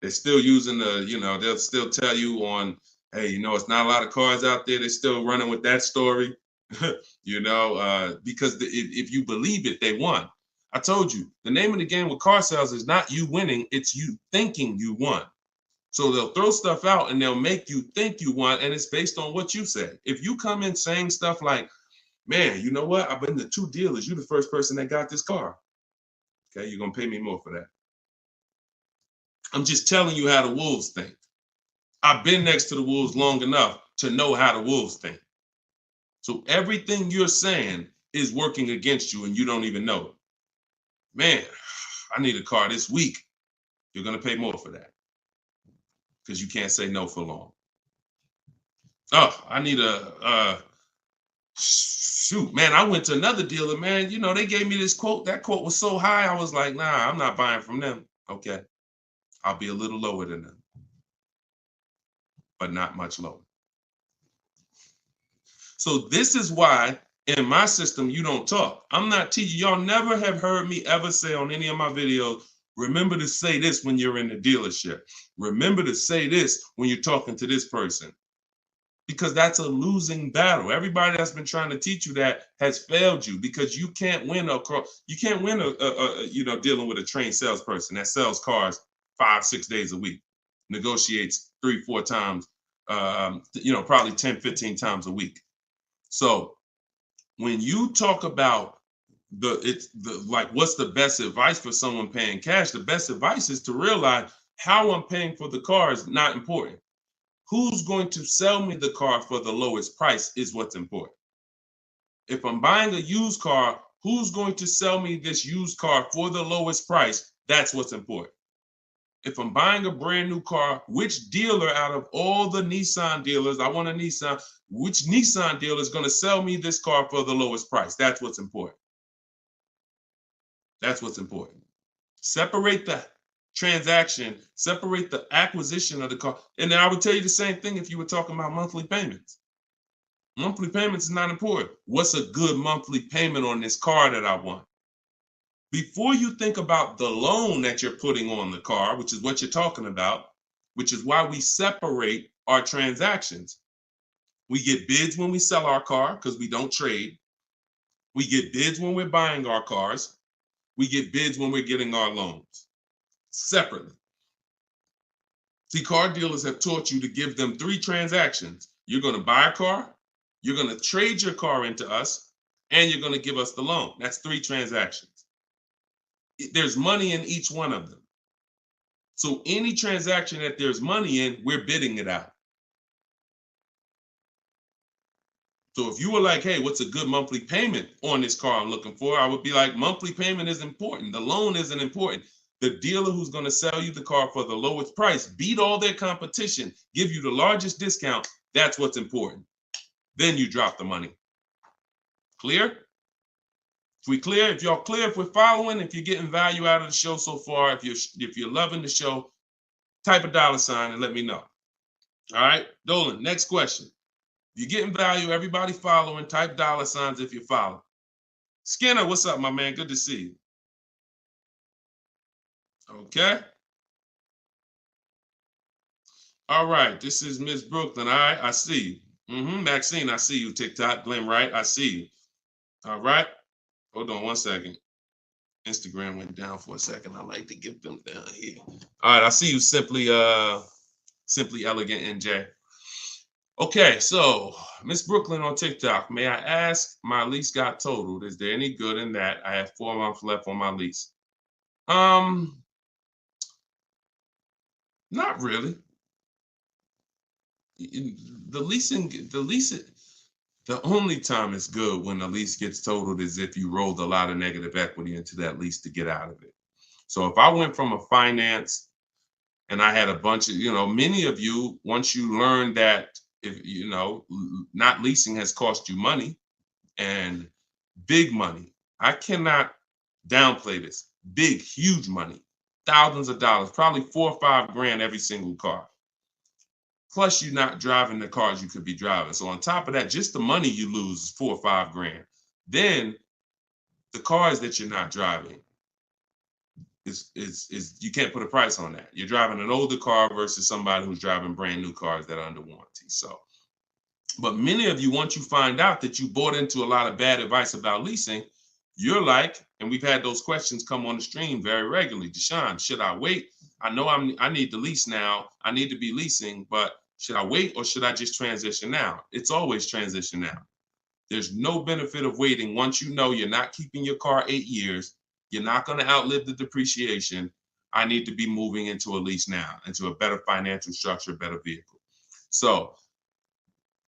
They're still using they'll still tell you on, hey, it's not a lot of cars out there. They're still running with that story, because if you believe it, they won. I told you, the name of the game with car sales is not you winning, it's you thinking you won. So they'll throw stuff out and they'll make you think you won, and it's based on what you say. If you come in saying stuff like, man, you know what? I've been to 2 dealers. You're the first person that got this car. Okay, you're going to pay me more for that. I'm just telling you how the wolves think. I've been next to the wolves long enough to know how the wolves think. So everything you're saying is working against you and you don't even know it. Man, I need a car this week. You're going to pay more for that because you can't say no for long. Oh, I need shoot, man, I went to another dealer, man. They gave me this quote. That quote was so high. I was like, nah, I'm not buying from them. Okay. I'll be a little lower than them, but not much lower. So this is why in my system, you don't talk. I'm not teaching. Y'all never have heard me ever say on any of my videos, remember to say this when you're in the dealership. Remember to say this when you're talking to this person. Because that's a losing battle. Everybody that's been trying to teach you that has failed you because you can't win dealing with a trained salesperson that sells cars 5-6 days a week, negotiates 3-4 times, probably 10-15 times a week. So when you talk about what's the best advice for someone paying cash, the best advice is to realize how I'm paying for the car is not important. Who's going to sell me the car for the lowest price is what's important. If I'm buying a used car, who's going to sell me this used car for the lowest price? That's what's important. If I'm buying a brand new car, which dealer out of all the Nissan dealers, I want a Nissan, which Nissan dealer is going to sell me this car for the lowest price? That's what's important. That's what's important. Separate the transaction, separate the acquisition of the car. And then I would tell you the same thing if you were talking about monthly payments. Monthly payments is not important. What's a good monthly payment on this car that I want? Before you think about the loan that you're putting on the car, which is what you're talking about, which is why we separate our transactions. We get bids when we sell our car because we don't trade. We get bids when we're buying our cars. We get bids when we're getting our loans separately. See, car dealers have taught you to give them 3 transactions. You're going to buy a car, you're going to trade your car into us, and you're going to give us the loan. That's 3 transactions. There's money in each one of them. So any transaction that there's money in, we're bidding it out. So if you were like, hey, what's a good monthly payment on this car I'm looking for? I would be like, monthly payment is important. The loan isn't important. The dealer who's going to sell you the car for the lowest price, beat all their competition, give you the largest discount. That's what's important. Then you drop the money. Clear? If we clear, if y'all clear, if we're following, if you're getting value out of the show so far, if you're loving the show, type a $ and let me know. All right, Dolan, next question. If you're getting value, everybody following, type $ if you're following. Skinner, what's up, my man? Good to see you. Okay. All right, this is Miss Brooklyn. All right, I see you. Maxine, I see you. TikTok, Glenn, right? I see you. All right. Hold on one second. Instagram went down for a second. I like to get them down here. All right, I see you, Simply Elegant NJ. Okay, so Miss Brooklyn on TikTok. May I ask, my lease got totaled. Is there any good in that? I have 4 months left on my lease. Not really. The only time it's good when the lease gets totaled is if you rolled a lot of negative equity into that lease to get out of it. So if I went from a finance and I had a bunch of, many of you, once you learn that, if not leasing has cost you money, and big money. I cannot downplay this. Big, huge money, thousands of dollars, probably $4 or $5 grand every single car. Plus, you're not driving the cars you could be driving. So on top of that, just the money you lose is $4 or $5 grand. Then the cars that you're not driving is you can't put a price on that. You're driving an older car versus somebody who's driving brand new cars that are under warranty. So, but many of you, once you find out that you bought into a lot of bad advice about leasing, you're like, and we've had those questions come on the stream very regularly. Deshone, should I wait? I know I need to lease now. I need to be leasing, but should I wait or should I just transition now? It's always transition now. There's no benefit of waiting. Once you know you're not keeping your car 8 years, you're not going to outlive the depreciation. I need to be moving into a lease now, into a better financial structure, better vehicle. So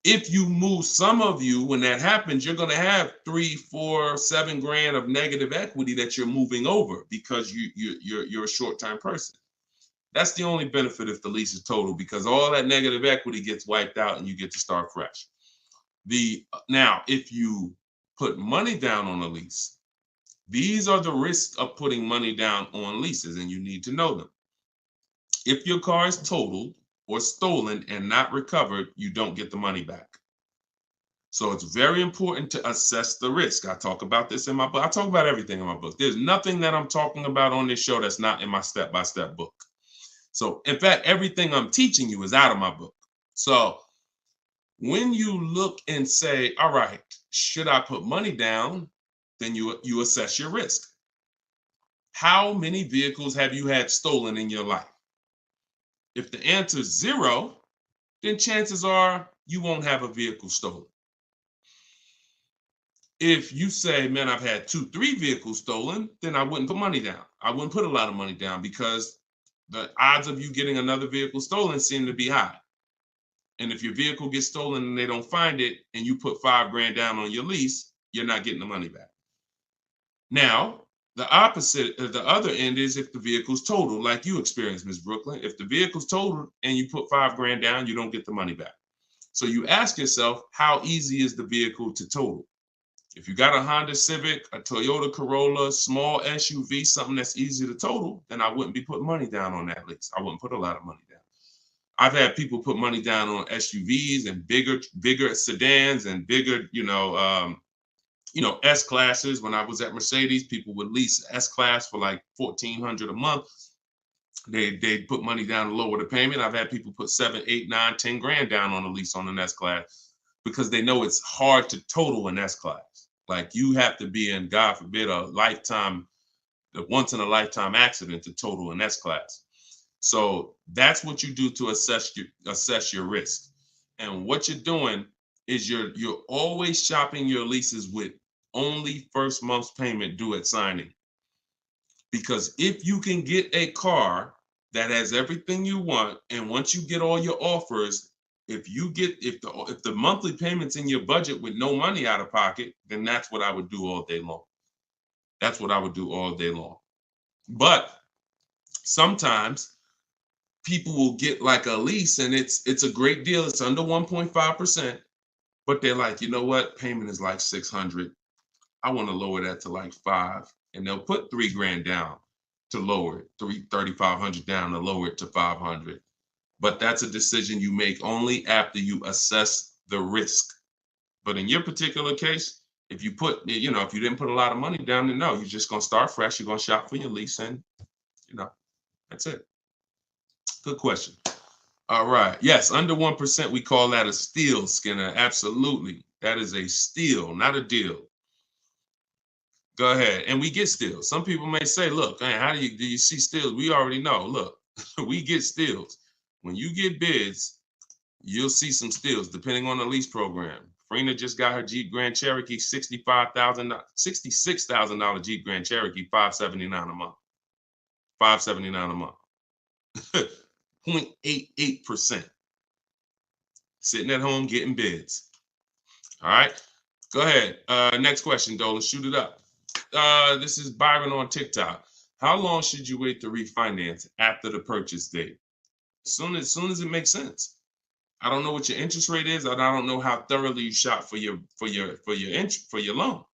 if you move, some of you, when that happens, you're going to have 3, 4, 7 grand of negative equity that you're moving over because you're a short-time person. That's the only benefit if the lease is total, because all that negative equity gets wiped out and you get to start fresh. Now, if you put money down on a lease, these are the risks of putting money down on leases, and you need to know them. If your car is totaled or stolen and not recovered, you don't get the money back. So it's very important to assess the risk. I talk about this in my book. I talk about everything in my book. There's nothing that I'm talking about on this show that's not in my step-by-step book. So in fact, everything I'm teaching you is out of my book. So when you look and say, all right, should I put money down? Then you assess your risk. How many vehicles have you had stolen in your life? If the answer is 0, then chances are you won't have a vehicle stolen. If you say, man, I've had 2, 3 vehicles stolen, then I wouldn't put money down. I wouldn't put a lot of money down because the odds of you getting another vehicle stolen seem to be high. And if your vehicle gets stolen and they don't find it and you put 5 grand down on your lease, you're not getting the money back. Now, the opposite, the other end is if the vehicle's totaled, like you experienced, Ms. Brooklyn. If the vehicle's totaled and you put 5 grand down, you don't get the money back. So you ask yourself, how easy is the vehicle to total? If you got a Honda Civic, a Toyota Corolla, small SUV, something that's easy to total, then I wouldn't be putting money down on that lease. I wouldn't put a lot of money down. I've had people put money down on SUVs and bigger sedans and bigger, S-classes. When I was at Mercedes, people would lease S-class for like $1,400 a month. They put money down to lower the payment. I've had people put 7, 8, 9, 10 grand down on a lease on an S-class because they know it's hard to total an S-class. Like you have to be in, God forbid, a once in a lifetime accident to total an S-class. So that's what you do to assess your risk. And what you're doing is you're always shopping your leases with only first month's payment due at signing. Because if you can get a car that has everything you want, and once you get all your offers, if the monthly payment's in your budget with no money out of pocket, then that's what I would do all day long. That's what I would do all day long. But sometimes people will get like a lease and it's a great deal. It's under 1.5%, but they're like, you know what? Payment is like $600. I want to lower that to like $500, and they'll put 3 grand down to lower it, $3,500 down to lower it to $500. But that's a decision you make only after you assess the risk. But in your particular case, if you didn't put a lot of money down, then no, you're just going to start fresh. You're going to shop for your lease, and that's it. Good question. All right. Yes, under 1%, we call that a steal, Skinner. Absolutely. That is a steal, not a deal. Go ahead. And we get steals. Some people may say, look, man, how do you see steals? We already know. Look, we get steals. When you get bids, you'll see some steals depending on the lease program. Farina just got her Jeep Grand Cherokee, $66,000 Jeep Grand Cherokee, $579 a month. $579 a month. 0.88%. Sitting at home getting bids. All right. Go ahead. Next question, Dolan. Shoot it up. This is Byron on TikTok. How long should you wait to refinance after the purchase date? As soon as it makes sense. I don't know what your interest rate is, and I don't know how thoroughly you shop for your loan.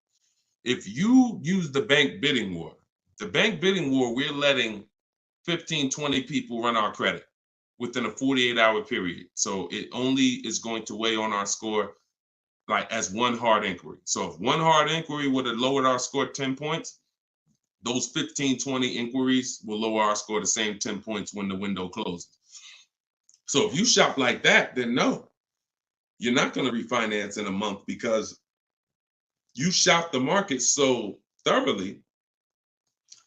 If you use the bank bidding war, we're letting 15, 20 people run our credit within a 48-hour period. So it only is going to weigh on our score like as one hard inquiry. So if one hard inquiry would have lowered our score 10 points, those 15, 20 inquiries will lower our score the same 10 points when the window closes. So if you shop like that, then no, you're not going to refinance in a month because you shop the market so thoroughly,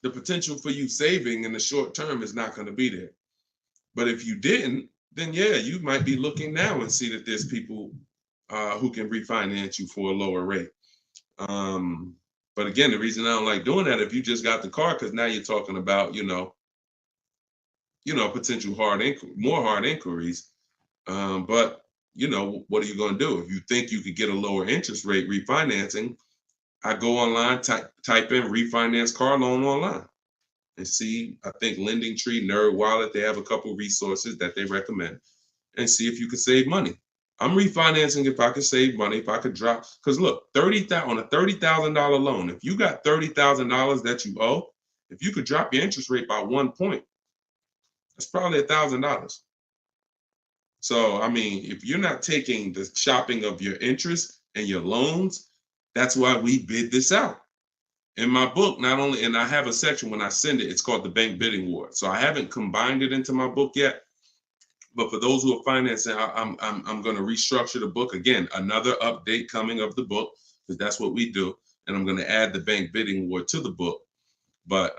the potential for you saving in the short term is not going to be there. But if you didn't, then yeah, you might be looking now and see that there's people who can refinance you for a lower rate. But again, the reason I don't like doing that, if you just got the car, because now you're talking about, potential more hard inquiries. But what are you going to do? If you think you could get a lower interest rate refinancing, I go online, type in refinance car loan online and see, I think Lending Tree, Nerd Wallet, they have a couple resources that they recommend, and see if you could save money. I'm refinancing if I could save money, if I could drop, because look, on a $30,000 loan, if you got $30,000 that you owe, if you could drop your interest rate by 1 point, that's probably $1,000. So, I mean, if you're not taking the shopping of your interest and your loans, that's why we bid this out. In my book, not only, and I have a section when I send it, it's called the Bank Bidding War. So I haven't combined it into my book yet. But for those who are financing, I'm going to restructure the book. Again, another update coming of the book, because that's what we do. And I'm going to add the Bank Bidding War to the book. But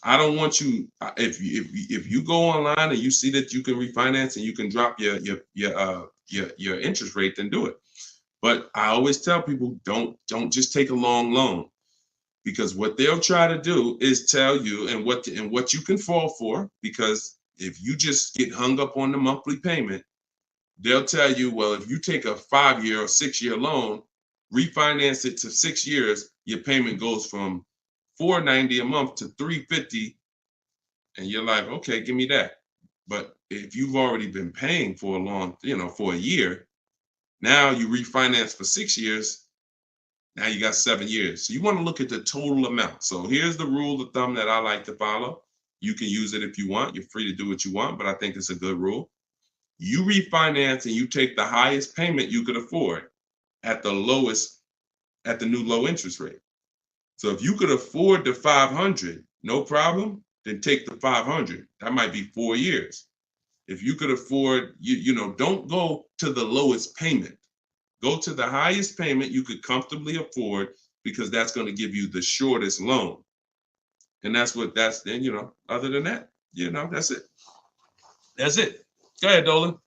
I don't want you, if you go online and you see that you can refinance and you can drop your interest rate, then do it. But I always tell people, don't just take a long loan, because what they'll try to do is tell you and what you can fall for. Because if you just get hung up on the monthly payment, they'll tell you, well, if you take a 5-year or 6-year loan, refinance it to 6 years, your payment goes from $490 a month to $350, and you're like, okay, give me that. But if you've already been paying for for a year, now you refinance for 6 years, now you got 7 years. So you want to look at the total amount. So here's the rule of thumb that I like to follow. You can use it if you want. You're free to do what you want, but I think it's a good rule. You refinance and you take the highest payment you could afford at the new low interest rate. So if you could afford the $500, no problem, then take the $500. That might be 4 years. If you could afford, don't go to the lowest payment. Go to the highest payment you could comfortably afford, because that's going to give you the shortest loan. And then, other than that, that's it. That's it. Go ahead, Dolan.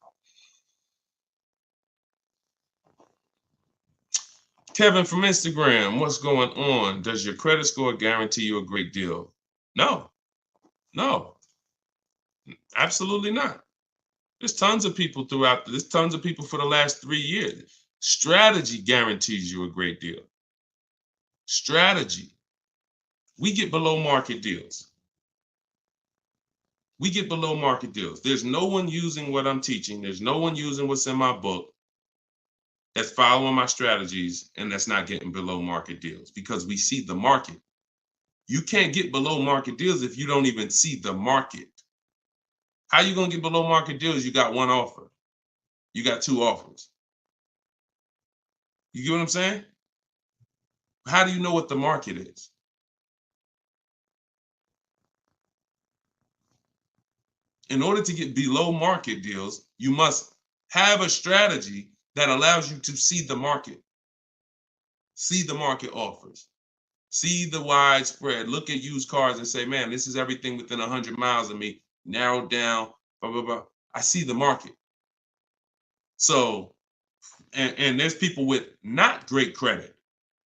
Kevin from Instagram, what's going on? Does your credit score guarantee you a great deal? No, absolutely not. There's tons of people for the last 3 years. Strategy guarantees you a great deal. Strategy. We get below market deals. There's no one using what I'm teaching. There's no one using what's in my book that's following my strategies and that's not getting below market deals, because we see the market. You can't get below market deals if you don't even see the market. How you going to get below market deals? You got one offer. You got 2 offers. You get what I'm saying? How do you know what the market is? In order to get below market deals, you must have a strategy that allows you to see the market. See the market offers. See the widespread. Look at used cars and say, man, this is everything within 100 miles of me. Narrowed down, blah, blah, blah. I see the market. So, and there's people with not great credit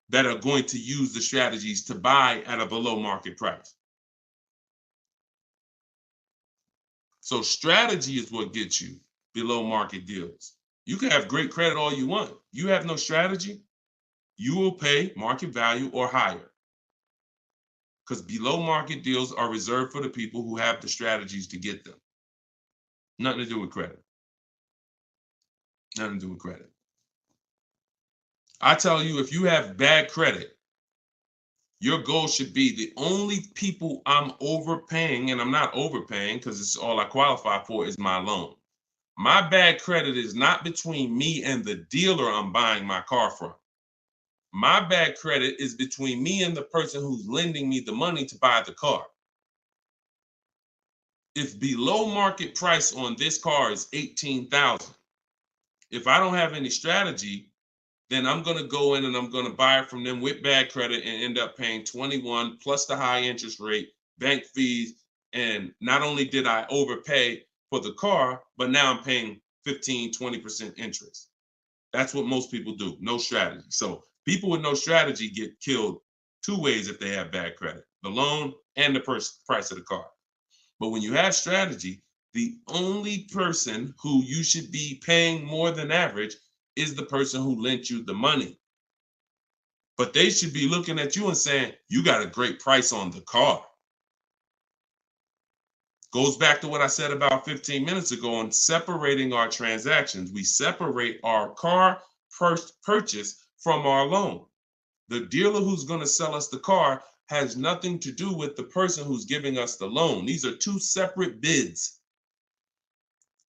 that are going to use the strategies to buy at a below market price. So strategy is what gets you below market deals. You can have great credit all you want. You have no strategy, you will pay market value or higher. Because below market deals are reserved for the people who have the strategies to get them. Nothing to do with credit. Nothing to do with credit. I tell you, if you have bad credit, your goal should be the only people I'm overpaying, and I'm not overpaying because it's all I qualify for, is my loan. My bad credit is not between me and the dealer I'm buying my car from. My bad credit is between me and the person who's lending me the money to buy the car. If below market price on this car is $18,000, if I don't have any strategy, then I'm going to go in and I'm going to buy it from them with bad credit and end up paying 21 plus the high interest rate, bank fees. And not only did I overpay for the car, but now I'm paying 15, 20% interest. That's what most people do. No strategy. So people with no strategy get killed two ways if they have bad credit: the loan and the price of the car. But when you have strategy, the only person who you should be paying more than average is the person who lent you the money. But they should be looking at you and saying, you got a great price on the car. Goes back to what I said about 15 minutes ago on separating our transactions. We separate our car purchase from our loan. The dealer who's going to sell us the car has nothing to do with the person who's giving us the loan. These are two separate bids.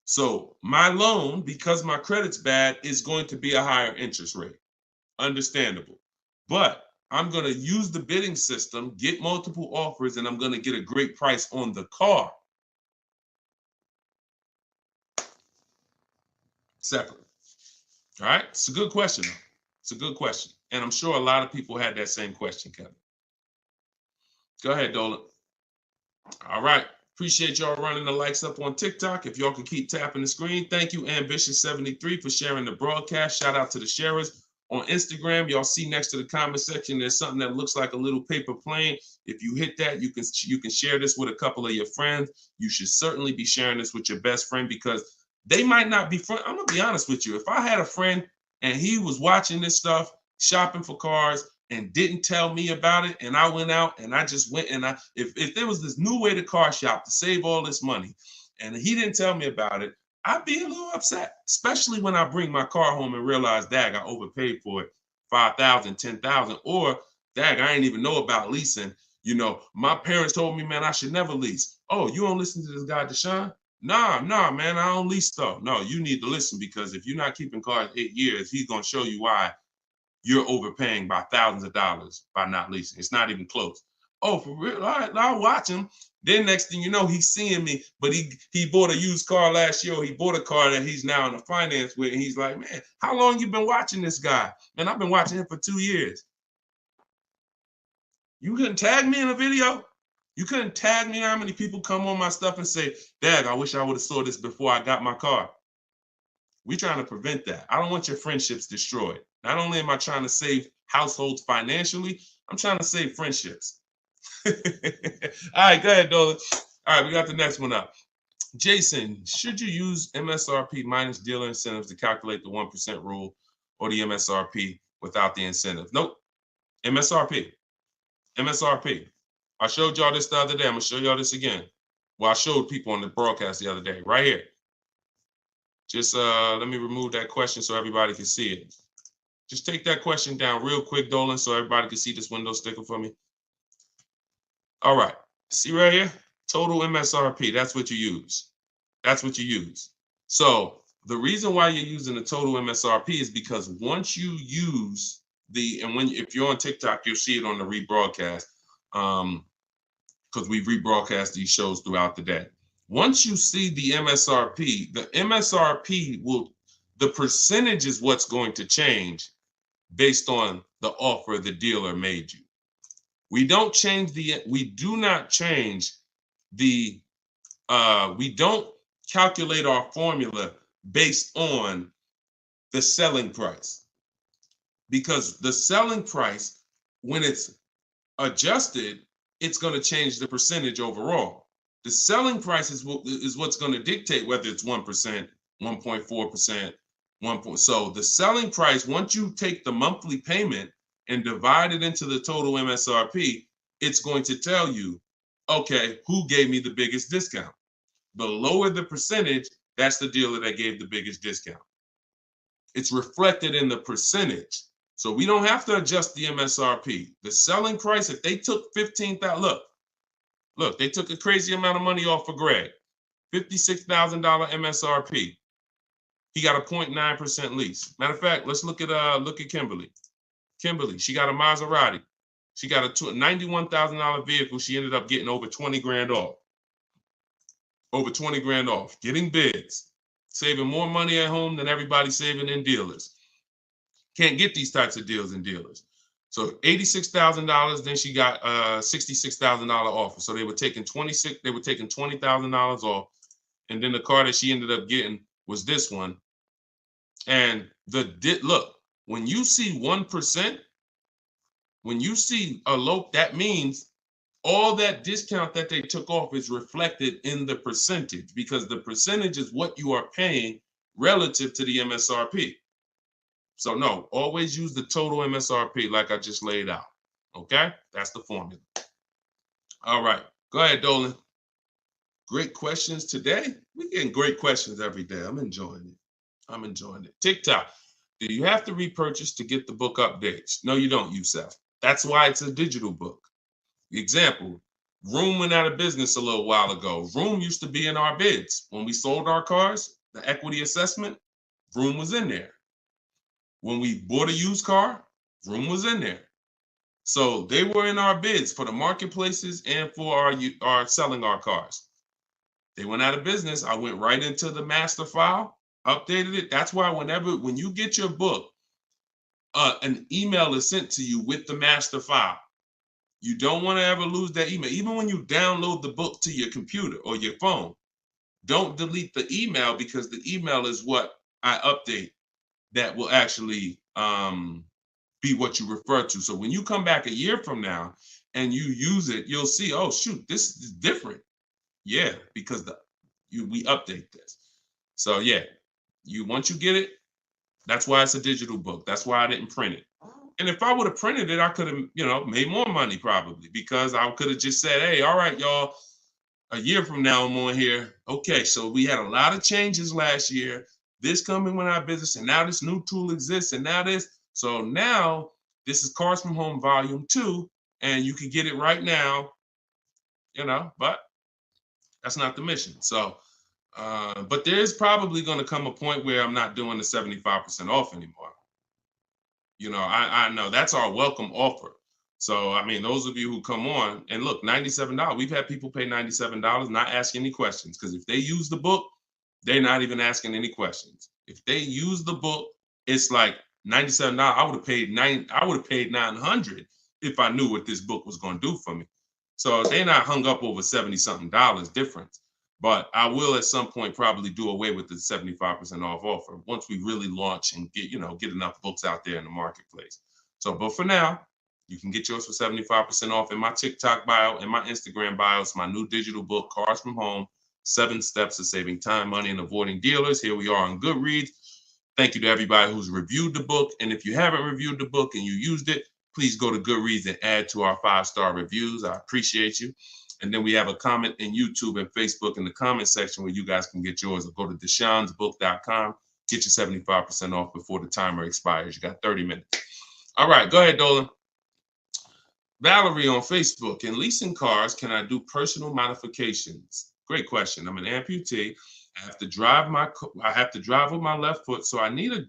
So my loan, because my credit's bad, is going to be a higher interest rate. Understandable. But I'm going to use the bidding system, get multiple offers, and I'm going to get a great price on the car. Separate. All right. It's a good question. It's a good question. And I'm sure a lot of people had that same question, Kevin. Go ahead, Dolan. All right. Appreciate y'all running the likes up on TikTok. If y'all can keep tapping the screen. Thank you, Ambitious73, for sharing the broadcast. Shout out to the sharers. On Instagram, y'all see next to the comment section, there's something that looks like a little paper plane. If you hit that, you can share this with a couple of your friends. You should certainly be sharing this with your best friend, because they might not be friends. I'm going to be honest with you. If I had a friend and he was watching this stuff, shopping for cars, and didn't tell me about it, and I went out and I just went and if there was this new way to car shop to save all this money and he didn't tell me about it, I'd be a little upset, especially when I bring my car home and realize, dag, I overpaid for it, $5,000, $10,000, or dag, I ain't even know about leasing. You know, my parents told me, man, I should never lease. Oh, you don't listen to this guy, Deshone? Nah, man, I don't lease stuff. No, you need to listen, because if you're not keeping cars 8 years, he's going to show you why you're overpaying by thousands of dollars by not leasing. It's not even close. Oh, for real? All right, I'll watch him. Then next thing you know, he's seeing me, but he bought a used car last year. Or he bought a car that he's now in the finance with, and he's like, man, how long you been watching this guy? Man, I've been watching him for 2 years. You couldn't tag me in a video? You couldn't tag me how many people come on my stuff and say, Dad, I wish I would have saw this before I got my car. We're trying to prevent that. I don't want your friendships destroyed. Not only am I trying to save households financially, I'm trying to save friendships. All right, go ahead, Dolan. All right, we got the next one up. Jason, should you use MSRP minus dealer incentives to calculate the 1% rule, or the MSRP without the incentive? Nope. MSRP. I showed y'all this the other day. I'm going to show y'all this again. Well, I showed people on the broadcast the other day, right here. Just let me remove that question so everybody can see it. Just take that question down real quick, Dolan, so everybody can see this window sticker for me. All right. See right here? Total MSRP. That's what you use. That's what you use. So the reason why you're using the total MSRP is because once you use if you're on TikTok, you'll see it on the rebroadcast, because we rebroadcast these shows throughout the day. Once you see the MSRP, the percentage is what's going to change based on the offer the dealer made you. We do not change the, we don't calculate our formula based on the selling price, because the selling price, when it's adjusted, it's going to change the percentage overall. The selling price is what's going to dictate whether it's 1%, 1.4%, 1. So the selling price, once you take the monthly payment and divide it into the total MSRP, it's going to tell you, okay, who gave me the biggest discount? The lower the percentage, that's the dealer that gave the biggest discount. It's reflected in the percentage. So we don't have to adjust the MSRP. The selling price, if they took $15,000, look, they took a crazy amount of money off for Greg, $56,000 MSRP. He got a 0.9% lease. Matter of fact, let's look at Kimberly. Kimberly, she got a Maserati. She got a $91,000 vehicle. She ended up getting over 20 grand off. Over 20 grand off, getting bids, saving more money at home than everybody saving in dealers. Can't get these types of deals in dealers. So $86,000, then she got $66,000 offer. So they were taking $20,000 off. And then the car that she ended up getting was this one. And look, when you see 1%, when you see a low, that means all that discount that they took off is reflected in the percentage, because the percentage is what you are paying relative to the MSRP. So no, always use the total MSRP like I just laid out. Okay, that's the formula. All right, go ahead, Dolan. Great questions today. We're getting great questions every day. I'm enjoying it. I'm enjoying it. TikTok. Do you have to repurchase to get the book updates? No, you don't, Youssef. That's why it's a digital book. Example, Room went out of business a little while ago. Room used to be in our bids. When we sold our cars, the equity assessment, Room was in there. When we bought a used car, Room was in there. So they were in our bids for the marketplaces and for our selling our cars. They went out of business. I went right into the master file, updated it. That's why when you get your book, an email is sent to you with the master file. You don't want to ever lose that email. Even when you download the book to your computer or your phone, don't delete the email, because the email is what I update that will actually be what you refer to. So when you come back a year from now and you use it, you'll see, oh, shoot, this is different. Yeah, because we update this. So yeah, once you get it, that's why it's a digital book. That's why I didn't print it. And if I would have printed it, I could have, made more money probably, because I could have just said, hey, all right, y'all, a year from now I'm on here. Okay, so we had a lot of changes last year. This coming with our business, and now this new tool exists, and now this. So now this is Cars from Home Volume 2, and you can get it right now, but that's not the mission. So, but there is probably going to come a point where I'm not doing the 75% off anymore. I know that's our welcome offer. So, I mean, those of you who come on and look, $97, we've had people pay $97, not ask any questions, because if they use the book, they're not even asking any questions. If they use the book, it's like $97. I would have paid $900 if I knew what this book was going to do for me. So they're not hung up over $70-something difference. But I will at some point probably do away with the 75% off offer once we really launch and get enough books out there in the marketplace. So, but for now, you can get yours for 75% off in my TikTok bio, in my Instagram bio. It's my new digital book, Cars from Home, 7 Steps to Saving Time, Money, and Avoiding Dealers. Here we are on Goodreads. Thank you to everybody who's reviewed the book. And if you haven't reviewed the book and you used it, please go to Goodreads and add to our 5-star reviews. I appreciate you. And then we have a comment in YouTube and Facebook in the comment section where you guys can get yours, or go to deshonsbook.com, get your 75% off before the timer expires. You got 30 minutes. All right, go ahead, Dolan. Valerie on Facebook: in leasing cars, can I do personal modifications? Great question. I'm an amputee. I have to drive with my left foot, so I need a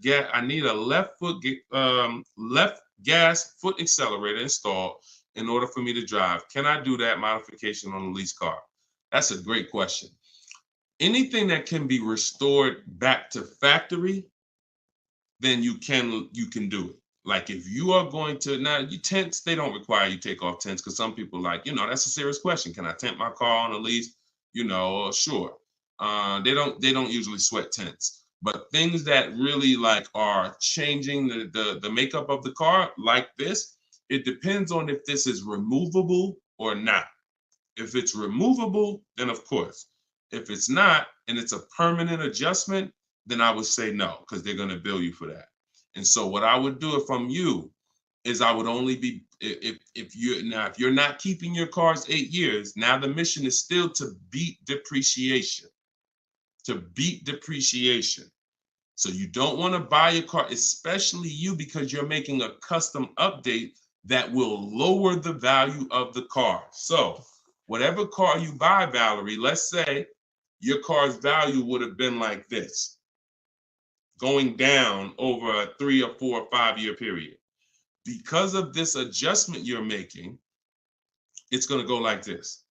left gas foot accelerator installed in order for me to drive. Can I do that modification on a lease car? That's a great question. Anything that can be restored back to factory, then you can do it. Like if you are going to, now you tents, they don't require you take off tents, because some people like, that's a serious question. Can I tent my car on a lease? Sure. They don't usually sweat tents. But things that really like are changing the makeup of the car like this, it depends on if this is removable or not. If it's removable, then of course. If it's not, and it's a permanent adjustment, then I would say no, because they're going to bill you for that. And so what I would do if I'm you is I would only be, if you're not keeping your cars 8 years, now the mission is still to beat depreciation. To beat depreciation. So you don't want to buy your car, especially you, because you're making a custom update that will lower the value of the car. So whatever car you buy, Valerie, let's say your car's value would have been like this, going down over a 3 or 4 or 5 year period. Because of this adjustment you're making, it's going to go like this.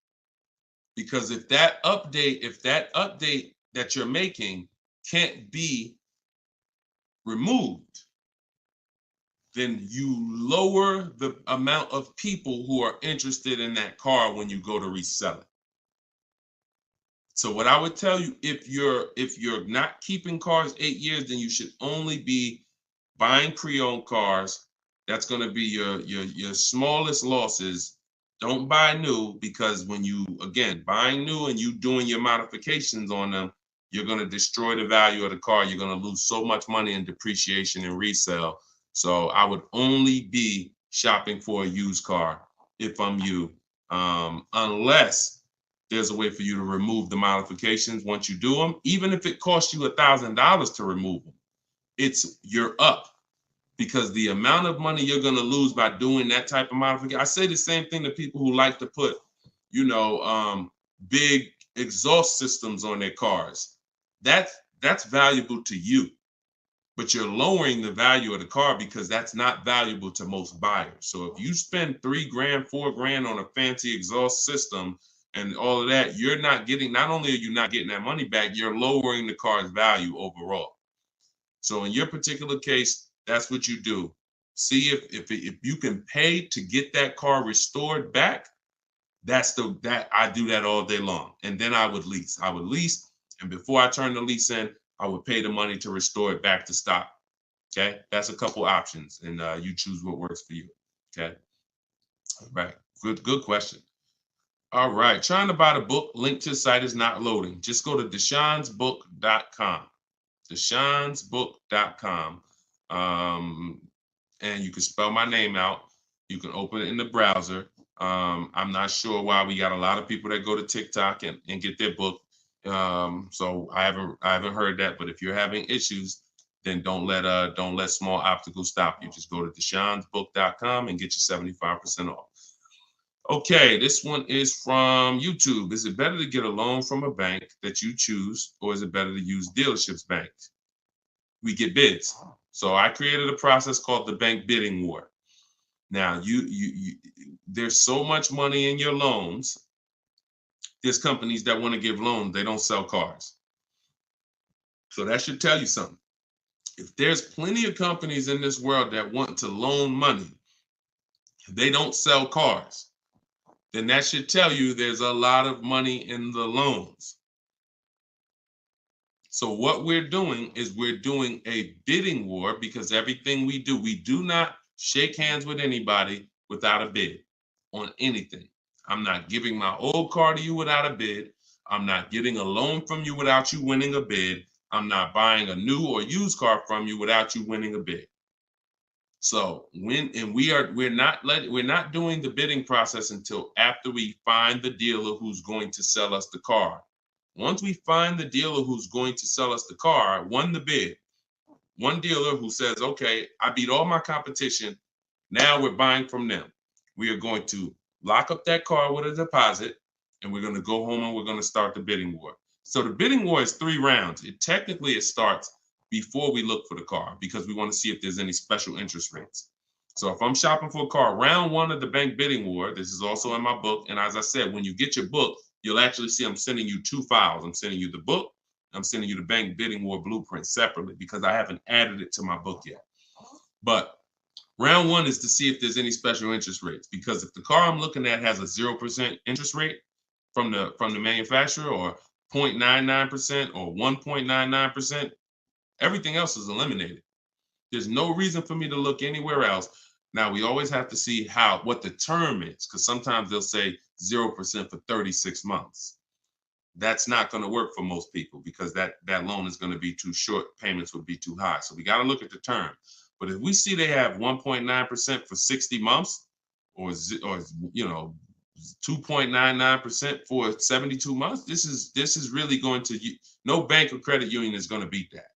Because if that update that you're making can't be removed, then you lower the amount of people who are interested in that car when you go to resell it. So what I would tell you, if you're not keeping cars 8 years, then you should only be buying pre-owned cars. That's going to be your smallest losses. Don't buy new, because when you, again, buying new and you doing your modifications on them, you're going to destroy the value of the car. You're going to lose so much money in depreciation and resale. So I would only be shopping for a used car if I'm you, unless there's a way for you to remove the modifications once you do them. Even if it costs you $1,000 to remove them, you're up, because the amount of money you're going to lose by doing that type of modification. I say the same thing to people who like to put, big exhaust systems on their cars. That's valuable to you, but you're lowering the value of the car because that's not valuable to most buyers. So if you spend $3,000, $4,000 on a fancy exhaust system and all of that, not only are you not getting that money back, you're lowering the car's value overall. So in your particular case, that's what you do. See if you can pay to get that car restored back. I do that all day long. And then I would lease. And before I turn the lease in, I would pay the money to restore it back to stock. Okay, that's a couple options, and you choose what works for you. Okay, all right, good question. All right, trying to buy the book. Link to the site is not loading. Just go to deshonsbook.com. Deshonsbook.com. And you can spell my name out. You can open it in the browser. I'm not sure why we got a lot of people that go to TikTok and get their book. So I haven't heard that. But if you're having issues, then don't let small obstacles stop you. Just go to deshonsbook.com and get you 75% off. Okay, this one is from YouTube. Is it better to get a loan from a bank that you choose, or is it better to use dealerships bank? We get bids. So I created a process called the bank bidding war. Now, there's so much money in your loans. There's companies that want to give loans. They don't sell cars. So that should tell you something. If there's plenty of companies in this world that want to loan money, they don't sell cars, then that should tell you there's a lot of money in the loans. So what we're doing is we're doing a bidding war, because everything we do not shake hands with anybody without a bid on anything. I'm not giving my old car to you without a bid. I'm not getting a loan from you without you winning a bid. I'm not buying a new or used car from you without you winning a bid. So we're not doing the bidding process until after we find the dealer who's going to sell us the car. Once we find the dealer who's going to sell us the car, won the bid, one dealer who says, okay, I beat all my competition, now we're buying from them. We are going to lock up that car with a deposit, and we're going to go home and we're going to start the bidding war. So the bidding war is 3 rounds. It starts before we look for the car, because we want to see if there's any special interest rates. So if I'm shopping for a car, round 1 of the bank bidding war, this is also in my book. And as I said, when you get your book, you'll actually see I'm sending you 2 files. I'm sending you the book. I'm sending you the bank bidding war blueprint separately, because I haven't added it to my book yet. But Round one is to see if there's any special interest rates, because if the car I'm looking at has a 0% interest rate from the manufacturer, or 0.99% or 1.99%, everything else is eliminated. There's no reason for me to look anywhere else. Now, we always have to see what the term is, because sometimes they'll say 0% for 36 months. That's not going to work for most people, because that loan is going to be too short. Payments would be too high. So we got to look at the term. But if we see they have 1.9% for 60 months, or 2.99% for 72 months, this is really going to, no bank or credit union is going to beat that.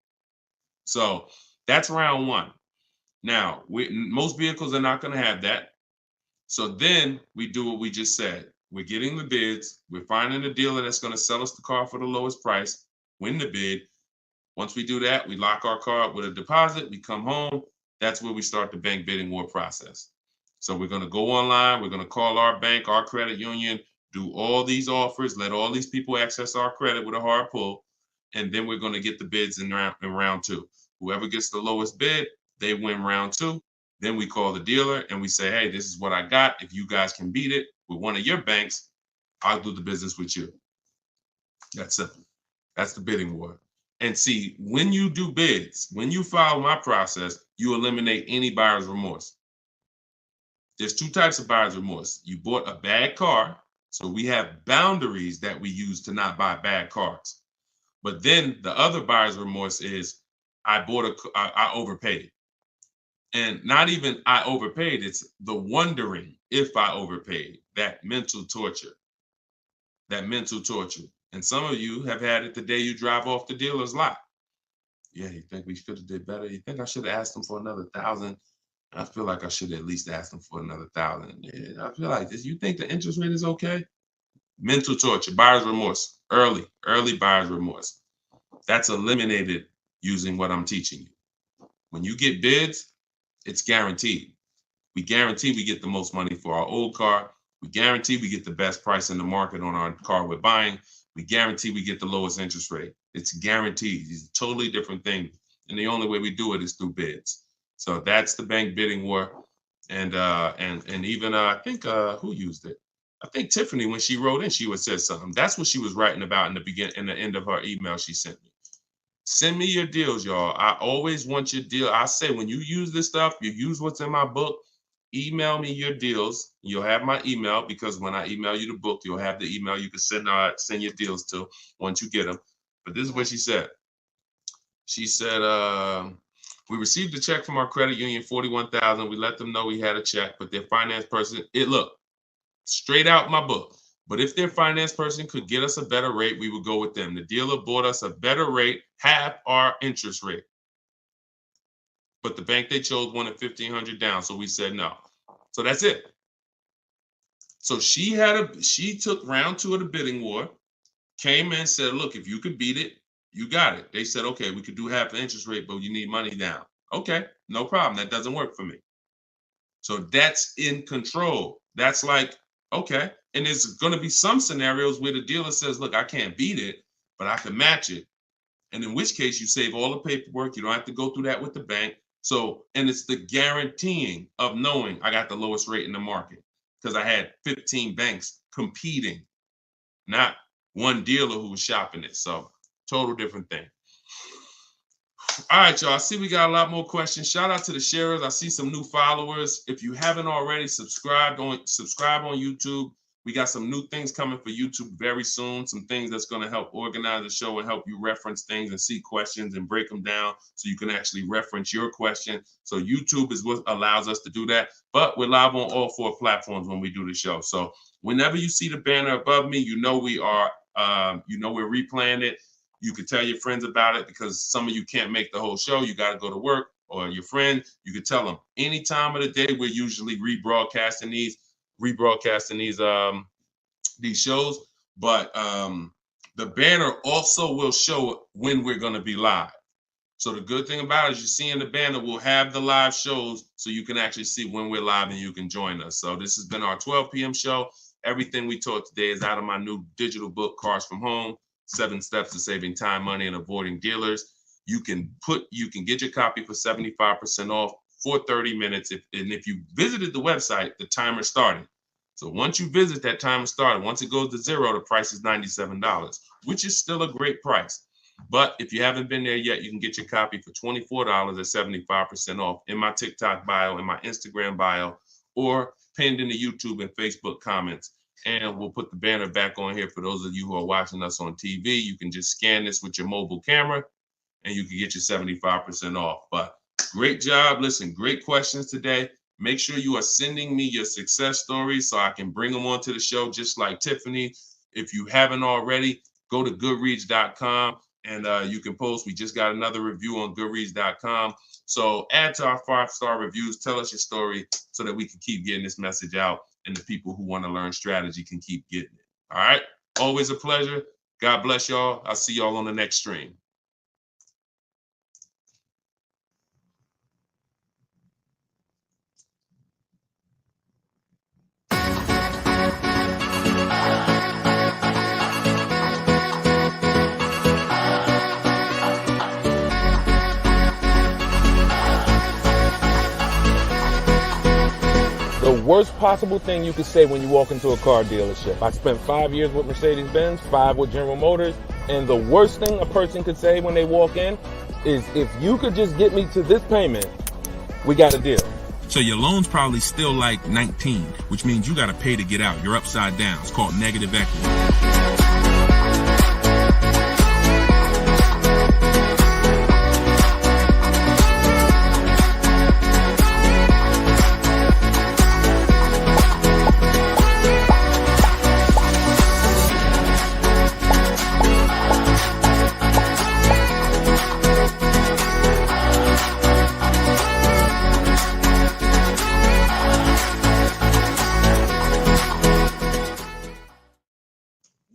So that's round one. Now, most vehicles are not going to have that. So then we do what we just said. We're getting the bids. We're finding a dealer that's going to sell us the car for the lowest price, win the bid. Once we do that, we lock our car up with a deposit. We come home. That's where we start the bank bidding war process. So we're going to go online. We're going to call our bank, our credit union, do all these offers, let all these people access our credit with a hard pull. And then we're going to get the bids in round two. Whoever gets the lowest bid, they win round two. Then we call the dealer and we say, hey, this is what I got. If you guys can beat it with one of your banks, I'll do the business with you. That's simple. That's the bidding war. And see, when you do bids, when you follow my process, you eliminate any buyer's remorse. There's two types of buyer's remorse. You bought a bad car, so we have boundaries that we use to not buy bad cars. But then the other buyer's remorse is I overpaid. And not even I overpaid, it's the wondering if I overpaid, that mental torture. And some of you have had it the day you drive off the dealer's lot. Yeah, you think we should have did better? You think I should have asked them for another $1,000? I feel like I should at least ask them for another $1,000. Yeah, I feel like this. You think the interest rate is okay? Mental torture, buyer's remorse, early buyer's remorse. That's eliminated using what I'm teaching you. When you get bids, it's guaranteed. We guarantee we get the most money for our old car. We guarantee we get the best price in the market on our car we're buying. We guarantee we get the lowest interest rate. It's guaranteed. It's a totally different thing. And the only way we do it is through bids. So that's the bank bidding war. And even I think who used it? I think Tiffany, when she wrote in, she would say something. That's what she was writing about in the end of her email she sent me. Send me your deals, y'all. I always want your deal. I say when you use this stuff, you use what's in my book. Email me your deals. You'll have my email, because when I email you the book, you'll have the email you can send your deals to once you get them. But this is what she said. She said, we received a check from our credit union, $41,000. We let them know we had a check, but their finance person, look, straight out my book. But if their finance person could get us a better rate, we would go with them. The dealer bought us a better rate, half our interest rate. But the bank they chose wanted $1,500 down, so we said no. So that's it. So she took round two of the bidding war, came in and said, look, if you could beat it, you got it. They said, okay, we could do half the interest rate, but you need money down. Okay, no problem. That doesn't work for me. So that's in control. That's like, okay. And there's going to be some scenarios where the dealer says, look, I can't beat it, but I can match it. And in which case you save all the paperwork. You don't have to go through that with the bank. So, and it's the guaranteeing of knowing I got the lowest rate in the market, because I had 15 banks competing, not one dealer who was shopping it. So total different thing. All right, y'all. I see we got a lot more questions. Shout out to the sharers. I see some new followers. If you haven't already, subscribe on YouTube. We got some new things coming for YouTube very soon. Some things that's going to help organize the show and help you reference things and see questions and break them down so you can actually reference your question. So YouTube is what allows us to do that. But we're live on all 4 platforms when we do the show. So whenever you see the banner above me, you know we are, we're replaying it. You can tell your friends about it, because some of you can't make the whole show. You got to go to work, or your friend, you can tell them any time of the day. We're usually rebroadcasting these shows, but the banner also will show when we're going to be live. So the good thing about it is you see in the banner, we'll have the live shows so you can actually see when we're live and you can join us. So this has been our 12 p.m. show. Everything we taught today is out of my new digital book, Cars from Home, 7 Steps to Saving Time, Money, and Avoiding Dealers. You can get your copy for 75% off for 30 minutes. If you visited the website, the timer started. So once you visit, that timer started. Once it goes to 0, the price is $97, which is still a great price. But if you haven't been there yet, you can get your copy for $24 at 75% off in my TikTok bio, in my Instagram bio, or pinned in the YouTube and Facebook comments. And we'll put the banner back on here for those of you who are watching us on TV. You can just scan this with your mobile camera and you can get your 75% off. But great job. Listen, great questions today. Make sure you are sending me your success stories so I can bring them onto the show, just like Tiffany. If you haven't already, go to goodreads.com and you can post. We just got another review on goodreads.com. So add to our 5-star reviews. Tell us your story so that we can keep getting this message out and the people who want to learn strategy can keep getting it. All right. Always a pleasure. God bless y'all. I'll see y'all on the next stream. The worst possible thing you could say when you walk into a car dealership. I spent 5 years with Mercedes-Benz, 5 with General Motors, and the worst thing a person could say when they walk in is, if you could just get me to this payment, we got a deal. So your loan's probably still like 19, which means you got to pay to get out. You're upside down. It's called negative equity.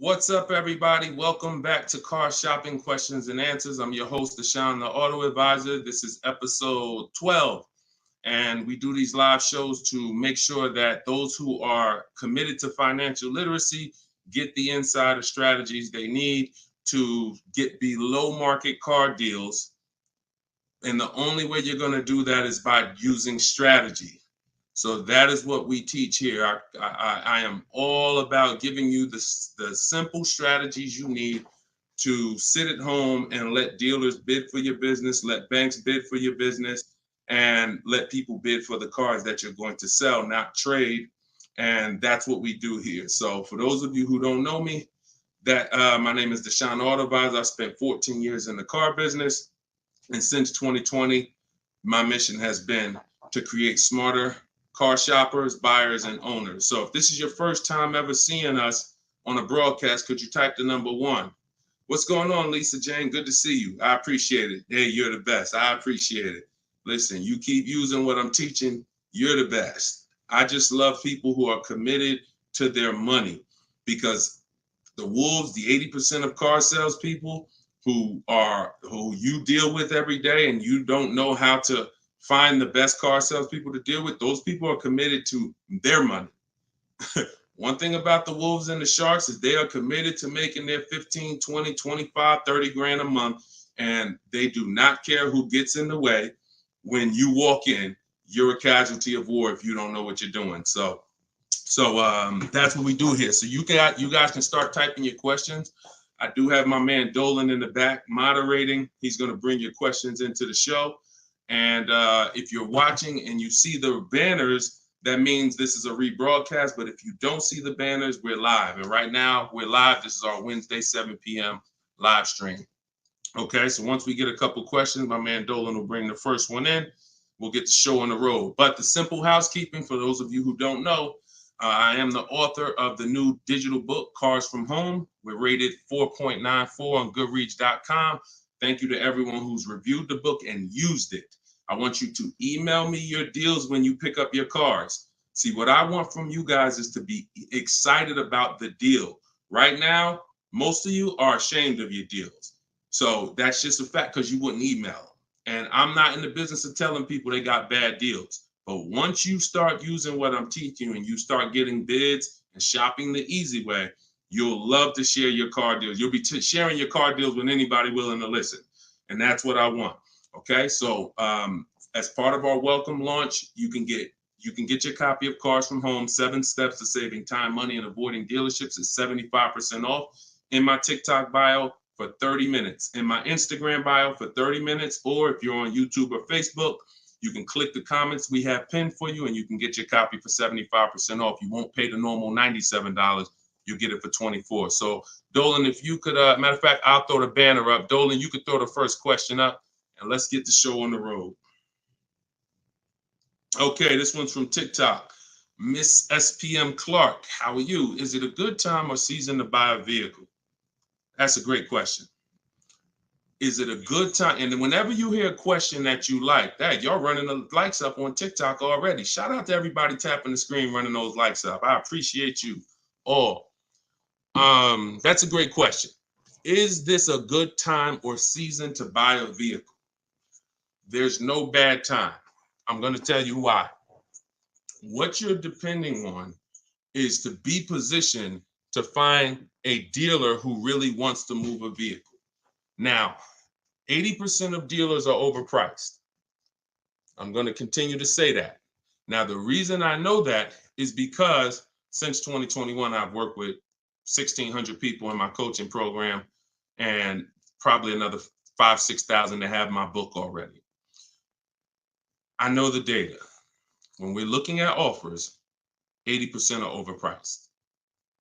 What's up, everybody? Welcome back to Car Shopping Questions and Answers. I'm your host, Deshone the Auto Advisor. This is episode 12, and we do these live shows to make sure that those who are committed to financial literacy get the insider strategies they need to get below market car deals. And the only way you're going to do that is by using strategy. So that is what we teach here. I am all about giving you the simple strategies you need to sit at home and let dealers bid for your business, let banks bid for your business, and let people bid for the cars that you're going to sell, not trade. And that's what we do here. So for those of you who don't know me, my name is Deshone the Auto Advisor. I spent 14 years in the car business. And since 2020, my mission has been to create smarter car shoppers, buyers, and owners. So if this is your first time ever seeing us on a broadcast, could you type the number 1? What's going on, Lisa Jane? Good to see you. I appreciate it. Hey, you're the best. I appreciate it. Listen, you keep using what I'm teaching, you're the best. I just love people who are committed to their money, because the wolves, the 80% of car salespeople who you deal with every day, and you don't know how to find the best car salespeople to deal with, those people are committed to their money. One thing about the wolves and the sharks is they are committed to making their 15, 20, 25, 30 grand a month, and they do not care who gets in the way. When you walk in, you're a casualty of war if you don't know what you're doing. So that's what we do here. So you guys can start typing your questions. I do have my man Dolan in the back moderating. He's going to bring your questions into the show. And if you're watching and you see the banners, that means this is a rebroadcast. But if you don't see the banners, we're live. And right now we're live. This is our Wednesday, 7 p.m. live stream. Okay, so once we get a couple questions, my man Dolan will bring the first one in. We'll get the show on the road. But the simple housekeeping, for those of you who don't know, I am the author of the new digital book, Cars from Home. We're rated 4.94 on Goodreads.com. Thank you to everyone who's reviewed the book and used it. I want you to email me your deals when you pick up your cars. See, what I want from you guys is to be excited about the deal. Right now, most of you are ashamed of your deals. So that's just a fact, because you wouldn't email them. And I'm not in the business of telling people they got bad deals. But once you start using what I'm teaching and you start getting bids and shopping the easy way, you'll love to share your car deals. You'll be sharing your car deals with anybody willing to listen. And that's what I want. Okay, so As part of our welcome launch, you can get your copy of Cars from Home, 7 Steps to Saving Time, Money, and Avoiding Dealerships. It's 75% off in my TikTok bio for 30 minutes, in my Instagram bio for 30 minutes, or if you're on YouTube or Facebook, you can click the comments we have pinned for you and you can get your copy for 75% off. You won't pay the normal $97. You get it for $24. So Dolan, if you could, matter of fact, I'll throw the banner up. Dolan, you could throw the first question up and let's get the show on the road. Okay, this one's from TikTok. Miss SPM Clark, how are you? Is it a good time or season to buy a vehicle? That's a great question. Is it a good time? And whenever you hear a question that you like, that y'all running the likes up on TikTok already. Shout out to everybody tapping the screen, running those likes up. I appreciate you all. That's a great question. Is this a good time or season to buy a vehicle? There's no bad time. I'm going to tell you why. What you're depending on is to be positioned to find a dealer who really wants to move a vehicle. Now, 80% of dealers are overpriced. I'm going to continue to say that. Now, the reason I know that is because since 2021, I've worked with 1,600 people in my coaching program and probably another 5,000 to 6,000 that have my book already. I know the data. When we're looking at offers, 80% are overpriced.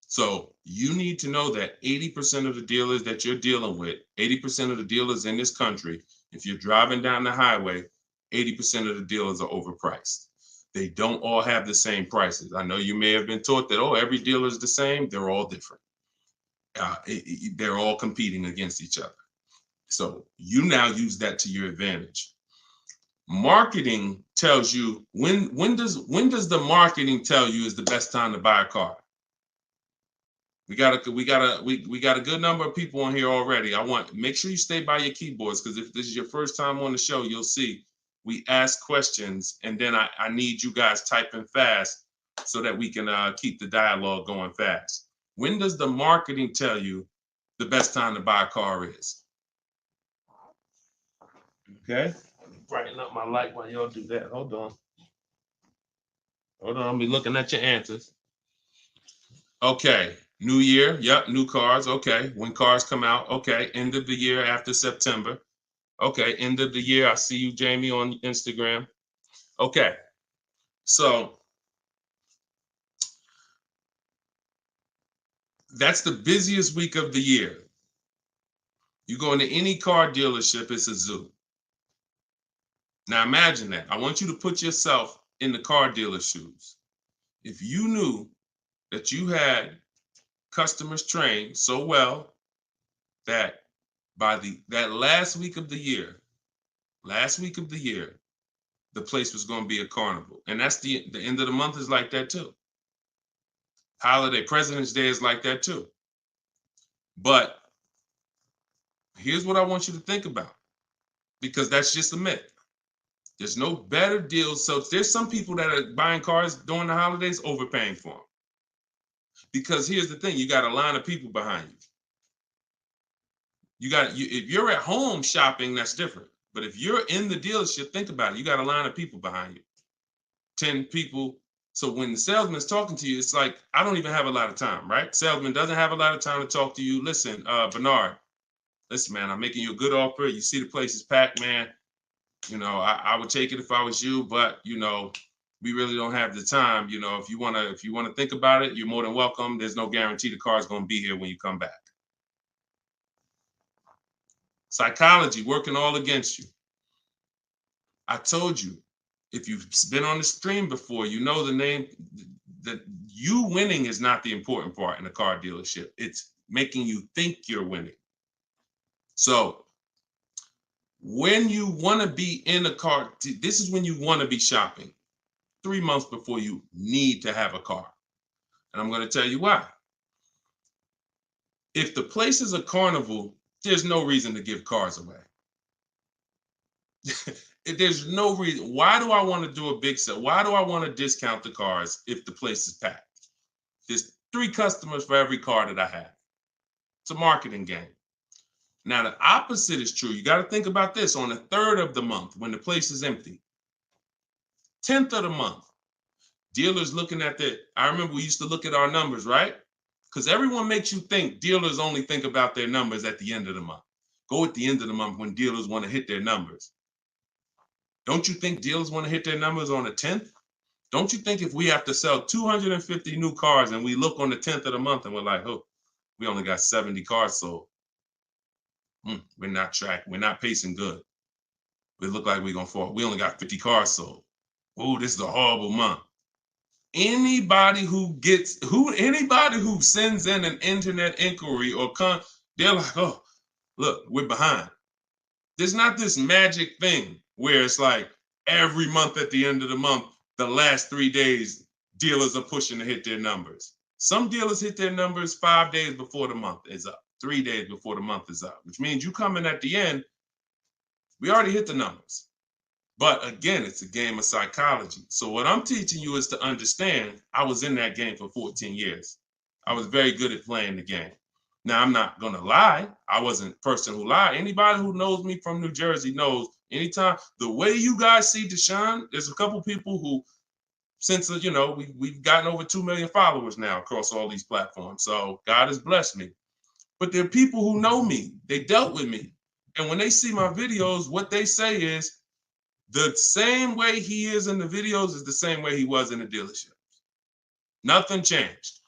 So you need to know that 80% of the dealers that you're dealing with, 80% of the dealers in this country, if you're driving down the highway, 80% of the dealers are overpriced. They don't all have the same prices. I know you may have been taught that, oh, every dealer is the same. They're all different. They're all competing against each other. So you now use that to your advantage. Marketing tells you when does the marketing tell you is the best time to buy a car? We got a good number of people on here already. Make sure you stay by your keyboards because if this is your first time on the show, you'll see we ask questions and then I need you guys typing fast so that we can keep the dialogue going fast. When does the marketing tell you the best time to buy a car is? Okay. Brighten up my light while y'all do that. Hold on, I'll be looking at your answers. Okay, new year, yep, new cars, okay. When cars come out, okay. End of the year after September. Okay, end of the year, I see you, Jamie, on Instagram. Okay, so that's the busiest week of the year. You go into any car dealership, it's a zoo. Now imagine that. I want you to put yourself in the car dealer's shoes. If you knew that you had customers trained so well that by that last week of the year, the place was going to be a carnival. And that's the end of the month is like that too. Holiday, President's Day is like that too. But here's what I want you to think about, because that's just a myth. There's no better deals. So there's some people that are buying cars during the holidays overpaying for them. Because here's the thing, you got a line of people behind you. If you're at home shopping, that's different. But if you're in the dealership, think about it. You got a line of people behind you, 10 people. So when the salesman's talking to you, it's like, I don't even have a lot of time, right? Salesman doesn't have a lot of time to talk to you. Listen, Bernard, listen, man, I'm making you a good offer. You see the place is packed, man. You know, I would take it if I was you, but you know, we really don't have the time. You know, if you wanna think about it, you're more than welcome. There's no guarantee the car's gonna be here when you come back. Psychology working all against you. I told you, if you've been on the stream before, you know the name, that you winning is not the important part in a car dealership. It's making you think you're winning. So when you want to be in a car, this is when you want to be shopping 3 months before you need to have a car. And I'm going to tell you why. If the place is a carnival, there's no reason to give cars away. There's no reason. Why do I want to do a big sale? Why do I want to discount the cars if the place is packed? There's 3 customers for every car that I have. It's a marketing game. Now, the opposite is true. You got to think about this. On the 3rd of the month, when the place is empty, 10th of the month, dealers looking at I remember we used to look at our numbers, right? Because everyone makes you think dealers only think about their numbers at the end of the month. Go at the end of the month when dealers want to hit their numbers. Don't you think dealers want to hit their numbers on the 10th? Don't you think if we have to sell 250 new cars and we look on the 10th of the month and we're like, oh, we only got 70 cars sold. We're not tracking. We're not pacing good. We look like we're going to fall. We only got 50 cars sold. Oh, this is a horrible month. Anybody who sends in an internet inquiry or they're like, oh, look, we're behind. There's not this magic thing where it's like every month at the end of the month, the last 3 days, dealers are pushing to hit their numbers. Some dealers hit their numbers 5 days before the month is up, 3 days before the month is up, which means you come in at the end, we already hit the numbers. But again, it's a game of psychology. So what I'm teaching you is to understand, I was in that game for 14 years. I was very good at playing the game. Now, I'm not going to lie. I wasn't a person who lied. Anybody who knows me from New Jersey knows anytime, the way you guys see Deshone, there's a couple people who, since, we've gotten over 2 million followers now across all these platforms. So God has blessed me. But there are people who know me. They dealt with me. And when they see my videos, what they say is, the same way he is in the videos is the same way he was in the dealership. Nothing changed.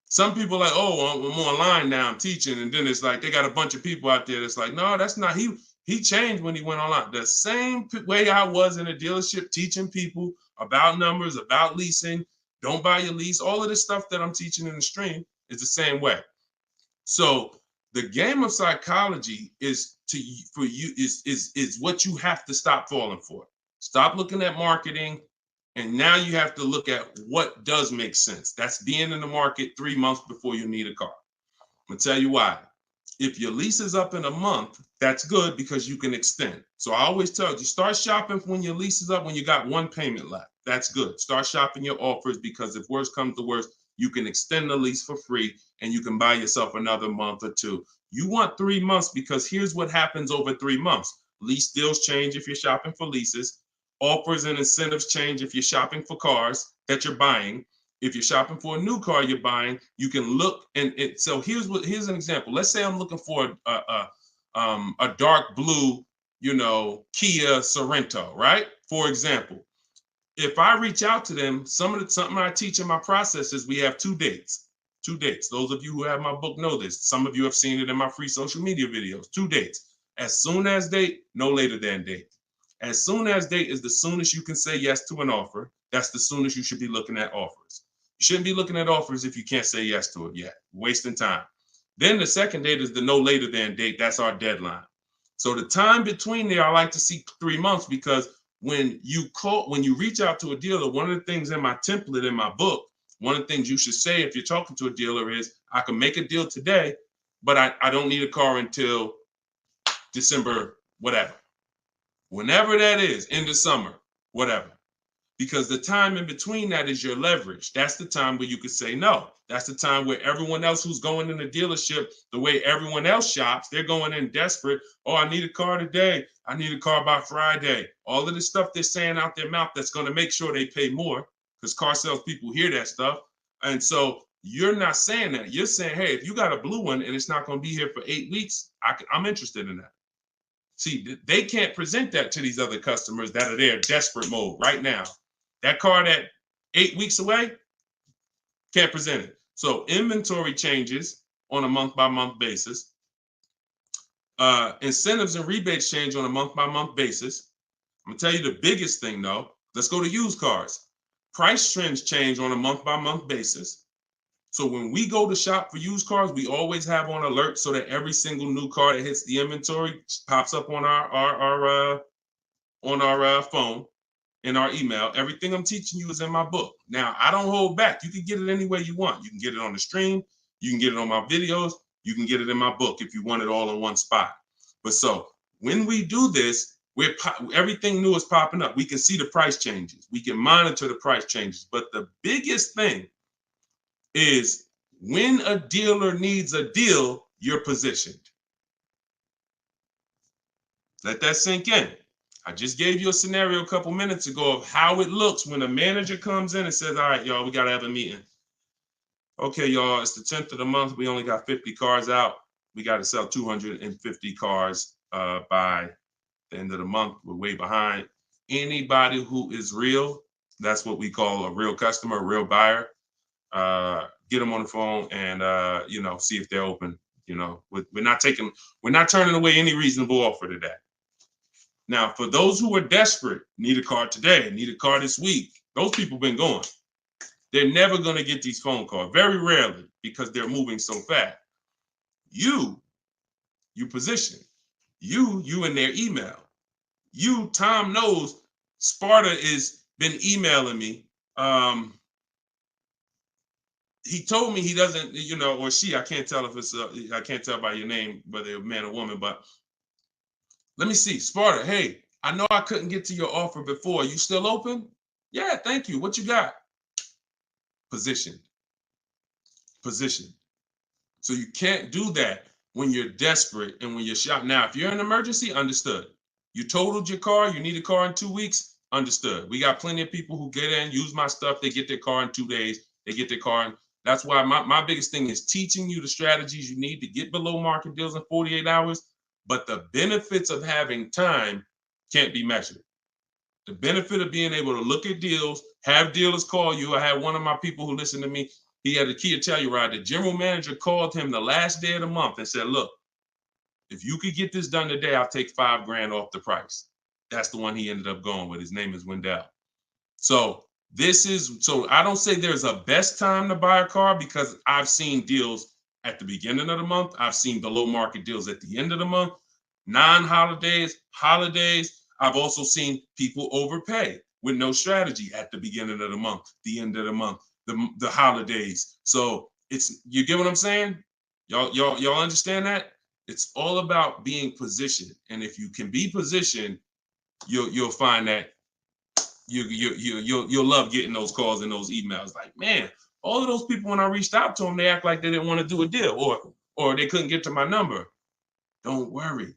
Some people are like, oh, I'm online now, I'm teaching. And then it's like, they got a bunch of people out there that's like, no, that's not, he changed when he went online. The same way I was in the dealership teaching people about numbers, about leasing, don't buy your lease, all of this stuff that I'm teaching in the stream is the same way. So the game of psychology is what you have to stop falling for. Stop looking at marketing, and now you have to look at what does make sense. That's being in the market 3 months before you need a car. I'm gonna tell you why. If your lease is up in a month, that's good because you can extend. So I always tell you, start shopping when your lease is up, when you got one payment left. That's good. Start shopping your offers because if worse comes to worse, you can extend the lease for free and you can buy yourself another month or two. You want 3 months because here's what happens over 3 months. Lease deals change if you're shopping for leases. Offers and incentives change if you're shopping for cars that you're buying. If you're shopping for a new car you're buying, you can look so here's an example. Let's say I'm looking for a dark blue, Kia Sorento, right? For example, if I reach out to them, something I teach in my process is we have 2 dates. 2 dates. Those of you who have my book know this. Some of you have seen it in my free social media videos. 2 dates. As soon as date, no later than date. As soon as date is the soonest you can say yes to an offer. That's the soonest you should be looking at offers. You shouldn't be looking at offers if you can't say yes to it yet. Wasting time. Then the second date is the no later than date. That's our deadline. So the time between there, I like to see 3 months because when you reach out to a dealer, one of the things in my template in my book, one of the things you should say if you're talking to a dealer is, I can make a deal today, but I don't need a car until December, whatever. Whenever that is, in the summer, whatever. Because the time in between that is your leverage. That's the time where you could say no. That's the time where everyone else who's going in the dealership, the way everyone else shops, they're going in desperate. Oh, I need a car today. I need a car by Friday. All of the stuff they're saying out their mouth that's going to make sure they pay more because car salespeople hear that stuff. And so you're not saying that. You're saying, hey, if you got a blue one and it's not going to be here for 8 weeks, I'm interested in that. See, they can't present that to these other customers that are there desperate mode right now. That car that 8 weeks away, can't present it. So inventory changes on a month-by-month basis. Incentives and rebates change on a month-by-month basis. I'm gonna tell you the biggest thing though. Let's go to used cars. Price trends change on a month-by-month basis. So when we go to shop for used cars, we always have on alert so that every single new car that hits the inventory pops up on our phone. In our email. Everything I'm teaching you is in my book. Now, I don't hold back. You can get it any way you want. You can get it on the stream. You can get it on my videos. You can get it in my book if you want it all in one spot. But so when we do this, everything new is popping up. We can see the price changes. We can monitor the price changes. But the biggest thing is when a dealer needs a deal, you're positioned. Let that sink in. I just gave you a scenario a couple minutes ago of how it looks when a manager comes in and says, all right, y'all, we got to have a meeting. Okay, y'all, it's the 10th of the month. We only got 50 cars out. We got to sell 250 cars by the end of the month. We're way behind. Anybody who is real, that's what we call a real customer, a real buyer. Get them on the phone and, see if they're open. We're not turning away any reasonable offer today. Now, for those who are desperate, need a car today, need a car this week, those people been going. They're never going to get these phone calls, very rarely, because they're moving so fast. You position. You in their email. Tom knows Sparta is been emailing me. He told me he doesn't, or she, I can't tell if it's, I can't tell by your name, whether you're a man or woman, but let me see. Sparta, hey, I know I couldn't get to your offer before. You still open? Yeah, thank you. What you got? Position. So you can't do that when you're desperate and when you're shopping. Now, if you're in an emergency, understood. You totaled your car, you need a car in 2 weeks, understood. We got plenty of people who get in, use my stuff, they get their car in 2 days, they get their car in. That's why my biggest thing is teaching you the strategies you need to get below market deals in 48 hours. But the benefits of having time can't be measured. The benefit of being able to look at deals, have dealers call you. I had one of my people who listened to me. He had a Kia Telluride. The general manager called him the last day of the month and said, look, if you could get this done today, I'll take $5,000 off the price. That's the one he ended up going with. His name is Wendell. So I don't say there's a best time to buy a car because I've seen deals at the beginning of the month. I've seen below market deals at the end of the month, non-holidays, holidays. I've also seen people overpay with no strategy at the beginning of the month, the end of the month, the holidays. So you get what I'm saying? Y'all understand that? It's all about being positioned. And if you can be positioned, you'll find that you'll love getting those calls and those emails. Like, man, all of those people, when I reached out to them, they act like they didn't want to do a deal or they couldn't get to my number. Don't worry.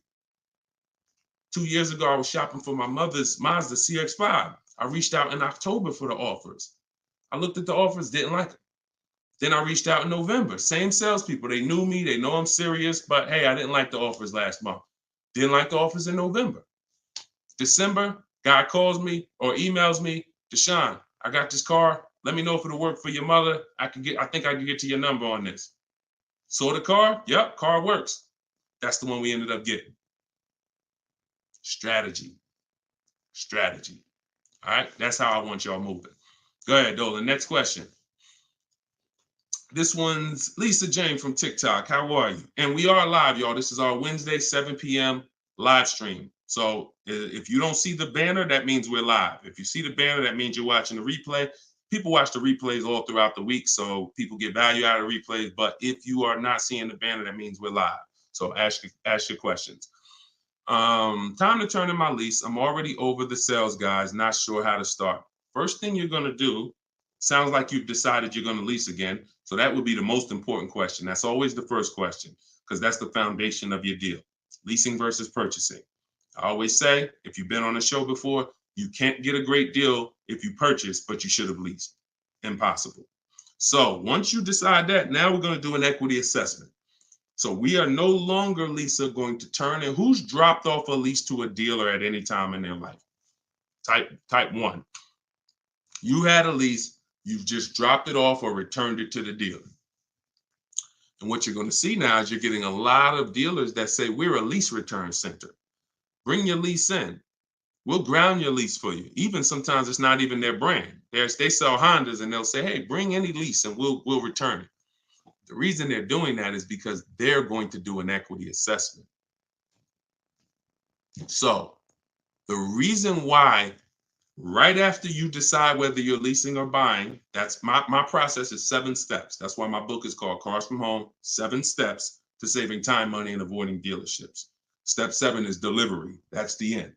2 years ago, I was shopping for my mother's Mazda CX-5. I reached out in October for the offers. I looked at the offers, didn't like them. Then I reached out in November. Same salespeople. They knew me. They know I'm serious. But hey, I didn't like the offers last month. Didn't like the offers in November. December, guy calls me or emails me, Deshone, I got this car. Let me know if it'll work for your mother. I think I can get to your number on this. Saw the car? Yep, car works. That's the one we ended up getting. Strategy. All right, that's how I want y'all moving. Go ahead, Dolan. Next question. This one's Lisa Jane from TikTok. How are you? And we are live, y'all. This is our Wednesday, 7 p.m. live stream. So if you don't see the banner, that means we're live. If you see the banner, that means you're watching the replay. People watch the replays all throughout the week, so people get value out of the replays. But if you are not seeing the banner, that means we're live. So ask your questions. Time to turn in my lease. I'm already over the sales guys, not sure how to start. First thing you're going to do, sounds like you've decided you're going to lease again. So that would be the most important question. That's always the first question because that's the foundation of your deal. Leasing versus purchasing. I always say, if you've been on the show before, you can't get a great deal if you purchase, but you should have leased. Impossible. So once you decide that, now we're going to do an equity assessment. So we are no longer, Lisa, going to turn in. Who's dropped off a lease to a dealer at any time in their life? Type 1. You had a lease. You've just dropped it off or returned it to the dealer. And what you're going to see now is you're getting a lot of dealers that say, we're a lease return center. Bring your lease in. We'll ground your lease for you. Even sometimes it's not even their brand. They sell Hondas and they'll say, hey, bring any lease and we'll return it. The reason they're doing that is because they're going to do an equity assessment. So the reason why right after you decide whether you're leasing or buying, that's my process is 7 steps. That's why my book is called Cars from Home, 7 Steps to Saving Time, Money, and Avoiding Dealerships. Step 7 is delivery. That's the end.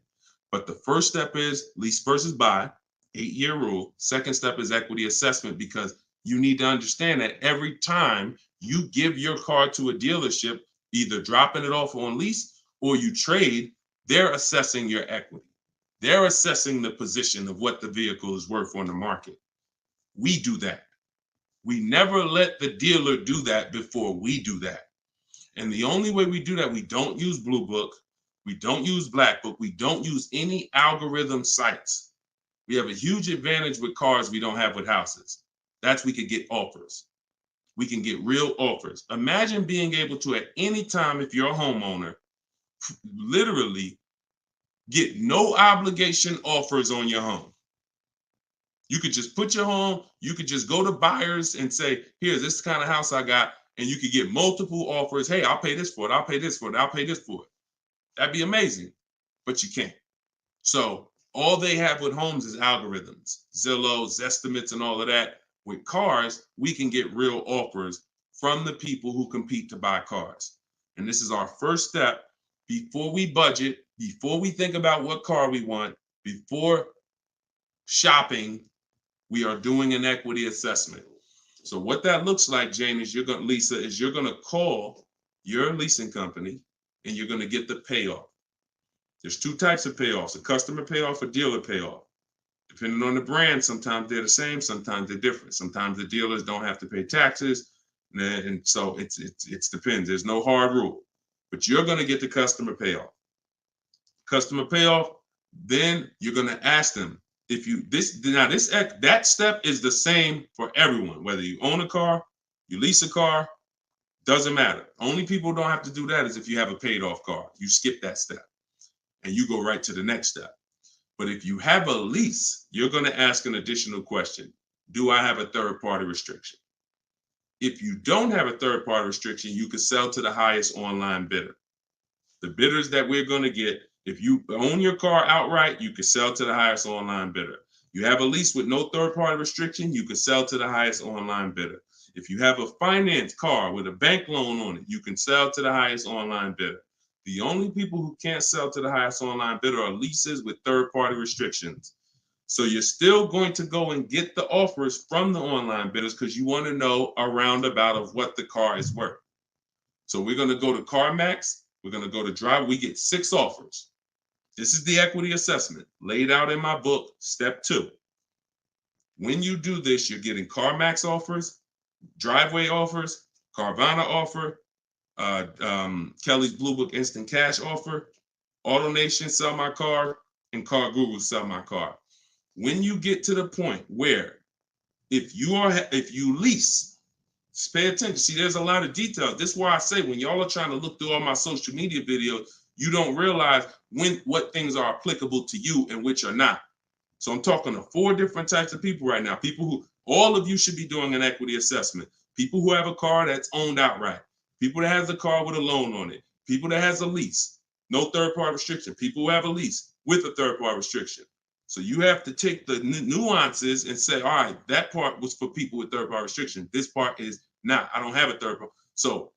But the first step is lease versus buy, 8-year rule. Second step is equity assessment because you need to understand that every time you give your car to a dealership, either dropping it off on lease or you trade, they're assessing your equity. They're assessing the position of what the vehicle is worth on the market. We do that. We never let the dealer do that before we do that. And the only way we do that, we don't use Blue Book, we don't use Black Book, we don't use any algorithm sites. We have a huge advantage with cars we don't have with houses. That's we could get offers. We can get real offers. Imagine being able to, at any time, if you're a homeowner, literally get no obligation offers on your home. You could just put your home, you could just go to buyers and say, here's this kind of house I got, and you could get multiple offers. Hey, I'll pay this for it, I'll pay this for it, I'll pay this for it. That'd be amazing, but you can't. So all they have with homes is algorithms, Zillow, Zestimates, and all of that. With cars, we can get real offers from the people who compete to buy cars. And this is our first step before we budget, before we think about what car we want, before shopping, we are doing an equity assessment. So what that looks like, Jane, is Lisa, is you're gonna call your leasing company and you're gonna get the payoff. There's two types of payoffs, a customer payoff, a dealer payoff. Depending on the brand, sometimes they're the same, sometimes they're different. Sometimes the dealers don't have to pay taxes, and so it depends. There's no hard rule, but you're gonna get the customer payoff. Customer payoff, then you're gonna ask them, if you that step is the same for everyone, whether you own a car, you lease a car, doesn't matter. Only people who don't have to do that is if you have a paid off car. You skip that step and you go right to the next step. But if you have a lease, you're going to ask an additional question. Do I have a third party restriction? If you don't have a third party restriction, you can sell to the highest online bidder. The bidders that we're going to get, if you own your car outright, you can sell to the highest online bidder. You have a lease with no third-party restriction, you can sell to the highest online bidder. If you have a finance car with a bank loan on it, you can sell to the highest online bidder. The only people who can't sell to the highest online bidder are leases with third-party restrictions. So you're still going to go and get the offers from the online bidders because you want to know a roundabout of what the car is worth. So we're going to go to CarMax. We're going to go to Drive. We get 6 offers. This is the equity assessment laid out in my book, step 2. When you do this, you're getting CarMax offers, Driveway offers, Carvana offer, Kelly's Blue Book Instant Cash offer, AutoNation Sell My Car, and Car Guru Sell My Car. When you get to the point where if you lease, pay attention. See, there's a lot of details. This is why I say when y'all are trying to look through all my social media videos, you don't realize what things are applicable to you and which are not. So I'm talking to 4 different types of people right now. People who, all of you should be doing an equity assessment. People who have a car that's owned outright. People that has a car with a loan on it. People that has a lease, no third-party restriction. People who have a lease with a third-party restriction. So you have to take the nuances and say, all right, that part was for people with third-party restriction. This part is not. I don't have a third party. So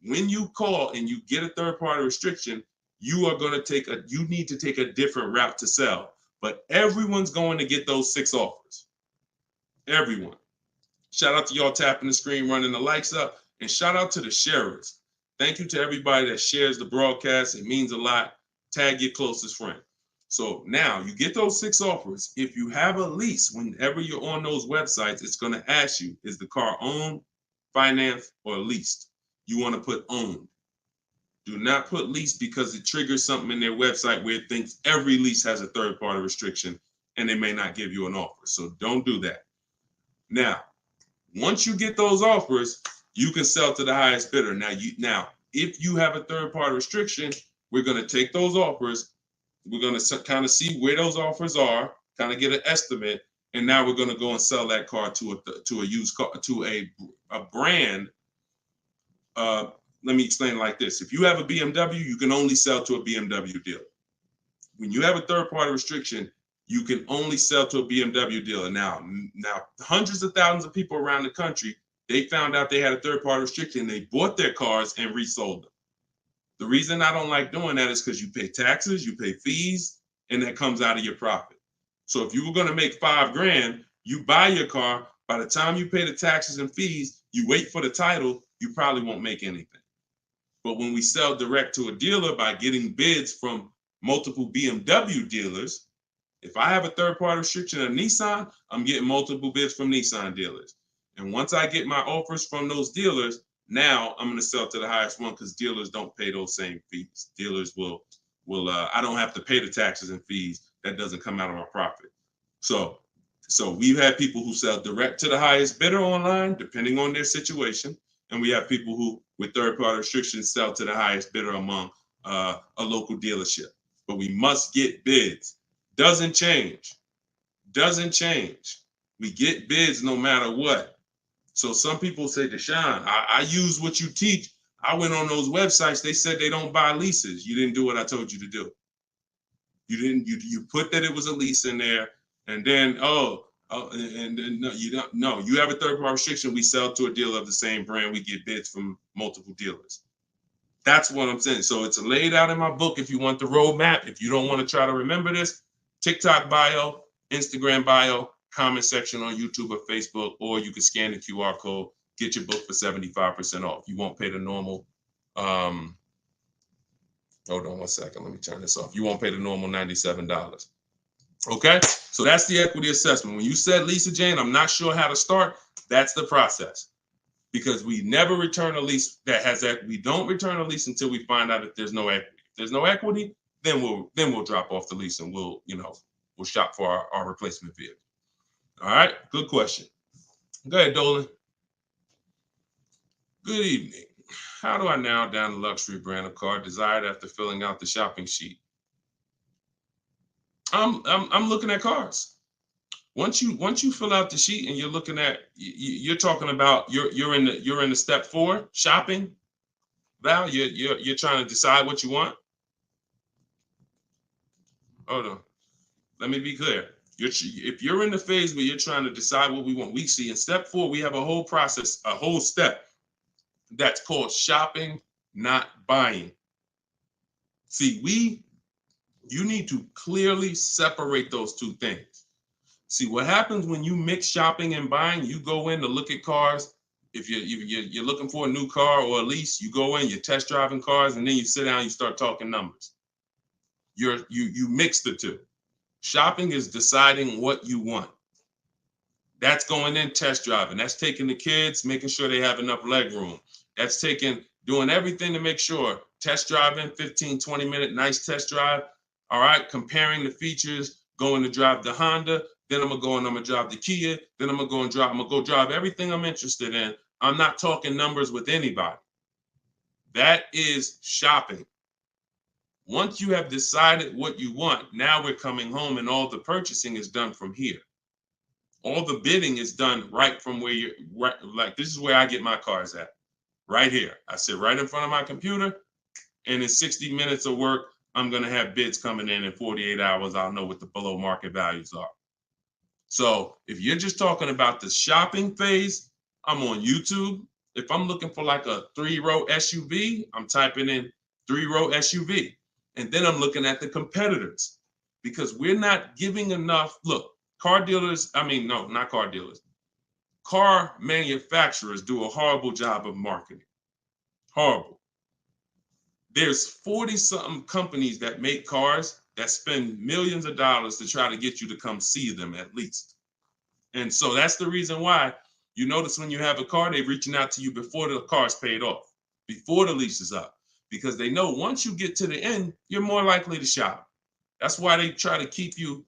when you call and you get a third-party restriction, you need to take a different route to sell. But everyone's going to get those 6 offers. Everyone. Shout out to y'all tapping the screen, running the likes up, and shout out to the sharers. Thank you to everybody that shares the broadcast. It means a lot. Tag your closest friend. So now you get those 6 offers. If you have a lease, whenever you're on those websites, it's going to ask you, is the car owned, financed, or leased? You want to put owned. Do not put lease because it triggers something in their website where it thinks every lease has a third-party restriction and they may not give you an offer. So don't do that. Now, once you get those offers, you can sell to the highest bidder. Now, if you have a third-party restriction, we're going to take those offers. We're going to kind of see where those offers are, kind of get an estimate, and now we're going to go and sell that car to a used car, to a brand. Let me explain it like this. If you have a BMW, you can only sell to a BMW dealer. When you have a third-party restriction, you can only sell to a BMW dealer. Now, hundreds of thousands of people around the country, they found out they had a third-party restriction. They bought their cars and resold them. The reason I don't like doing that is because you pay taxes, you pay fees, and that comes out of your profit. So if you were going to make $5,000, you buy your car. By the time you pay the taxes and fees, you wait for the title, you probably won't make anything. But when we sell direct to a dealer by getting bids from multiple BMW dealers, If I have a third-party restriction of Nissan, I'm getting multiple bids from Nissan dealers. And once I get my offers from those dealers, now I'm going to sell to the highest one because dealers don't pay those same fees. Dealers will I don't have to pay the taxes and fees. That doesn't come out of my profit. So we've had people who sell direct to the highest bidder online, depending on their situation. And we have people who, with third-party restrictions, sell to the highest bidder among a local dealership. But we must get bids. Doesn't change. We get bids no matter what. So some people say, Deshone, I use what you teach. I went on those websites. They said they don't buy leases. You didn't do what I told you to do. You put that it was a lease in there, and then no, you don't. No, you have a third-party restriction. We sell to a dealer of the same brand. We get bids from multiple dealers. That's what I'm saying. So it's laid out in my book. If you want the roadmap, if you don't want to try to remember this, TikTok bio, Instagram bio, comment section on YouTube or Facebook, or you can scan the QR code, get your book for 75% off. You won't pay the normal. Hold on one second. Let me turn this off. You won't pay the normal $97. Okay, so that's the equity assessment. When you said, Lisa Jane, I'm not sure how to start, that's the process. Because we never return a lease that has equity. We don't return a lease until we find out if there's no equity. If there's no equity, then we'll drop off the lease and we'll shop for our replacement vehicle. All right, good question. Go ahead, Dolan. Good evening. How do I narrow down the luxury brand of car desired after filling out the shopping sheet? I'm looking at cars. Once you fill out the sheet and you're looking at, you're talking about you're in the step 4 shopping. Val, you're trying to decide what you want. Hold on, let me be clear. If you're in the phase where you're trying to decide what we want, we see in step 4 we have a whole process, a whole step that's called shopping, not buying. See, you need to clearly separate those two things. See, what happens when you mix shopping and buying, you go in to look at cars. If you're looking for a new car or a lease, you go in, you're test driving cars, and then you sit down, you start talking numbers. You mix the two. Shopping is deciding what you want. That's going in test driving. That's taking the kids, making sure they have enough leg room. That's doing everything to make sure, test driving, 15, 20-minute, nice test drive. All right, comparing the features, going to drive the Honda, then I'm gonna drive the Kia, then I'm gonna go drive everything I'm interested in. I'm not talking numbers with anybody. That is shopping. Once you have decided what you want, now we're coming home and all the purchasing is done from here. All the bidding is done right from where you're right. Like, this is where I get my cars at, right here. I sit right in front of my computer, and in 60 minutes of work, I'm going to have bids coming in 48 hours. I'll know what the below market values are. So if you're just talking about the shopping phase, I'm on YouTube. If I'm looking for like a 3-row SUV, I'm typing in 3-row SUV. And then I'm looking at the competitors, because we're not giving enough. Look, car manufacturers do a horrible job of marketing. Horrible. There's 40-something companies that make cars that spend millions of dollars to try to get you to come see them at least. And so that's the reason why you notice when you have a car, they're reaching out to you before the car's paid off, before the lease is up, because they know once you get to the end, you're more likely to shop. That's why they try to keep you,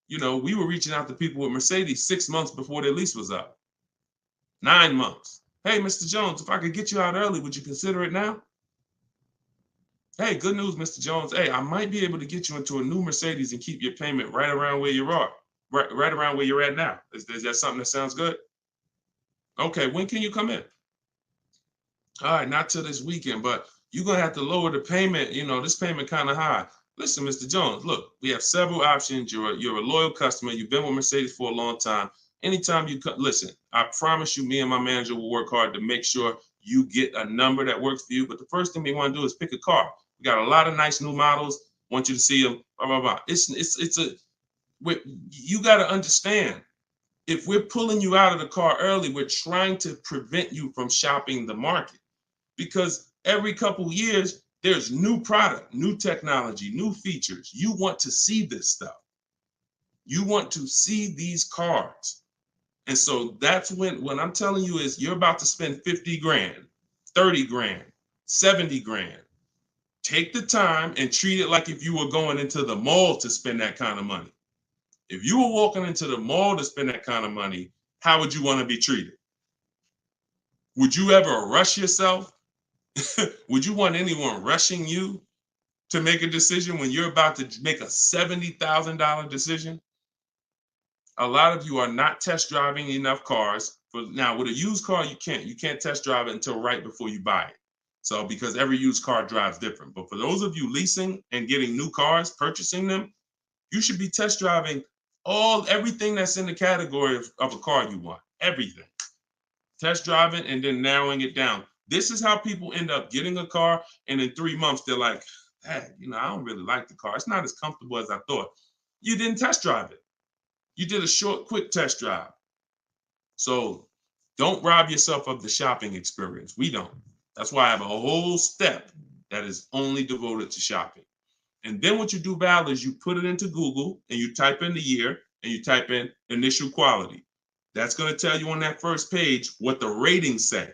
we were reaching out to people with Mercedes 6 months before their lease was up. 9 months. Hey, Mr. Jones, if I could get you out early, would you consider it now? Hey, good news, Mr. Jones. Hey, I might be able to get you into a new Mercedes and keep your payment right around where you are, right around where you're at now. Is that something that sounds good? Okay, when can you come in? All right, not till this weekend, but you're going to have to lower the payment. This payment kind of high. Listen, Mr. Jones, look, we have several options. You're a loyal customer. You've been with Mercedes for a long time. Anytime you come, listen, I promise you, me and my manager will work hard to make sure you get a number that works for you. But the first thing we want to do is pick a car. We got a lot of nice new models. Want you to see them. Blah, blah, blah. You got to understand, if we're pulling you out of the car early, we're trying to prevent you from shopping the market, because every couple years there's new product, new technology, new features. You want to see this stuff. You want to see these cars. And so that's when, what I'm telling you is you're about to spend 50 grand, 30 grand, 70 grand. Take the time and treat it like if you were going into the mall to spend that kind of money. If you were walking into the mall to spend that kind of money, how would you want to be treated? Would you ever rush yourself? Would you want anyone rushing you to make a decision when you're about to make a $70,000 decision? A lot of you are not test driving enough cars. Now, with a used car, you can't test drive it until right before you buy it. So, because every used car drives different. But for those of you leasing and getting new cars, purchasing them, you should be test driving everything that's in the category of a car you want. Everything. Test driving and then narrowing it down. This is how people end up getting a car, and in 3 months they're like, hey, I don't really like the car. It's not as comfortable as I thought. You didn't test drive it. You did a short, quick test drive. So don't rob yourself of the shopping experience. We don't. That's why I have a whole step that is only devoted to shopping. And then what you do, Val, is you put it into Google and you type in the year and you type in initial quality. That's going to tell you on that first page what the ratings say.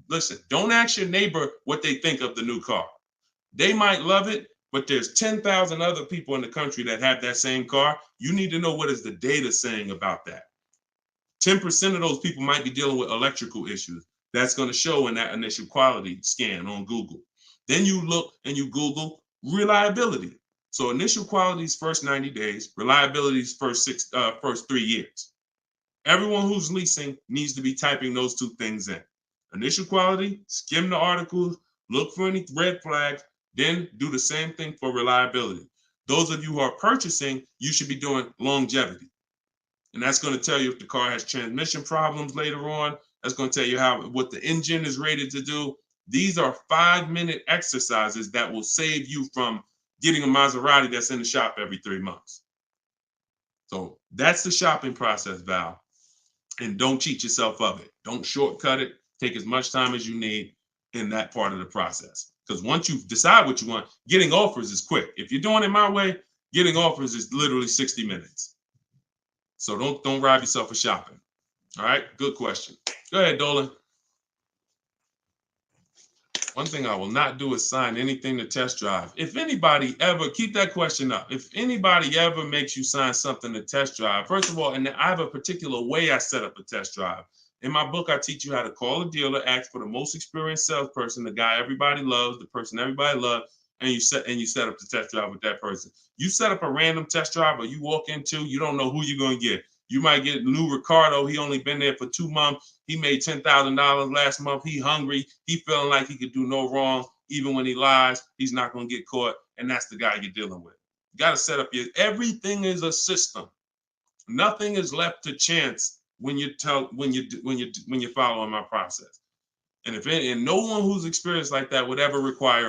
Listen, don't ask your neighbor what they think of the new car. They might love it, but there's 10,000 other people in the country that have that same car. You need to know what is the data saying about that. 10% of those people might be dealing with electrical issues. That's going to show in that initial quality scan on Google. Then you look and you Google reliability. So initial quality's first 90 days, reliability's first 3 years. Everyone who's leasing needs to be typing those two things in. Initial quality, skim the articles, look for any red flags, then do the same thing for reliability. Those of you who are purchasing, you should be doing longevity. And that's going to tell you if the car has transmission problems later on. That's going to tell you what the engine is rated to do. These are 5-minute exercises that will save you from getting a Maserati that's in the shop every 3 months. So that's the shopping process, Val. And don't cheat yourself of it. Don't shortcut it. Take as much time as you need in that part of the process. Because once you decide what you want, getting offers is quick. If you're doing it my way, getting offers is literally 60 minutes. So don't rob yourself of shopping. All right, good question. Go ahead, Dolan. One thing I will not do is sign anything to test drive. If anybody ever, keep that question up. If anybody ever makes you sign something to test drive, first of all, and I have a particular way I set up a test drive. In my book, I teach you how to call a dealer, ask for the most experienced salesperson, the guy everybody loves, the person everybody loves, and you set up the test drive with that person. You set up a random test drive or you walk into, you don't know who you're going to get. You might get Lou Ricardo. He only been there for 2 months. He made $10,000 last month. He hungry. He feeling like he could do no wrong. Even when he lies, he's not going to get caught. And that's the guy you're dealing with. You got to set up everything is a system. Nothing is left to chance when you're following my process. And no one who's experienced like that would ever require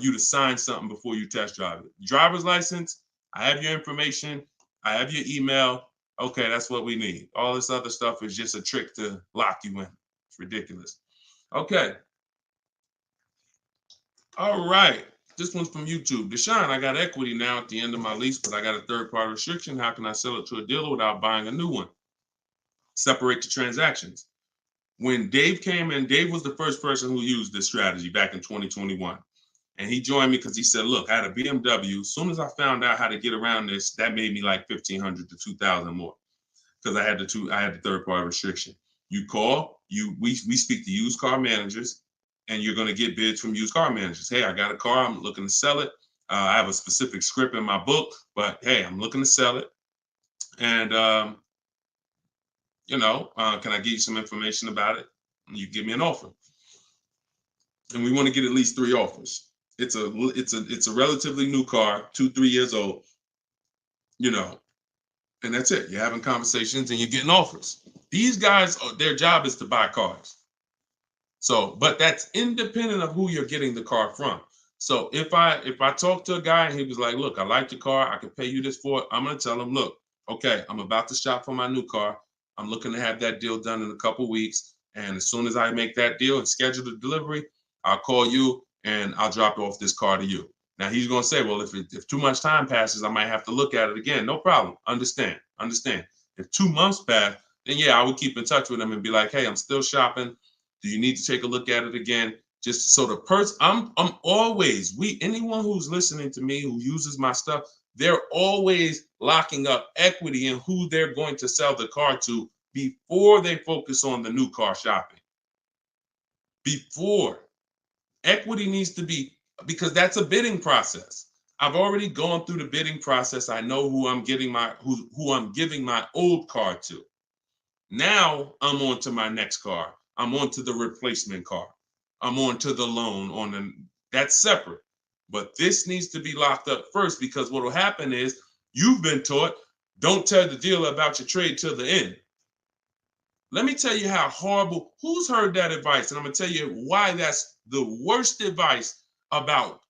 you to sign something before you test drive it. Driver's license, I have your information. I have your email. Okay, that's what we need. All this other stuff is just a trick to lock you in. It's ridiculous. Okay. All right. This one's from YouTube. Deshone, I got equity now at the end of my lease, but I got a third-party restriction. How can I sell it to a dealer without buying a new one? Separate the transactions. When Dave came in, Dave was the first person who used this strategy back in 2021. And he joined me because he said, look, I had a BMW. As soon as I found out how to get around this, that made me like $1,500 to $2,000 more because I had the third-party restriction. You call, we speak to used car managers, and you're going to get bids from used car managers. Hey, I got a car. I'm looking to sell it. I have a specific script in my book, but hey, I'm looking to sell it. And, can I give you some information about it? And you give me an offer. And we want to get at least 3 offers. It's a relatively new car, 2-3 years old, and that's it. You're having conversations and you're getting offers. These guys, their job is to buy cars. So, but that's independent of who you're getting the car from. So if I talk to a guy and he was like, look, I like your car, I can pay you this for it, I'm going to tell him, look, okay, I'm about to shop for my new car. I'm looking to have that deal done in a couple weeks. And as soon as I make that deal and schedule the delivery, I'll call you and I'll drop off this car to you. Now he's going to say, well, if too much time passes, I might have to look at it again. No problem. Understand. If 2 months pass, then yeah, I would keep in touch with him and be like, hey, I'm still shopping. Do you need to take a look at it again? Just so the person, I'm always, anyone who's listening to me, who uses my stuff, they're always locking up equity in who they're going to sell the car to before they focus on the new car shopping. Before. Equity needs to be, because that's a bidding process. I've already gone through the bidding process. I know who I'm giving my old car to. Now I'm on to my next car. I'm on to the replacement car. I'm on to the loan that's separate. But this needs to be locked up first, because what will happen is you've been taught, don't tell the dealer about your trade till the end. Let me tell you how horrible, who's heard that advice? And I'm going to tell you why that's the worst advice about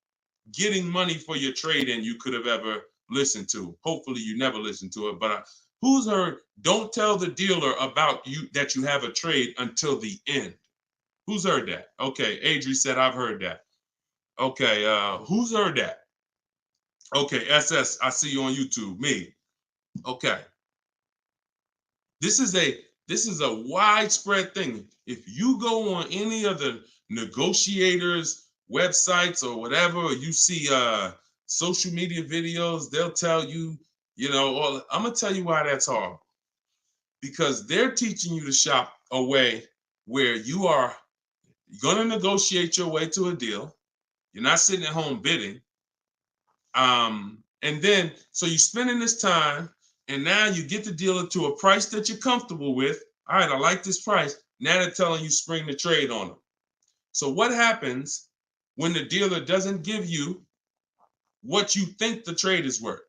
getting money for your trade in you could have ever listened to. Hopefully you never listened to it, but who's heard, don't tell the dealer about you that you have a trade until the end? Who's heard that? Okay, Adri said, I've heard that. Okay, who's heard that? Okay, SS, I see you on YouTube, me. Okay. This is a widespread thing. If you go on any of the negotiators' websites or whatever, or you see social media videos, they'll tell you, I'm gonna tell you why that's horrible. Because they're teaching you to shop a way where you are gonna negotiate your way to a deal. You're not sitting at home bidding. And then, so you're spending this time, and now you get the dealer to a price that you're comfortable with. All right, I like this price. Now they're telling you spring the trade on them. So what happens when the dealer doesn't give you what you think the trade is worth?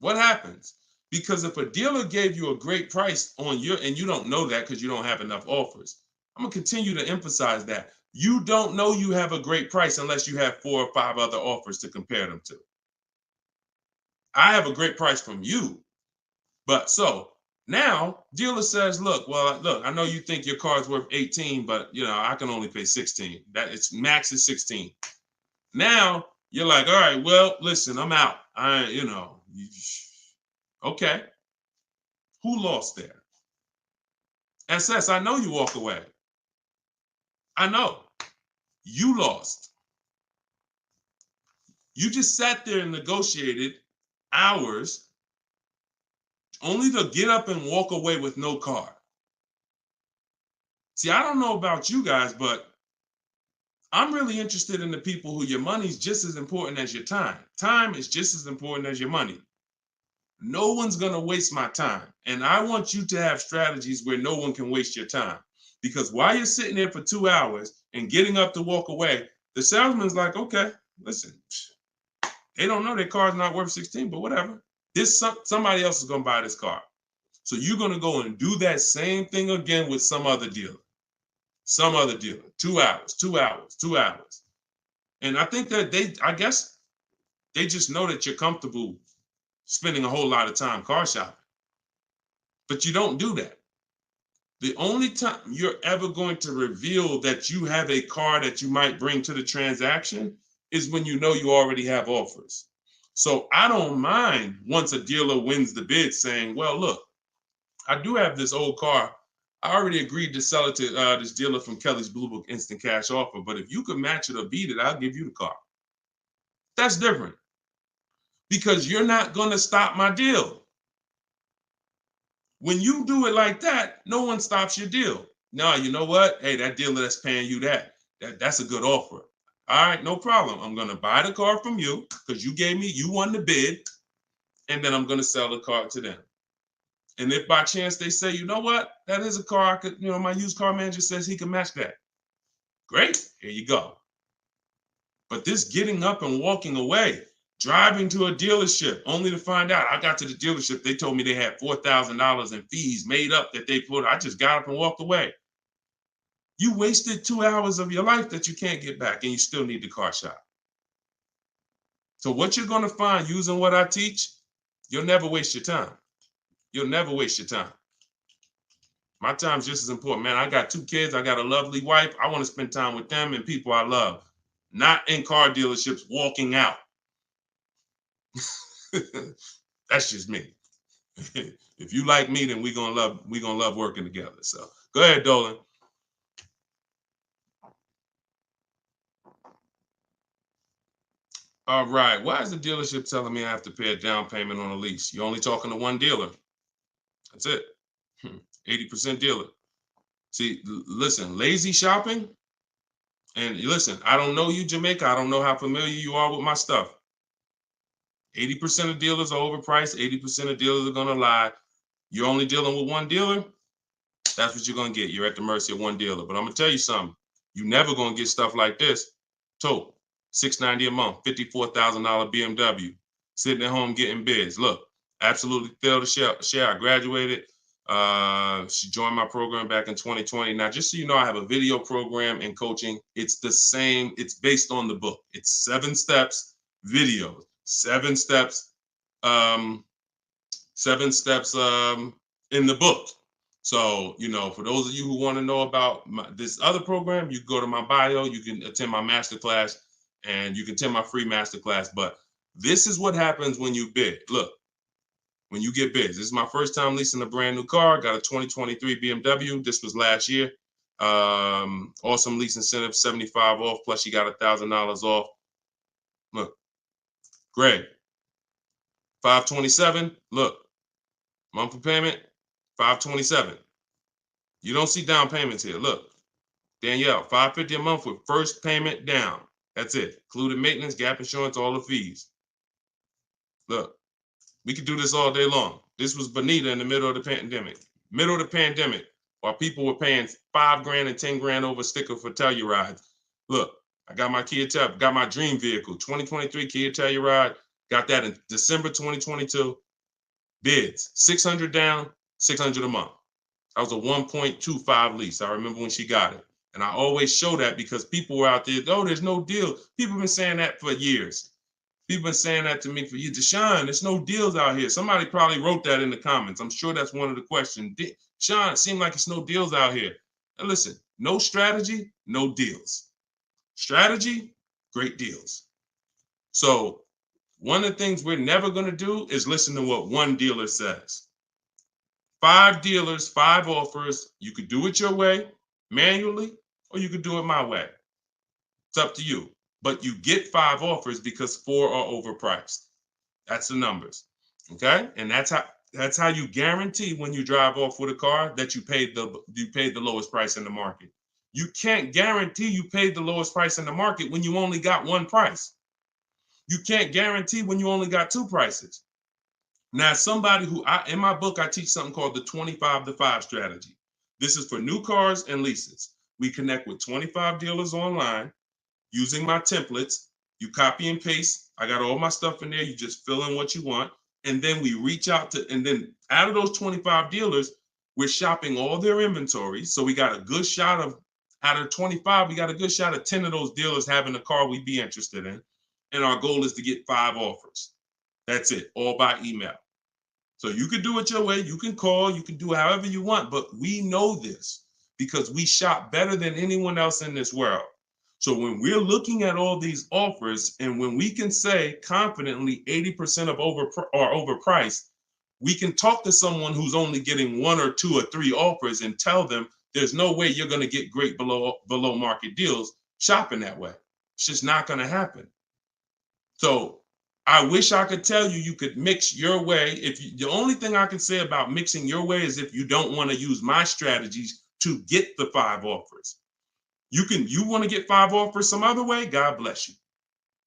What happens? Because if a dealer gave you a great price on and you don't know that because you don't have enough offers, I'm gonna continue to emphasize that. You don't know you have a great price unless you have 4 or 5 other offers to compare them to. I have a great price from you. But so now dealer says, look, I know you think your car's worth 18, but I can only pay 16. That it's max is 16. Now you're like, all right, well, listen, I'm out. Okay. Who lost there? SS, I know you walk away. I know. You lost. You just sat there and negotiated hours only to get up and walk away with no car. See, I don't know about you guys, but I'm really interested in the people who your money's just as important as your time. Time is just as important as your money. No one's going to waste my time. And I want you to have strategies where no one can waste your time. Because while you're sitting there for 2 hours and getting up to walk away, the salesman's like, okay, listen, they don't know their car's not worth 16, but whatever. Somebody else is going to buy this car. So you're going to go and do that same thing again with some other dealer. 2 hours, 2 hours, 2 hours. And I think that I guess they just know that you're comfortable spending a whole lot of time car shopping. But you don't do that. The only time you're ever going to reveal that you have a car that you might bring to the transaction is when you know you already have offers. So I don't mind once a dealer wins the bid saying, well, look, I do have this old car. I already agreed to sell it to this dealer from Kelly's Blue Book Instant Cash Offer, but if you could match it or beat it, I'll give you the car. That's different because you're not going to stop my deal. When you do it like that, no one stops your deal. No, you know what? Hey, that dealer that's paying you that's a good offer. All right, no problem. I'm going to buy the car from you because you won the bid, and then I'm going to sell the car to them. And if by chance they say, you know what, that is a car I could, my used car manager says he can match that. Great, here you go. But this getting up and walking away, driving to a dealership only to find out I got to the dealership, they told me they had $4,000 in fees made up that they put. I just got up and walked away. You wasted 2 hours of your life that you can't get back, and you still need the car shop. So what you're going to find using what I teach, you'll never waste your time. You'll never waste your time. My time's just as important, man. I got 2 kids. I got a lovely wife. I want to spend time with them and people I love. not in car dealerships walking out. That's just me. If you like me, then we're gonna love working together. So go ahead, Dolan. All right. Why is the dealership telling me I have to pay a down payment on a lease? You're only talking to one dealer. That's it. 80% dealer. See, listen, lazy shopping. And listen, I don't know you, Jamaica. I don't know how familiar you are with my stuff. 80% of dealers are overpriced. 80% of dealers are gonna lie. You're only dealing with one dealer. That's what you're gonna get. You're at the mercy of one dealer. But I'm gonna tell you something. You're never gonna get stuff like this. Tote, $690 a month, $54,000 BMW, sitting at home getting bids. Look, absolutely thrilled to share. I graduated. She joined my program back in 2020. Now, just so you know, I have a video program and coaching. It's the same. It's based on the book. It's 7 steps videos, 7 steps, 7 steps in the book. So, you know, for those of you who want to know about this other program, you go to my bio, you can attend my masterclass, and you can attend my free masterclass. But this is what happens when you bid. Look, when you get bids. This is my first time leasing a brand new car. Got a 2023 BMW. This was last year. Awesome lease incentive, 75 off, plus you got $1,000 off. Look, Greg, 527. Look, monthly payment, 527. You don't see down payments here. Look, Danielle, $550 a month with first payment down. That's it. Included maintenance, gap insurance, all the fees. Look, we could do this all day long. This was Bonita in the middle of the pandemic. Middle of the pandemic, while people were paying $5 grand and 10 grand over sticker for Telluride. Look, I got my got my dream vehicle, 2023 Kia Telluride. Got that in December 2022. Bids, 600 down, 600 a month. That was a 1.25 lease. I remember when she got it. And I always show that because people were out there, oh, there's no deal. People have been saying that for years. People have been saying that to me for years. Deshone, there's no deals out here. Somebody probably wrote that in the comments. I'm sure that's one of the questions. Sean, it seems like it's no deals out here. And listen, no strategy, no deals. Strategy, great deals. So one of the things we're never going to do is listen to what one dealer says. 5 dealers, 5 offers. You could do it your way, manually, or you could do it my way. It's up to you. But you get 5 offers because 4 are overpriced. That's the numbers. Okay? And that's how you guarantee when you drive off with a car that you paid the lowest price in the market. You can't guarantee you paid the lowest price in the market when you only got one price. You can't guarantee when you only got 2 prices. Now, somebody in my book, I teach something called the 25-to-5 strategy. This is for new cars and leases. We connect with 25 dealers online using my templates. You copy and paste. I got all my stuff in there. You just fill in what you want. And then we reach out to, and then out of those 25 dealers, we're shopping all their inventory. So we got a good shot of, out of 25, we got a good shot of 10 of those dealers having a car we'd be interested in. And our goal is to get 5 offers. That's it, all by email. So you can do it your way. You can call, you can do however you want, but we know this because we shop better than anyone else in this world. So when we're looking at all these offers and when we can say confidently 80% are overpriced, we can talk to someone who's only getting 1 or 2 or 3 offers and tell them there's no way you're going to get great below market deals shopping that way. It's just not going to happen. So I wish I could tell you could mix your way. The only thing I can say about mixing your way is if you don't want to use my strategies to get the 5 offers. You want to get 5 offers some other way, God bless you.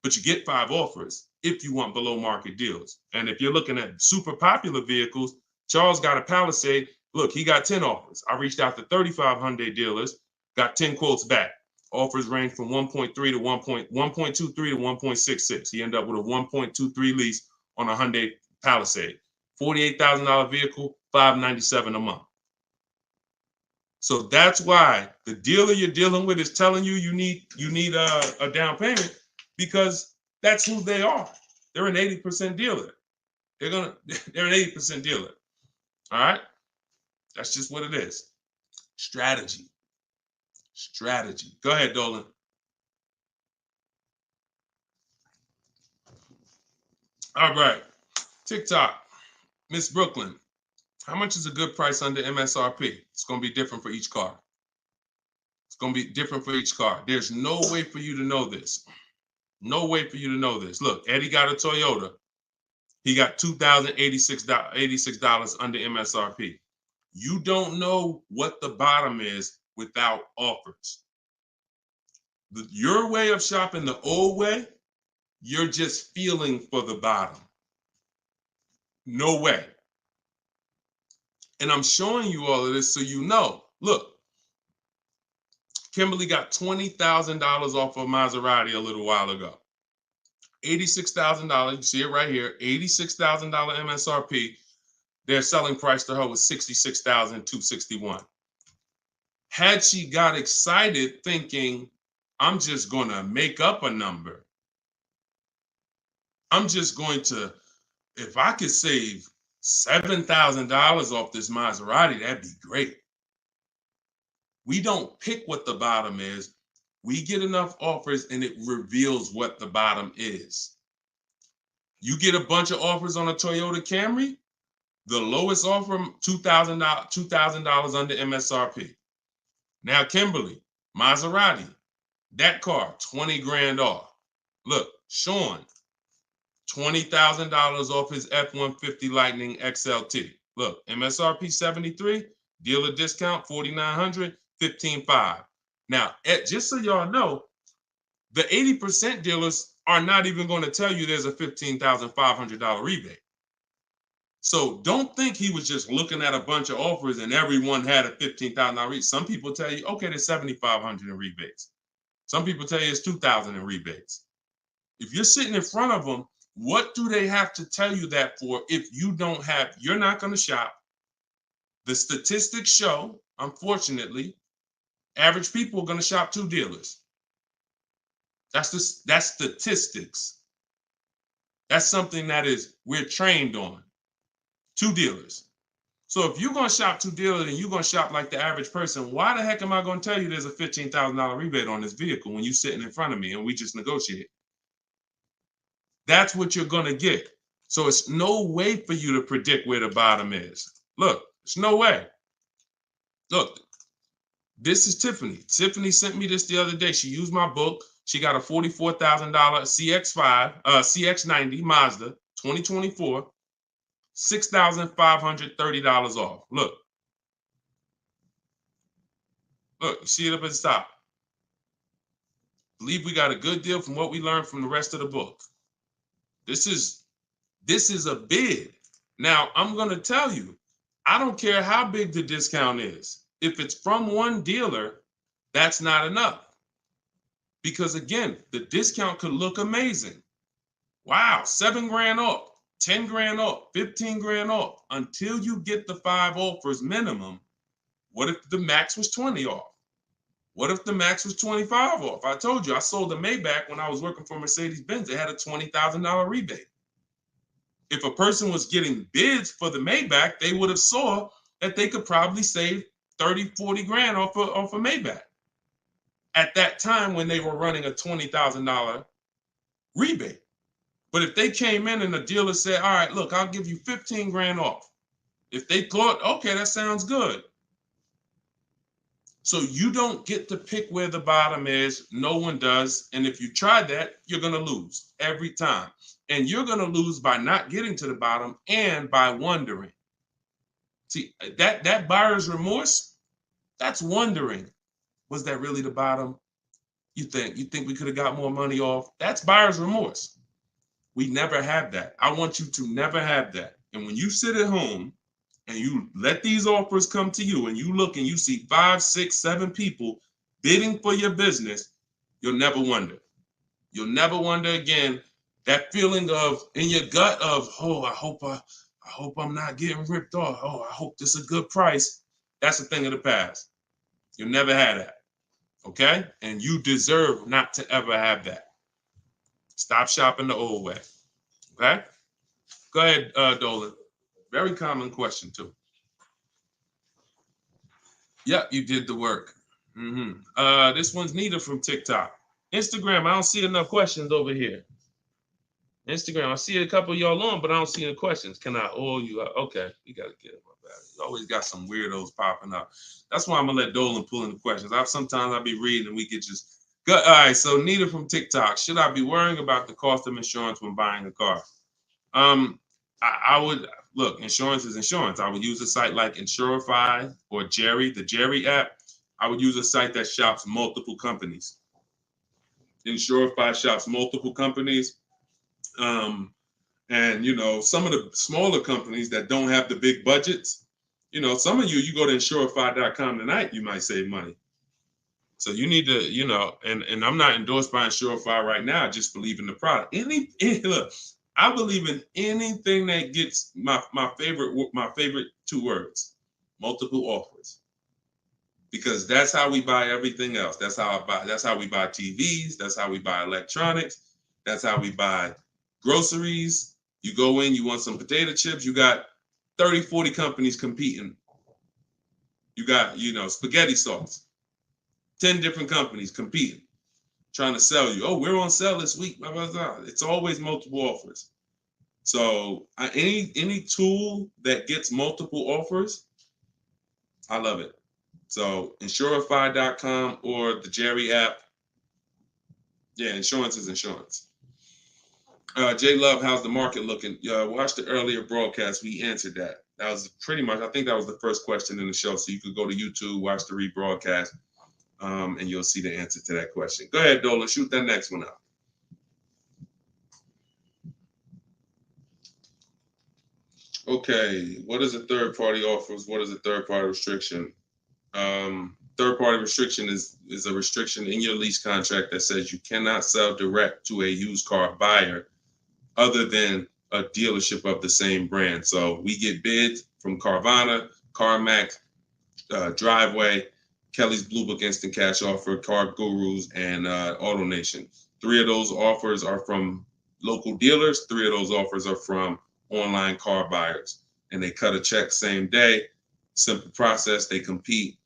But you get 5 offers if you want below market deals. And if you're looking at super popular vehicles, Charles got a Palisade. Look, he got 10 offers. I reached out to 35 Hyundai dealers, got 10 quotes back. Offers range from 1.3 to 1.23 to 1.66. He ended up with a 1.23 lease on a Hyundai Palisade. $48,000 vehicle, $597 a month. So that's why the dealer you're dealing with is telling you need a down payment because that's who they are. They're an 80% dealer. They're an 80% dealer. All right? That's just what it is. Strategy. Go ahead, Dolan. All right. TikTok. Miss Brooklyn. How much is a good price under MSRP? It's going to be different for each car. It's going to be different for each car. There's no way for you to know this. No way for you to know this. Look, Eddie got a Toyota. He got $2,086 under MSRP. You don't know what the bottom is without offers. Your way of shopping the old way, you're just feeling for the bottom. No way. And I'm showing you all of this so you know. Look, Kimberly got $20,000 off of Maserati a little while ago. $86,000, you see it right here, $86,000 MSRP. Their selling price to her was $66,261. Had she got excited thinking, I'm just going to make up a number. I'm just going to, if I could save $7,000 off this Maserati, that'd be great. We don't pick what the bottom is. We get enough offers and it reveals what the bottom is. You get a bunch of offers on a Toyota Camry, the lowest offer, $2,000 under MSRP. Now, Kimberly, Maserati, that car, 20 grand off. Look, Sean, $20,000 off his F-150 Lightning XLT. Look, MSRP 73, dealer discount 4,900, 15,500. Now, just so y'all know, the 80% dealers are not even going to tell you there's a $15,500 rebate. So don't think he was just looking at a bunch of offers and everyone had a $15,000 rebate. Some people tell you, okay, there's 7,500 in rebates. Some people tell you it's 2,000 in rebates. If you're sitting in front of them, what do they have to tell you that for if you don't have, you're not going to shop. The statistics show, unfortunately, average people are going to shop 2 dealers. That's statistics. That's something that we're trained on. 2 dealers. So if you're going to shop 2 dealers and you're going to shop like the average person, why the heck am I going to tell you there's a $15,000 rebate on this vehicle when you're sitting in front of me and we just negotiate? That's what you're going to get. So it's no way for you to predict where the bottom is. Look, it's no way. Look, this is Tiffany. Tiffany sent me this the other day. She used my book. She got a $44,000 CX90 Mazda 2024. $6,530 off. Look, you see it up at the top. Believe we got a good deal from what we learned from the rest of the book. This is a bid. Now, I'm going to tell you, I don't care how big the discount is. If it's from one dealer, that's not enough. Because again, the discount could look amazing. Wow, 7 grand off. 10 grand off, 15 grand off, until you get the 5 offers minimum. What if the max was 20 off? What if the max was 25 off? I told you, I sold a Maybach when I was working for Mercedes-Benz. It had a $20,000 rebate. If a person was getting bids for the Maybach, they would have saw that they could probably save 30, 40 grand off a Maybach. At that time when they were running a $20,000 rebate. But if they came in and the dealer said, all right, look, I'll give you 15 grand off. If they thought, okay, that sounds good. So you don't get to pick where the bottom is. No one does. And if you try that, you're going to lose every time. And you're going to lose by not getting to the bottom and by wondering. See, that buyer's remorse, that's wondering. Was that really the bottom? You think we could have got more money off? That's buyer's remorse. We never have that. I want you to never have that. And when you sit at home and you let these offers come to you and you look and you see 5, 6, 7 people bidding for your business, you'll never wonder. You'll never wonder again. That feeling of in your gut of, oh, I hope I'm not getting ripped off. Oh, I hope this is a good price. That's a thing of the past. You'll never have that. Okay? And you deserve not to ever have that. Stop shopping the old way. Okay? Go ahead, Dolan. Very common question, too. Yep, you did the work. This one's Nita from TikTok. Instagram, I don't see enough questions over here. Instagram, I see a couple of y'all on, but I don't see any questions. Can I oil you up? Okay, we got to get my battery. You always got some weirdos popping up. That's why I'm going to let Dolan pull in the questions. Sometimes I'll be reading and we get just... Good. All right, so Nita from TikTok. Should I be worrying about the cost of insurance when buying a car? I would... Look, insurance is insurance. I would use a site like Insurify or Jerry, the Jerry app. I would use a site that shops multiple companies. Insurify shops multiple companies. And, you know, some of the smaller companies that don't have the big budgets, you know, some of you go to insurify.com tonight, you might save money. So you need to, you know, and I'm not endorsed by Insurify right now. I just believe in the product. Look, I believe in anything that gets my favorite 2 words, multiple offers. Because that's how we buy everything else. That's how we buy TVs. That's how we buy electronics. That's how we buy groceries. You go in, you want some potato chips. You got 30, 40 companies competing. You got, you know, spaghetti sauce. 10 different companies competing, trying to sell you. Oh, we're on sale this week. Blah, blah, blah. It's always multiple offers. So any tool that gets multiple offers, I love it. So Insurify.com or the Jerry app. Yeah, insurance is insurance. Jay Love, how's the market looking? Watch the earlier broadcast. We answered that. That was pretty much, I think that was the first question in the show. So you could go to YouTube, watch the rebroadcast, and you'll see the answer to that question. Go ahead, Dolan, shoot that next one out. Okay, what is a third-party offers? What is a third-party restriction? Third-party restriction is a restriction in your lease contract that says you cannot sell direct to a used car buyer other than a dealership of the same brand. So we get bids from Carvana, CarMax, Driveway, Kelly's Blue Book Instant Cash Offer, Car Gurus, and AutoNation. 3 of those offers are from local dealers. 3 of those offers are from online car buyers. And they cut a check same day. Simple process. They compete.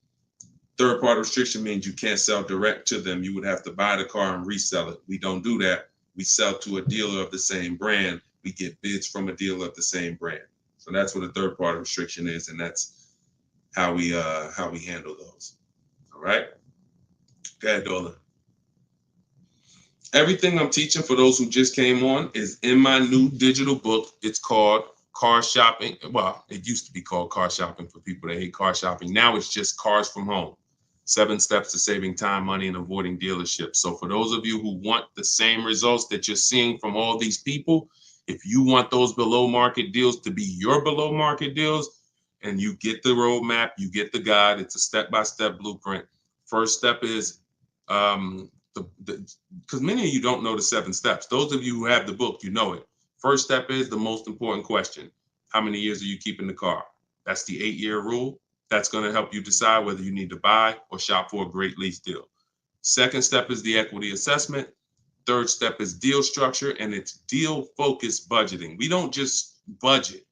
Third-party restriction means you can't sell direct to them. You would have to buy the car and resell it. We don't do that. We sell to a dealer of the same brand. We get bids from a dealer of the same brand. So that's what a third-party restriction is, and that's how we handle those. All right. Go ahead, Dolan. Everything I'm teaching for those who just came on is in my new digital book. It's called Car Shopping. Well, it used to be called Car Shopping for people that hate car shopping. Now it's just Cars from Home. 7 steps to saving time, money, and avoiding dealerships. So for those of you who want the same results that you're seeing from all these people, if you want those below market deals to be your below market deals, and you get the roadmap, you get the guide, it's a step-by-step blueprint. First step is, because many of you don't know the 7 steps. Those of you who have the book, you know it. First step is the most important question. How many years are you keeping the car? That's the 8-year rule. That's going to help you decide whether you need to buy or shop for a great lease deal. Second step is the equity assessment. Third step is deal structure, and it's deal-focused budgeting. We don't just budget.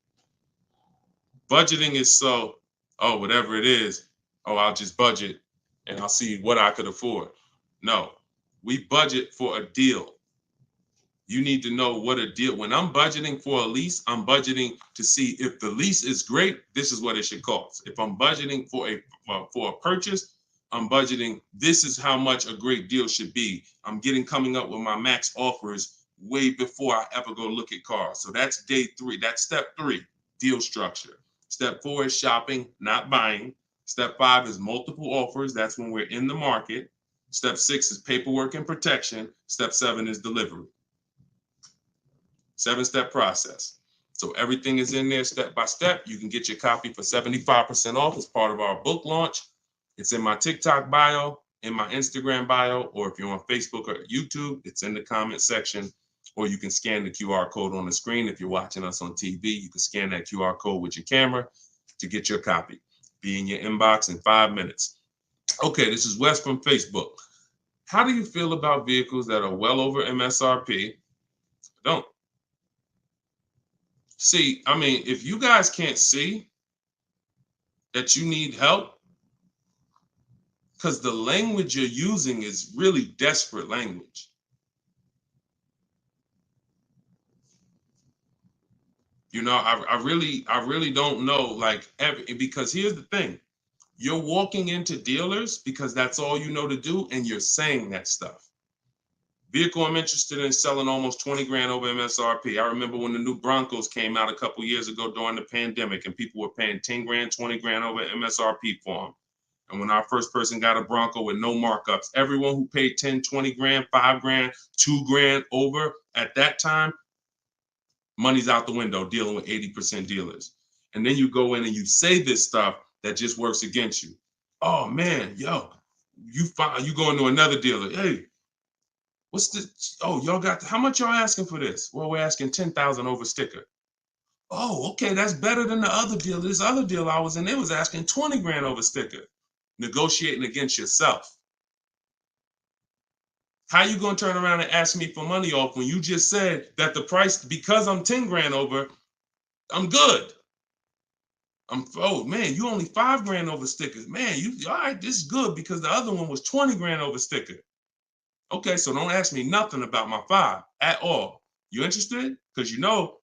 Budgeting is whatever it is, I'll just budget and I'll see what I could afford. No, we budget for a deal. You need to know what a deal. When I'm budgeting for a lease, I'm budgeting to see if the lease is great, this is what it should cost. If I'm budgeting for a purchase, I'm budgeting, this is how much a great deal should be. I'm coming up with my max offers way before I ever go look at cars. So that's day 3. That's step 3, deal structure. Step 4 is shopping, not buying. Step 5 is multiple offers. That's when we're in the market. Step 6 is paperwork and protection. Step 7 is delivery. 7-step process. So everything is in there step by step. You can get your copy for 75% off as part of our book launch. It's in my TikTok bio, in my Instagram bio, or if you're on Facebook or YouTube, it's in the comment section, or you can scan the QR code on the screen. If you're watching us on TV, you can scan that QR code with your camera to get your copy. Be in your inbox in 5 minutes. Okay, this is Wes from Facebook. How do you feel about vehicles that are well over MSRP? Don't. See, I mean, if you guys can't see that you need help, because the language you're using is really desperate language. You know, I really don't know, like, because here's the thing. You're walking into dealers because that's all you know to do, and you're saying that stuff. Vehicle I'm interested in selling almost 20 grand over MSRP. I remember when the new Broncos came out a couple years ago during the pandemic, and people were paying 10 grand, 20 grand over MSRP for them. And when our first person got a Bronco with no markups, everyone who paid 10, 20 grand, 5 grand, 2 grand over at that time, money's out the window dealing with 80% dealers. And then you go in and you say this stuff that just works against you. Oh man, yo, you go into another dealer. Hey, what's the, oh, y'all got, how much y'all asking for this? Well, we're asking 10,000 over sticker. Oh, okay, that's better than the other deal. This other deal I was in, they was asking 20 grand over sticker. Negotiating against yourself. How you gonna turn around and ask me for money off when you just said that the price, because I'm 10 grand over, I'm good. Oh man, you only 5 grand over stickers. Man, you all right, this is good because the other one was 20 grand over sticker. Okay, so don't ask me nothing about my 5 at all. You interested? Because you know,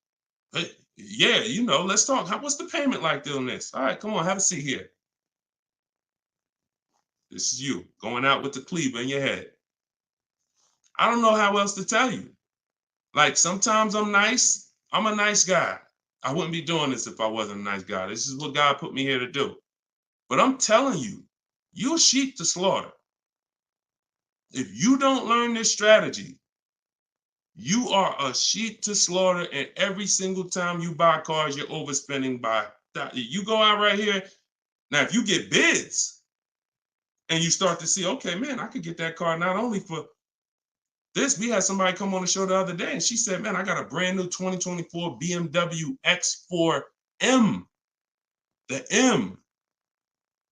hey, yeah, you know, let's talk. What's the payment like doing this? All right, come on, have a seat here. This is you going out with the cleaver in your head. I don't know how else to tell you. Like, sometimes I'm nice. I'm a nice guy. I wouldn't be doing this if I wasn't a nice guy. This is what God put me here to do. But I'm telling you, you're sheep to slaughter. If you don't learn this strategy, you are a sheep to slaughter, and every single time you buy cars, you're overspending by, you go out right here. Now, if you get bids and you start to see, okay, man, I could get that car not only for this. We had somebody come on the show the other day, and she said, man, I got a brand new 2024 BMW X4M, the M.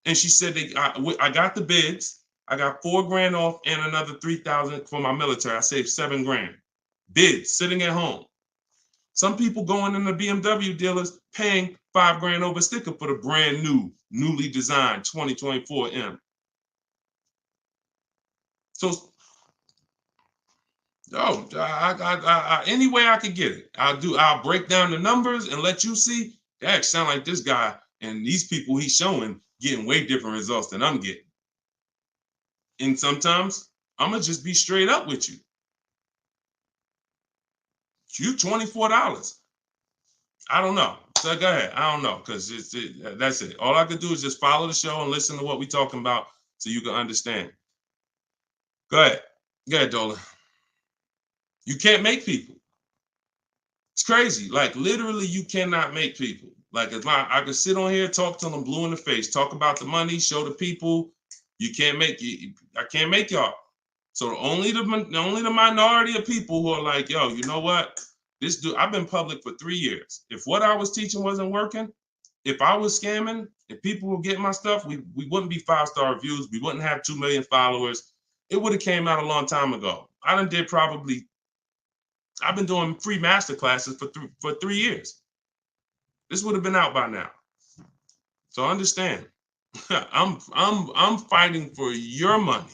And she said, I got the bids. I got 4 grand off and another 3,000 for my military. I saved 7 grand. Bids sitting at home. Some people going in the BMW dealers paying 5 grand over sticker for the brand new, newly designed 2024 M. So, any way I could get it, I'll break down the numbers and let you see. That sound like this guy and these people he's showing getting way different results than I'm getting. And sometimes I'm gonna just be straight up with you. You $24. I don't know. So go ahead. I don't know, because that's it. All I could do is just follow the show and listen to what we're talking about so you can understand. Go ahead. Go ahead, Dolan. You can't make people. It's crazy. Like, literally, you cannot make people. Like, I could sit on here, talk to them blue in the face, talk about the money, show the people. You can't make you. I can't make y'all. So only the minority of people who are like, yo, you know what? This dude, I've been public for 3 years. If what I was teaching wasn't working, if I was scamming, if people were getting my stuff, we wouldn't be 5-star reviews. We wouldn't have 2 million followers. It would have came out a long time ago. I've been doing free master classes for 3 years. This would have been out by now. So understand, I'm fighting for your money.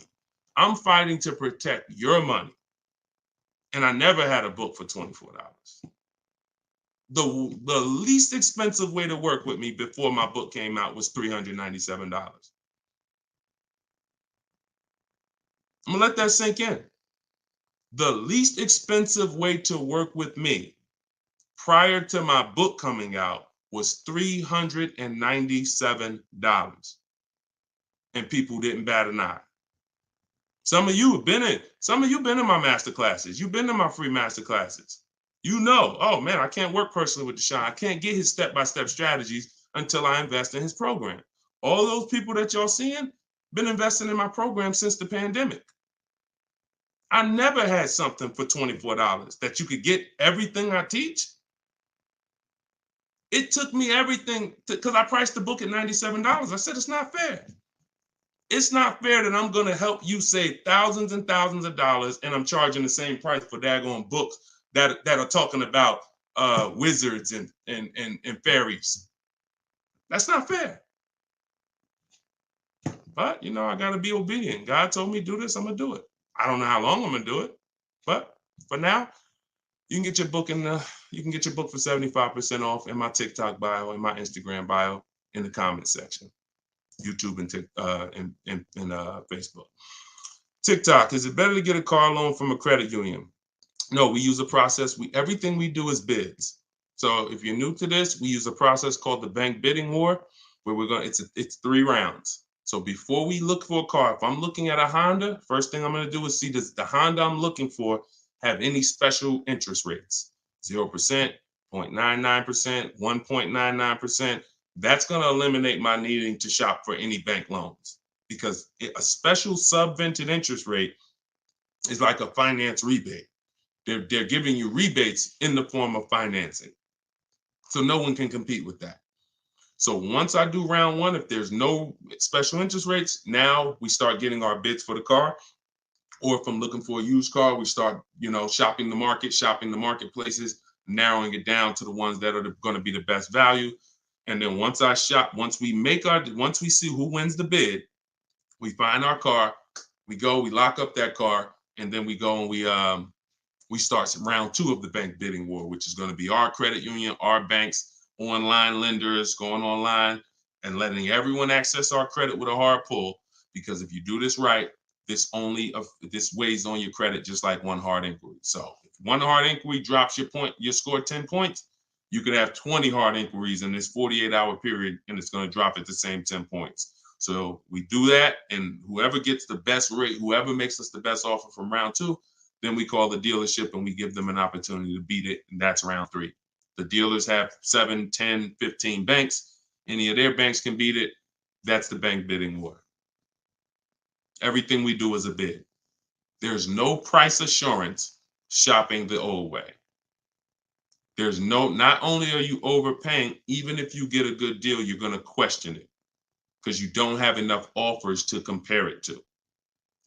I'm fighting to protect your money. And I never had a book for $24. The least expensive way to work with me before my book came out was $397. I'm gonna let that sink in. The least expensive way to work with me prior to my book coming out was $397. And people didn't bat an eye. Some of you been in my master classes. You've been in my free master classes. You know, oh man, I can't work personally with Deshone. I can't get his step-by-step strategies until I invest in his program. All those people that y'all seeing been investing in my program since the pandemic. I never had something for $24 that you could get everything I teach. It took me everything because I priced the book at $97. I said, it's not fair. It's not fair that I'm going to help you save thousands and thousands of dollars and I'm charging the same price for daggone books that are talking about wizards and fairies. That's not fair. But, you know, I got to be obedient. God told me do this, I'm going to do it. I don't know how long I'm going to do it. But for now, You can get your book you can get your book for 75% off in my TikTok bio, in my Instagram bio, in the comment section. YouTube and Facebook. TikTok, is it better to get a car loan from a credit union? No, we use a process. Everything we do is bids. So if you're new to this, we use a process called the bank bidding war, where it's 3 rounds. So before we look for a car, if I'm looking at a Honda, first thing I'm going to do is see, does the Honda I'm looking for have any special interest rates? 0%, 0.99%, 1.99%. That's going to eliminate my needing to shop for any bank loans, because a special subvented interest rate is like a finance rebate. They're giving you rebates in the form of financing. So no one can compete with that. So once I do round 1, if there's no special interest rates, now we start getting our bids for the car. Or if I'm looking for a used car, we start, shopping the marketplaces, narrowing it down to the ones that are going to be the best value. And then once we see who wins the bid, we find our car, we lock up that car, and then we go and we start round 2 of the bank bidding war, which is going to be our credit union, our banks, online lenders, going online and letting everyone access our credit with a hard pull. Because if you do this right, this weighs on your credit just like one hard inquiry. So if one hard inquiry drops your score 10 points, you could have 20 hard inquiries in this 48-hour period, and it's going to drop at the same 10 points. So we do that, and whoever gets the best rate, whoever makes us the best offer from round 2, then we call the dealership and we give them an opportunity to beat it, and that's round 3. The dealers have 7, 10, 15 banks. Any of their banks can beat it. That's the bank bidding war. Everything we do is a bid. There's no price assurance shopping the old way. Not only are you overpaying, even if you get a good deal, you're going to question it because you don't have enough offers to compare it to.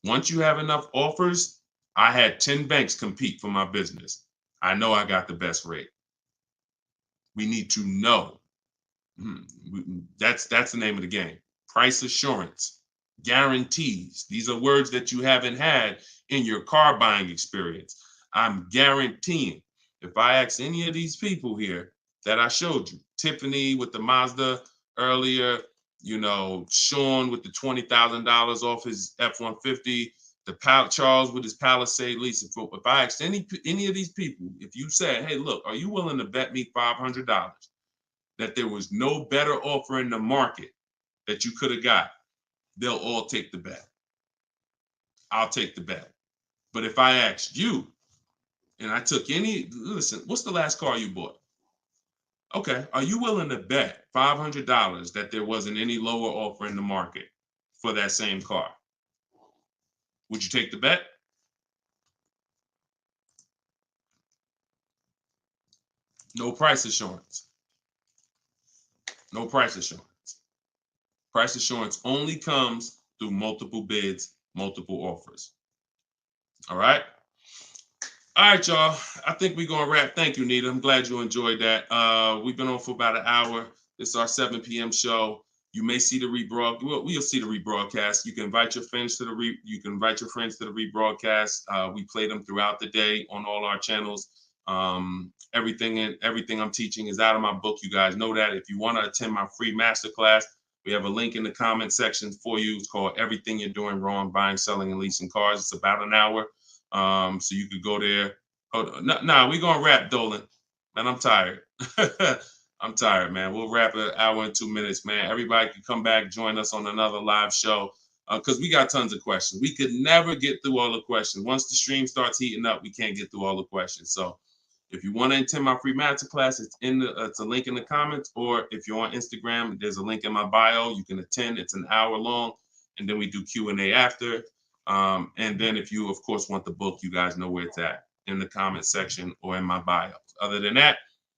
Once you have enough offers, I had 10 banks compete for my business. I know I got the best rate. We need to know. That's the name of the game. Price assurance, guarantees. These are words that you haven't had in your car buying experience. I'm guaranteeing. If I ask any of these people here that I showed you, Tiffany with the Mazda earlier, Sean with the $20,000 off his F-150, Charles with his Palisade lease. If I asked any of these people, if you said, hey, look, are you willing to bet me $500 that there was no better offer in the market that you could have got, they'll all take the bet. I'll take the bet. But if I asked you, and I took listen, what's the last car you bought? Okay, are you willing to bet $500 that there wasn't any lower offer in the market for that same car? Would you take the bet? No price assurance. No price assurance. Price assurance only comes through multiple bids, multiple offers. All right. All right, y'all. I think we're going to wrap. Thank you, Nita. I'm glad you enjoyed that. We've been on for about an hour. This is our 7 p.m. show. You may see the rebroadcast. Well, we'll see the rebroadcast. You can invite your friends to the rebroadcast. We play them throughout the day on all our channels. Everything I'm teaching is out of my book. You guys know that. If you want to attend my free masterclass, we have a link in the comment section for you. It's called Everything You're Doing Wrong, Buying, Selling, and Leasing Cars. It's about an hour. So you could go there. We're going to wrap, Dolan. Man, I'm tired. I'm tired, man. We'll wrap an hour and 2 minutes, man. Everybody can come back, join us on another live show because we got tons of questions. We could never get through all the questions. Once the stream starts heating up, we can't get through all the questions. So if you want to attend my free masterclass, it's a link in the comments, or if you're on Instagram, there's a link in my bio. You can attend. It's an hour long, and then we do Q&A after. And then if you, of course, want the book, you guys know where it's at, in the comment section or in my bio. Other than that,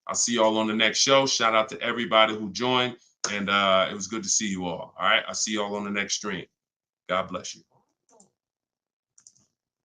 I'll see you all on the next show. Shout out to everybody who joined, and it was good to see you all. All right, I'll see you all on the next stream. God bless you.